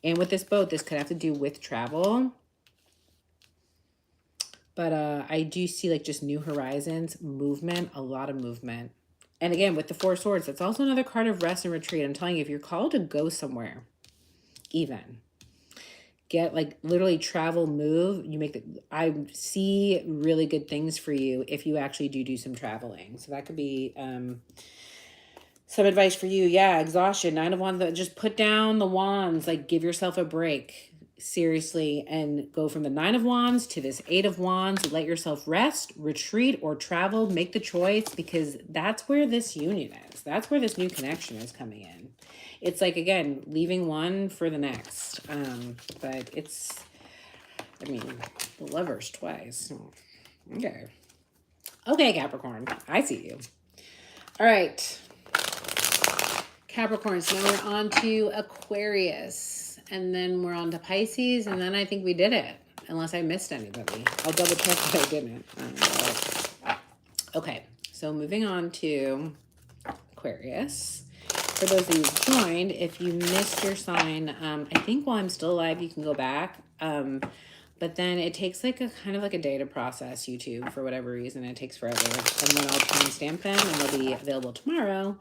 Speaker 1: And with this boat, this could have to do with travel. But I do see like just new horizons, movement, a lot of movement. And again, with the Four of Swords, that's also another card of rest and retreat. I'm telling you, if you're called to go somewhere, even get like literally travel, move, you make the, I see really good things for you if you actually do some traveling. So that could be some advice for you. Yeah, exhaustion. 9 of Wands. Just put down the wands. Like, give yourself a break. Seriously. And go from the 9 of Wands to this 8 of Wands. Let yourself rest, retreat, or travel. Make the choice, because that's where this union is. That's where this new connection is coming in. It's like, again, leaving one for the next. But it's, I mean, the Lovers twice. Okay. Okay, Capricorn. I see you. All right. Capricorn. So now we're on to Aquarius. And then we're on to Pisces. And then I think we did it. Unless I missed anybody. I'll double check that I didn't. Okay. So moving on to Aquarius. For those of you who joined, if you missed your sign, I think while I'm still alive, you can go back. But then it takes like a kind of like a day to process YouTube for whatever reason. It takes forever. And then I'll timestamp them, and they'll be available tomorrow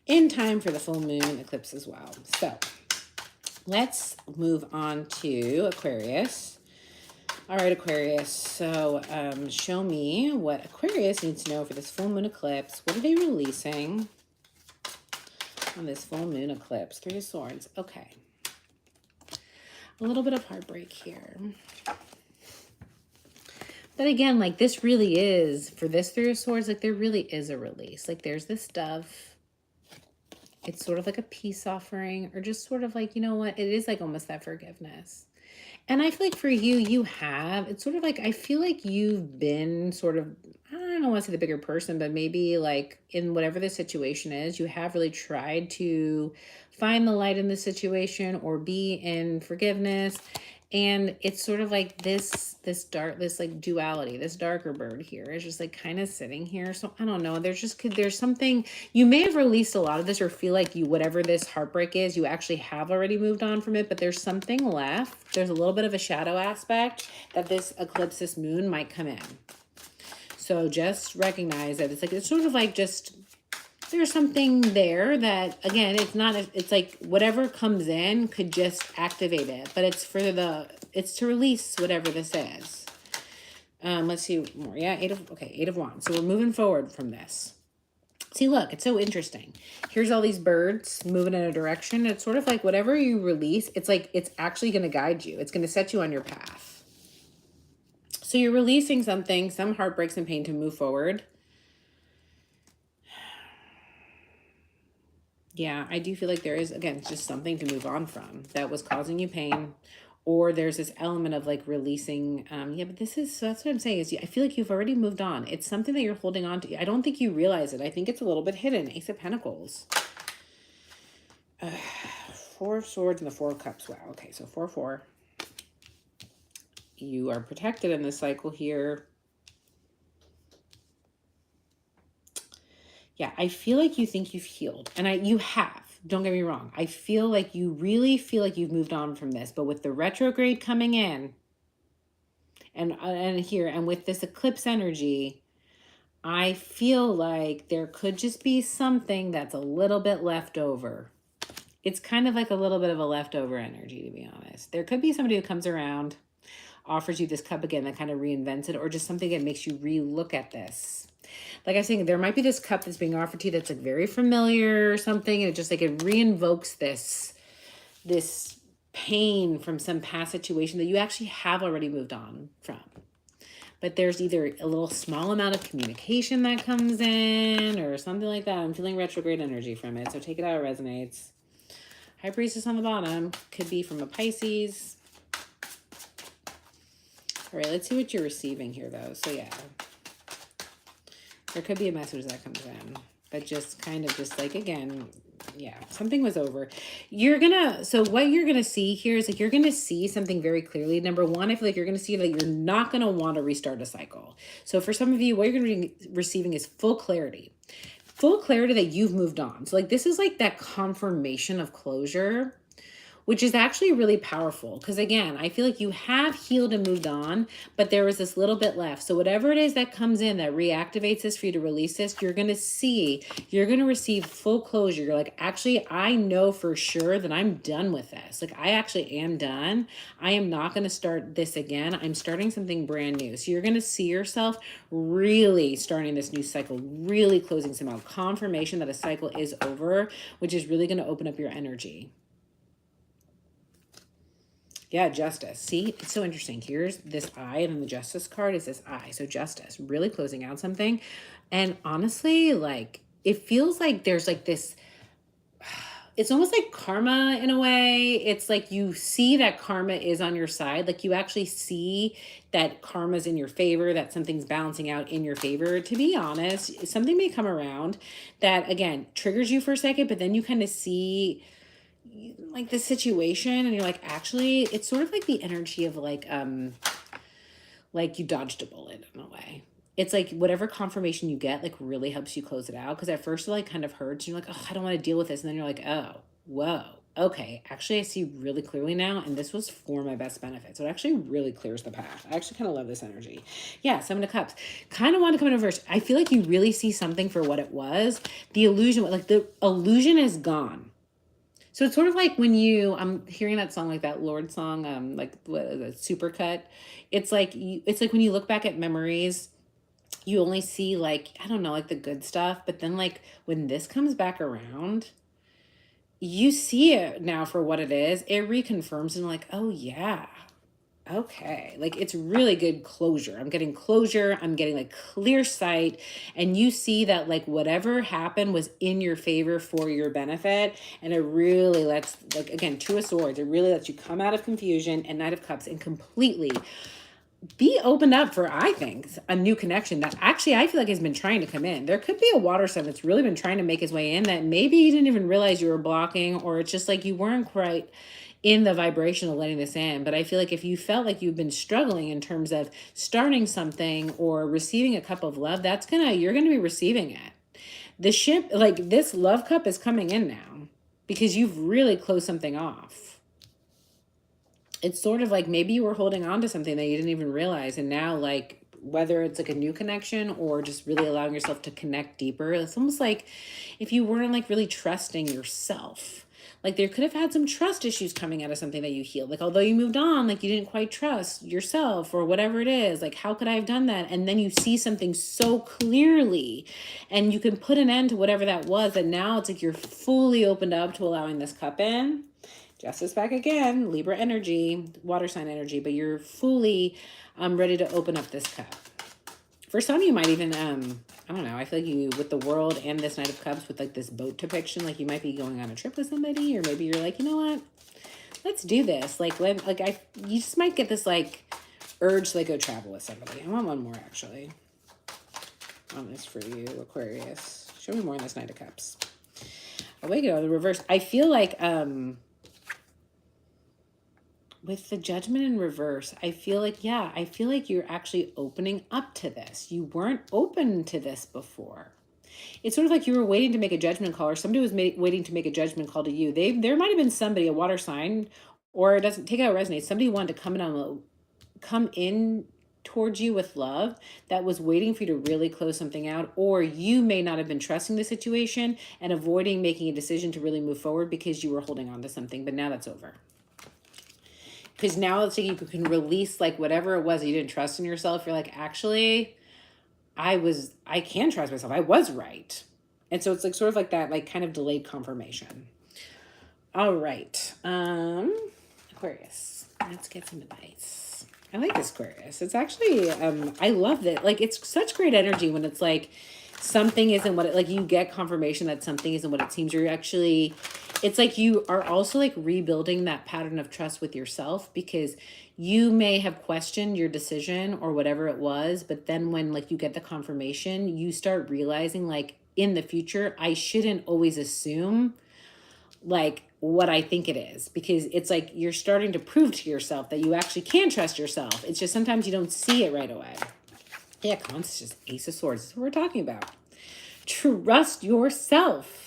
Speaker 1: in time for the full moon eclipse as well. So let's move on to Aquarius. All right, Aquarius. So show me what Aquarius needs to know for this full moon eclipse. What are they releasing on this full moon eclipse? 3 of Swords. Okay. A little bit of heartbreak here. But again, like this really is, for this Three of Swords, like there really is a release. Like there's this stuff. It's sort of like a peace offering, or just sort of like, you know what? It is like almost that forgiveness. And I feel like for you, it's sort of like, I feel like you've been sort of, I don't want to say the bigger person, but maybe like in whatever the situation is, you have really tried to find the light in the situation or be in forgiveness. And it's sort of like this like duality, this darker bird here is just like kind of sitting here. So I don't know. There's something, you may have released a lot of this or feel like you, whatever this heartbreak is, you actually have already moved on from it, but there's something left. There's a little bit of a shadow aspect that this eclipse, this moon might come in. So just recognize that it's sort of like just, there's something there that, again, it's like whatever comes in could just activate it, but it's to release whatever this is. Let's see more. Yeah, Eight of Wands. So we're moving forward from this. See, look, it's so interesting. Here's all these birds moving in a direction. It's sort of like whatever you release, it's like it's actually going to guide you. It's going to set you on your path. So you're releasing something, some heartbreaks and pain to move forward. Yeah, I do feel like there is, again, just something to move on from that was causing you pain, or there's this element of like releasing. Yeah, but so that's what I'm saying is I feel like you've already moved on. It's something that you're holding on to. I don't think you realize it. I think it's a little bit hidden. Ace of Pentacles. Four of Swords and the Four of Cups. Wow. Okay, so 4-4. You are protected in this cycle here. Yeah, I feel like you think you've healed. And you have. Don't get me wrong. I feel like you really feel like you've moved on from this. But with the retrograde coming in, and with this eclipse energy, I feel like there could just be something that's a little bit left over. It's kind of like a little bit of a leftover energy, to be honest. There could be somebody who comes around, offers you this cup again that kind of reinvents it, or just something that makes you re-look at this. Like I was saying, there might be this cup that's being offered to you that's like very familiar or something, and it just like it reinvokes this pain from some past situation that you actually have already moved on from. But there's either a little small amount of communication that comes in or something like that. I'm feeling retrograde energy from it, so take it how it resonates. High Priestess on the bottom could be from a Pisces. All right, let's see what you're receiving here, though. So yeah, there could be a message that comes in, but just kind of just like, again, yeah, something was over. So what you're going to see here is like, you're going to see something very clearly. Number one, I feel like you're going to see that you're not going to want to restart a cycle. So for some of you, what you're going to be receiving is full clarity that you've moved on. So like, this is like that confirmation of closure, which is actually really powerful. Because again, I feel like you have healed and moved on, but there was this little bit left. So whatever it is that comes in that reactivates this for you to release this, you're going to receive full closure. You're like, actually, I know for sure that I'm done with this. Like, I actually am done. I am not going to start this again. I'm starting something brand new. So you're going to see yourself really starting this new cycle, really closing some out. Confirmation that a cycle is over, which is really going to open up your energy. Yeah, Justice. See, it's so interesting. Here's this eye, and then the Justice card is this eye. So Justice, really closing out something. And honestly, like, it feels like there's like this, it's almost like karma in a way. It's like you see that karma is on your side. Like you actually see that karma's in your favor, that something's balancing out in your favor. To be honest, something may come around that, again, triggers you for a second, but then you kind of see like the situation and you're like, actually, it's sort of like the energy of like you dodged a bullet in a way. It's like whatever confirmation you get like really helps you close it out, because at first it like kind of hurts and you're like, oh, I don't want to deal with this, and then you're like, oh, whoa, okay, actually I see really clearly now, and this was for my best benefit. So it actually really clears the path. I actually kind of love this energy. Yeah, Seven of Cups. Kind of want to come in reverse. I feel like you really see something for what it was. The illusion, like the illusion is gone. So it's sort of like when I'm hearing that song, like that Lorde song, like the Supercut. It's like when you look back at memories, you only see like, I don't know, like the good stuff. But then like when this comes back around, you see it now for what it is. It reconfirms and like, oh yeah, okay. Like it's really good closure. I'm getting closure. I'm getting like clear sight. And you see that like whatever happened was in your favor for your benefit. And it really lets, like, again, Two of Swords, it really lets you come out of confusion and Knight of Cups and completely be opened up for, I think, a new connection that actually I feel like has been trying to come in. There could be a water sign that's really been trying to make his way in that maybe you didn't even realize you were blocking, or it's just like you weren't quite in the vibration of letting this in. But I feel like if you felt like you've been struggling in terms of starting something or receiving a cup of love, you're gonna be receiving it. The ship, like this love cup is coming in now because you've really closed something off. It's sort of like maybe you were holding on to something that you didn't even realize. And now, like, whether it's like a new connection or just really allowing yourself to connect deeper, it's almost like if you weren't like really trusting yourself. Like there could have had some trust issues coming out of something that you healed. Like, although you moved on, like you didn't quite trust yourself or whatever it is. Like, how could I have done that? And then you see something so clearly and you can put an end to whatever that was. And now it's like you're fully opened up to allowing this cup in. Justice back again, Libra energy, water sign energy, but you're fully ready to open up this cup. For some, you might even, I don't know, I feel like you, with the World and this Knight of Cups, with like this boat depiction, like you might be going on a trip with somebody, or maybe you're like, you know what, let's do this. You just might get this like urge to like go travel with somebody. I want one more actually on this for you, Aquarius. Show me more on this Knight of Cups. Oh, wait, the reverse. I feel like, with the Judgment in reverse, I feel like you're actually opening up to this. You weren't open to this before. It's sort of like you were waiting to make a judgment call, or somebody was waiting to make a judgment call to you. There might have been somebody, a water sign, or it doesn't take out resonate. Somebody wanted to come in towards you with love that was waiting for you to really close something out, or you may not have been trusting the situation and avoiding making a decision to really move forward because you were holding on to something, but now that's over. Because now it's like you can release like whatever it was that you didn't trust in yourself. You're like, actually, I can trust myself. I was right. And so it's like sort of like that, like kind of delayed confirmation. All right. Aquarius. Let's get some advice. I like this Aquarius. It's actually, I love it. Like it's such great energy when it's like something isn't what it, like you get confirmation that something isn't what it seems. You're actually, it's like you are also like rebuilding that pattern of trust with yourself, because you may have questioned your decision or whatever it was, but then when like you get the confirmation, you start realizing like in the future, I shouldn't always assume like what I think it is, because it's like you're starting to prove to yourself that you actually can trust yourself. It's just sometimes you don't see it right away. Yeah, just Ace of Swords. That's what we're talking about. Trust yourself.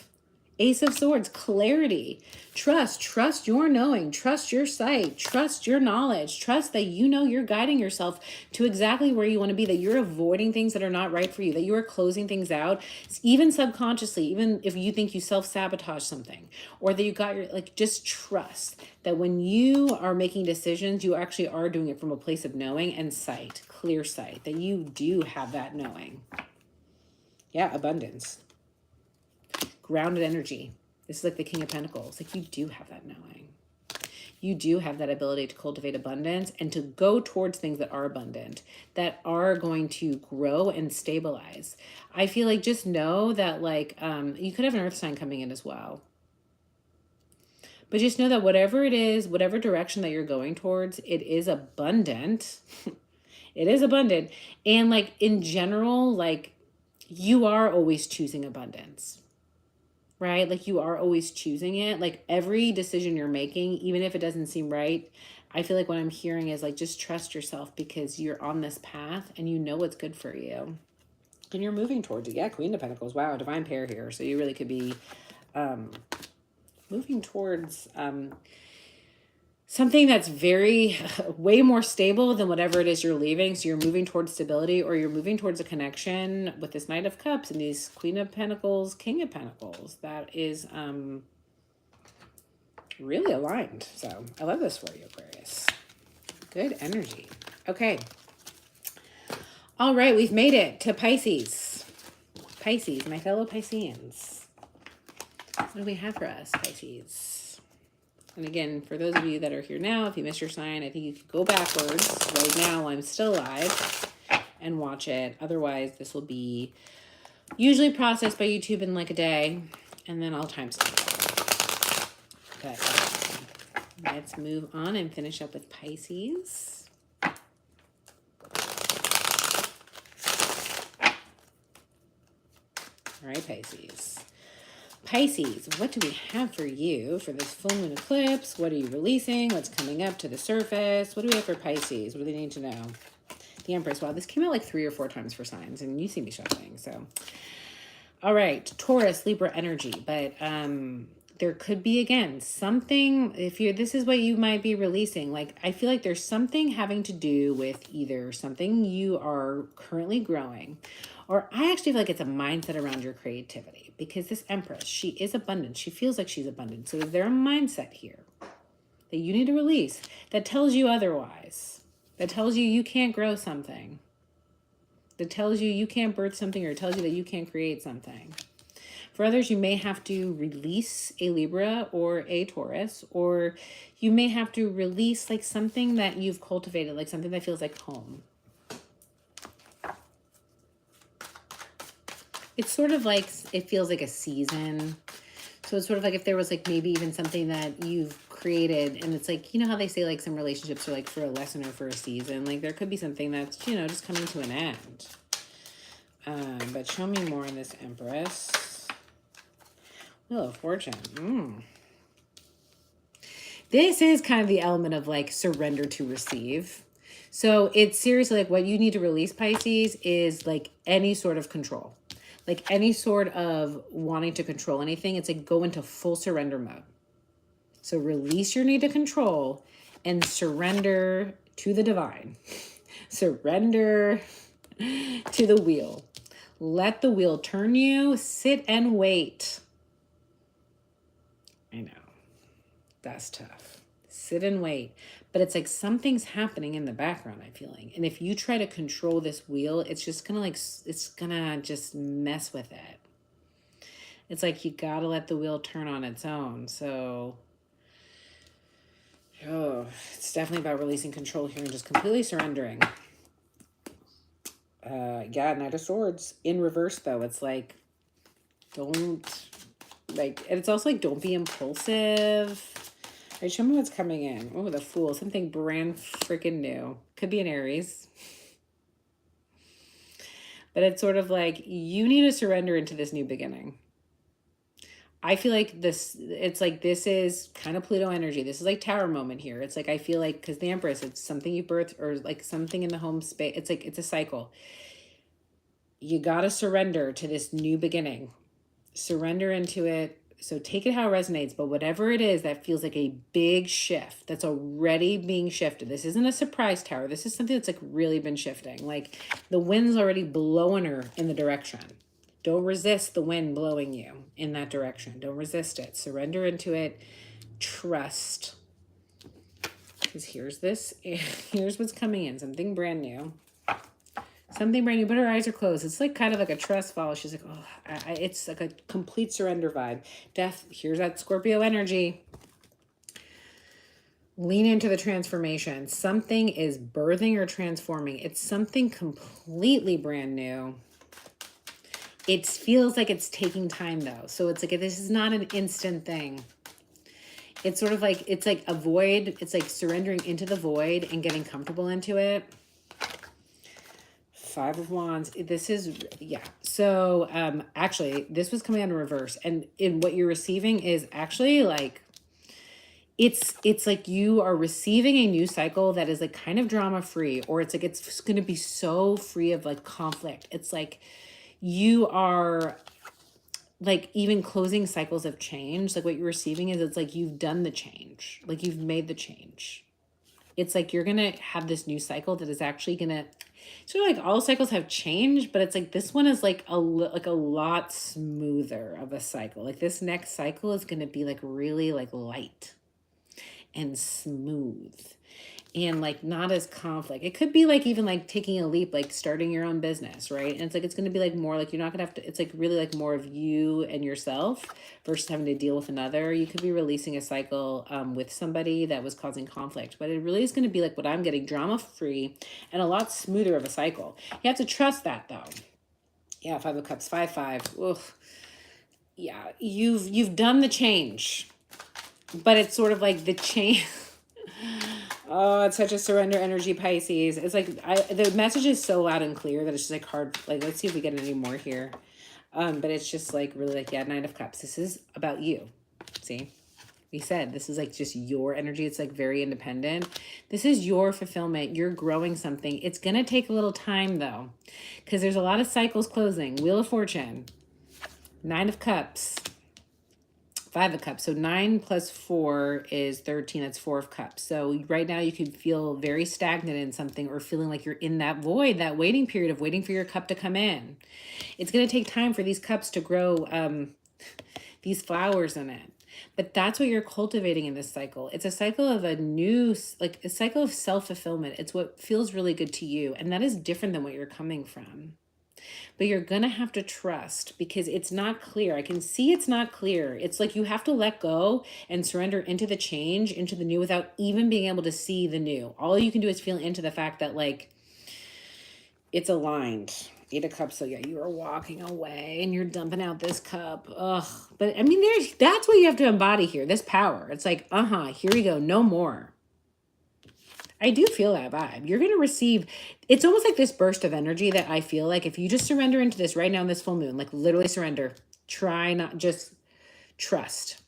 Speaker 1: Ace of Swords, clarity. Trust your knowing, trust your sight, trust your knowledge, trust that you know you're guiding yourself to exactly where you want to be, that you're avoiding things that are not right for you, that you are closing things out, even subconsciously, even if you think you self-sabotage something, or that you got your, like, just trust that when you are making decisions, you actually are doing it from a place of knowing and sight, clear sight, that you do have that knowing. Yeah, abundance. Grounded energy. This is like the King of Pentacles. Like you do have that knowing. You do have that ability to cultivate abundance and to go towards things that are abundant, that are going to grow and stabilize. I feel like just know that like you could have an earth sign coming in as well. But just know that whatever it is, whatever direction that you're going towards, it is abundant. It is abundant. And like in general, like you are always choosing abundance. Right? Like you are always choosing it. Like every decision you're making, even if it doesn't seem right, I feel like what I'm hearing is like, just trust yourself because you're on this path and you know what's good for you. And you're moving towards it. Yeah, Queen of Pentacles. Wow, divine pair here. So you really could be moving towards something that's way more stable than whatever it is you're leaving. So you're moving towards stability, or you're moving towards a connection with this Knight of Cups and these Queen of Pentacles, King of Pentacles. That is really aligned. So I love this for you, Aquarius. Good energy. Okay. All right, we've made it to Pisces. Pisces, my fellow Pisceans. What do we have for us, Pisces? And again, for those of you that are here now, if you missed your sign, I think you could go backwards right now while I'm still alive and watch it. Otherwise, this will be usually processed by YouTube in like a day, and then I'll timestamp it. But let's move on and finish up with Pisces. All right, Pisces. Pisces, what do we have for you for this full moon eclipse? What are you releasing? What's coming up to the surface? What do we have for Pisces? What do they need to know? The Empress. Wow, this came out like 3 or 4 times for signs, and you see me shuffling, so. All right, Taurus, Libra energy, but there could be, again, something, this is what you might be releasing. Like, I feel like there's something having to do with either something you are currently growing, or I actually feel like it's a mindset around your creativity, because this Empress, she is abundant. She feels like she's abundant. So is there a mindset here that you need to release that tells you otherwise, that tells you you can't grow something, that tells you you can't birth something, or tells you that you can't create something? For others, you may have to release a Libra or a Taurus, or you may have to release like something that you've cultivated, like something that feels like home. It's sort of like, it feels like a season. So it's sort of like if there was like maybe even something that you've created, and it's like, you know how they say like some relationships are like for a lesson or for a season, like there could be something that's, you know, just coming to an end. But show me more on this Empress. Wheel of Fortune. This is kind of the element of like surrender to receive. So it's seriously like what you need to release, Pisces, is like any sort of control. Like any sort of wanting to control anything. It's like go into full surrender mode. So release your need to control and surrender to the divine. Surrender to the wheel. Let the wheel turn you. Sit and wait. I know. That's tough. Sit and wait. But it's like something's happening in the background, I'm feeling. And if you try to control this wheel, it's just gonna like, it's gonna just mess with it. It's like you gotta let the wheel turn on its own. So, it's definitely about releasing control here and just completely surrendering. Yeah, Knight of Swords. In reverse, though, it's like, don't, like, and it's also like, don't be impulsive. All right, show me what's coming in. Oh, the Fool. Something brand freaking new. Could be an Aries. But it's sort of like, you need to surrender into this new beginning. I feel like this, it's like, this is kind of Pluto energy. This is like Tower moment here. It's like, I feel like, because the Empress, it's something you birthed, or like something in the home space. It's like, it's a cycle. You got to surrender to this new beginning. Surrender into it. So take it how it resonates, but whatever it is that feels like a big shift that's already being shifted. This isn't a surprise tower. This is something that's like really been shifting. Like the wind's already blowing her in the direction. Don't resist the wind blowing you in that direction. Don't resist it. Surrender into it. Trust. Because here's this. Here's what's coming in. Something brand new. Something brand new, but her eyes are closed. It's like kind of like a trust fall. She's like, oh, it's like a complete surrender vibe. Death, here's that Scorpio energy. Lean into the transformation. Something is birthing or transforming. It's something completely brand new. It feels like it's taking time though. So it's like, this is not an instant thing. It's sort of like, it's like a void. It's like surrendering into the void and getting comfortable into it. 5 of Wands. This is, yeah. So actually, this was coming out in reverse. And in what you're receiving is actually like, it's like you are receiving a new cycle that is like kind of drama free, or it's like it's going to be so free of like conflict. It's like you are like even closing cycles of change. Like what you're receiving is it's like you've done the change, like you've made the change. It's like you're going to have this new cycle that is actually going to, sort of like all cycles have changed, but it's like this one is like a lot smoother of a cycle. Like this next cycle is going to be like really like light and smooth. and like not as conflict. It could be like even like taking a leap, like starting your own business, right? And it's like it's going to be like more like you're not going to have to, it's like really like more of you and yourself versus having to deal with another. You could be releasing a cycle with somebody that was causing conflict, but it really is going to be like what I'm getting, drama free and a lot smoother of a cycle. You have to trust that though. Yeah, 5 of Cups, 5. Oof. Yeah, you've done the change, but it's sort of like the change. Oh, it's such a surrender energy, Pisces. It's like the message is so loud and clear that it's just like hard. Like, let's see if we get any more here. But it's just like really like, yeah, 9 of Cups. This is about you. See, we said this is like just your energy. It's like very independent. This is your fulfillment. You're growing something. It's gonna take a little time though, because there's a lot of cycles closing. Wheel of Fortune, 9 of Cups. 5 of Cups. So 9 plus 4 is 13. That's 4 of Cups. So right now you could feel very stagnant in something or feeling like you're in that void, that waiting period of waiting for your cup to come in. It's going to take time for these cups to grow these flowers in it. But that's what you're cultivating in this cycle. It's a cycle of a new, like a cycle of self-fulfillment. It's what feels really good to you. And that is different than what you're coming from. But you're going to have to trust because it's not clear. I can see it's not clear. It's like you have to let go and surrender into the change, into the new without even being able to see the new. All you can do is feel into the fact that like it's aligned. 8 of Cups. So yeah, you are walking away and you're dumping out this cup. Ugh. But I mean, that's what you have to embody here. This power. It's like, here we go. No more. I do feel that vibe. You're going to receive, it's almost like this burst of energy that I feel like if you just surrender into this right now in this full moon, like literally surrender, try not just trust.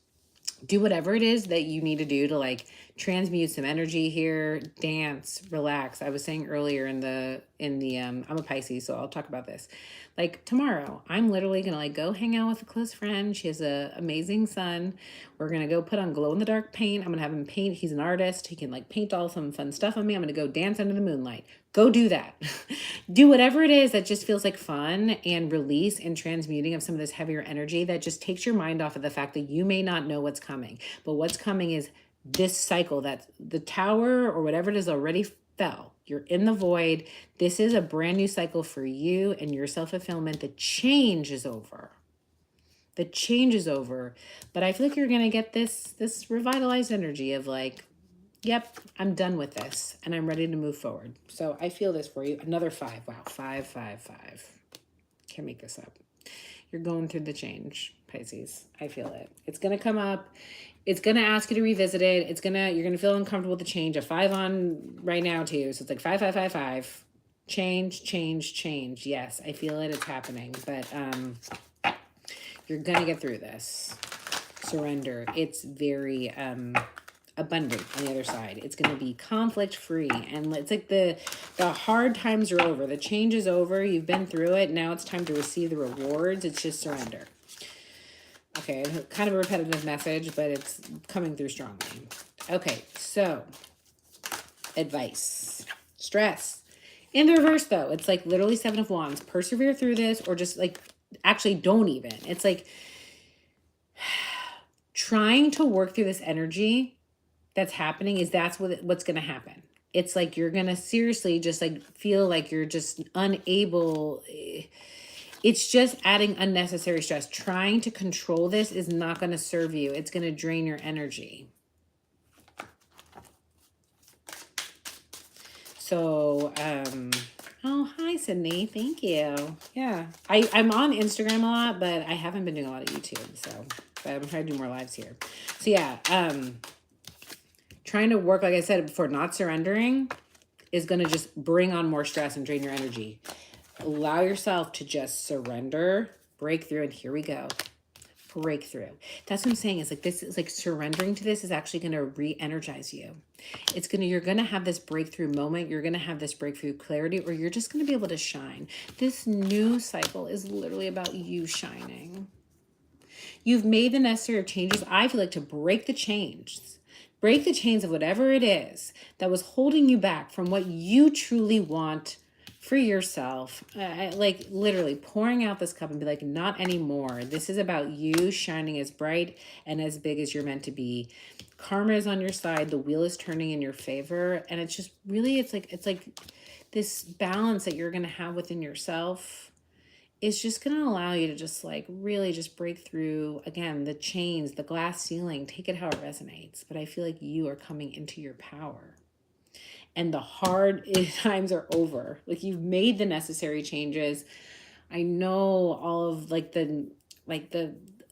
Speaker 1: Do whatever it is that you need to do to like transmute some energy here, dance, relax. I was saying earlier in the I'm a Pisces, so I'll talk about this. Like tomorrow, I'm literally gonna like go hang out with a close friend. She has an amazing son. We're gonna go put on glow in the dark paint. I'm gonna have him paint. He's an artist. He can like paint all some fun stuff on me. I'm gonna go dance under the moonlight. Go do that. Do whatever it is that just feels like fun and release and transmuting of some of this heavier energy that just takes your mind off of the fact that you may not know what's coming. But what's coming is this cycle that the tower or whatever it is already fell. You're in the void. This is a brand new cycle for you and your self-fulfillment. The change is over. The change is over. But I feel like you're going to get this revitalized energy of like, yep, I'm done with this and I'm ready to move forward. So I feel this for you. Another 5. Wow, 5. Can't make this up. You're going through the change, Pisces. I feel it. It's going to come up. It's going to ask you to revisit it. You're going to feel uncomfortable with the change. A 5 on right now too. So it's like 5. Change. Yes, I feel it. It's happening. But you're going to get through this. Surrender. It's very abundant on the other side. It's going to be conflict free. And it's like the hard times are over. The change is over. You've been through it. Now it's time to receive the rewards. It's just surrender. Okay, kind of a repetitive message, but it's coming through strongly. Okay, so advice. Stress. In the reverse, though, it's like literally 7 of Wands. Persevere through this or just like actually don't even. It's like trying to work through this energy that's happening that's what's going to happen. It's like you're going to seriously just like feel like you're just unable. It's just adding unnecessary stress. Trying to control this is not going to serve you. It's going to drain your energy. So, oh, hi, Sydney. Thank you. Yeah. I'm on Instagram a lot, but I haven't been doing a lot of YouTube. So, but I'm trying to do more lives here. So, yeah. Trying to work, like I said before, not surrendering is going to just bring on more stress and drain your energy. Allow yourself to just surrender, break through, and here we go. Breakthrough. That's what I'm saying. Is like this is like surrendering to this is actually going to re-energize you. You're going to have this breakthrough moment. You're going to have this breakthrough clarity, or you're just going to be able to shine. This new cycle is literally about you shining. You've made the necessary changes. I feel like to break the chains. Break the chains of whatever it is that was holding you back from what you truly want for yourself, like literally pouring out this cup and be like, not anymore. This is about you shining as bright and as big as you're meant to be. Karma is on your side. The wheel is turning in your favor. And it's just really, it's like this balance that you're going to have within yourself is just going to allow you to just like really just break through again the chains, the glass ceiling, take it how it resonates. But I feel like you are coming into your power and the hard times are over. Like you've made the necessary changes. I know all of like the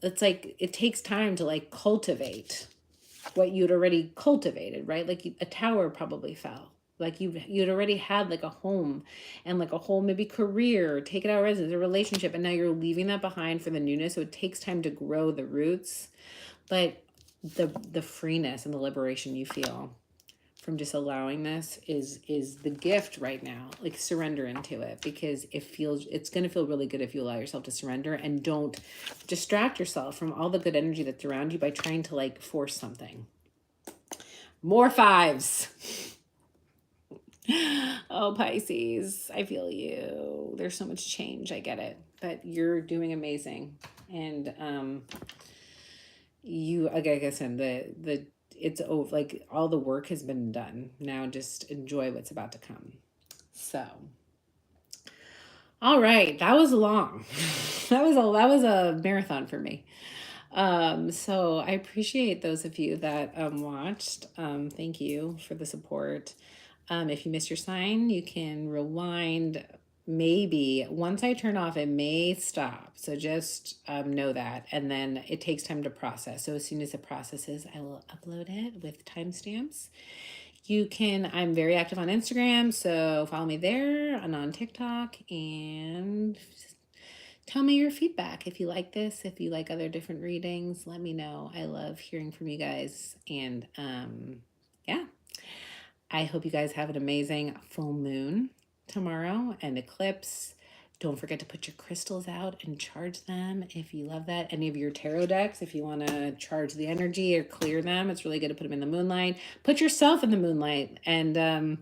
Speaker 1: it's like it takes time to like cultivate what you'd already cultivated, right? Like a tower probably fell. Like you'd already had like a home and like a whole maybe career, take it out residence, a relationship, and now you're leaving that behind for the newness. So it takes time to grow the roots, but the freeness and the liberation you feel from just allowing this is the gift right now. Like surrender into it because it's going to feel really good if you allow yourself to surrender and don't distract yourself from all the good energy that's around you by trying to like force something. More fives. Oh, Pisces, I feel you. There's so much change. I get it, but you're doing amazing. And you, like I said, the it's over. Like all the work has been done. Now just enjoy what's about to come. So, all right, that was long. That was a marathon for me. So I appreciate those of you that watched. Thank you for the support. If you missed your sign, you can rewind. Maybe once I turn off, it may stop. So just know that. And then it takes time to process. So as soon as it processes, I will upload it with timestamps. You can, I'm very active on Instagram, so follow me there and on TikTok and tell me your feedback. If you like this, if you like other different readings, let me know. I love hearing from you guys. And yeah, I hope you guys have an amazing full moon tomorrow and eclipse. Don't forget to put your crystals out and charge them if you love that. Any of your tarot decks, if you want to charge the energy or clear them, it's really good to put them in the moonlight. Put yourself in the moonlight and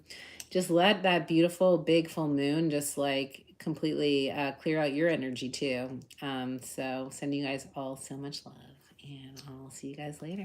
Speaker 1: just let that beautiful big full moon just like completely clear out your energy too. So sending you guys all so much love and I'll see you guys later.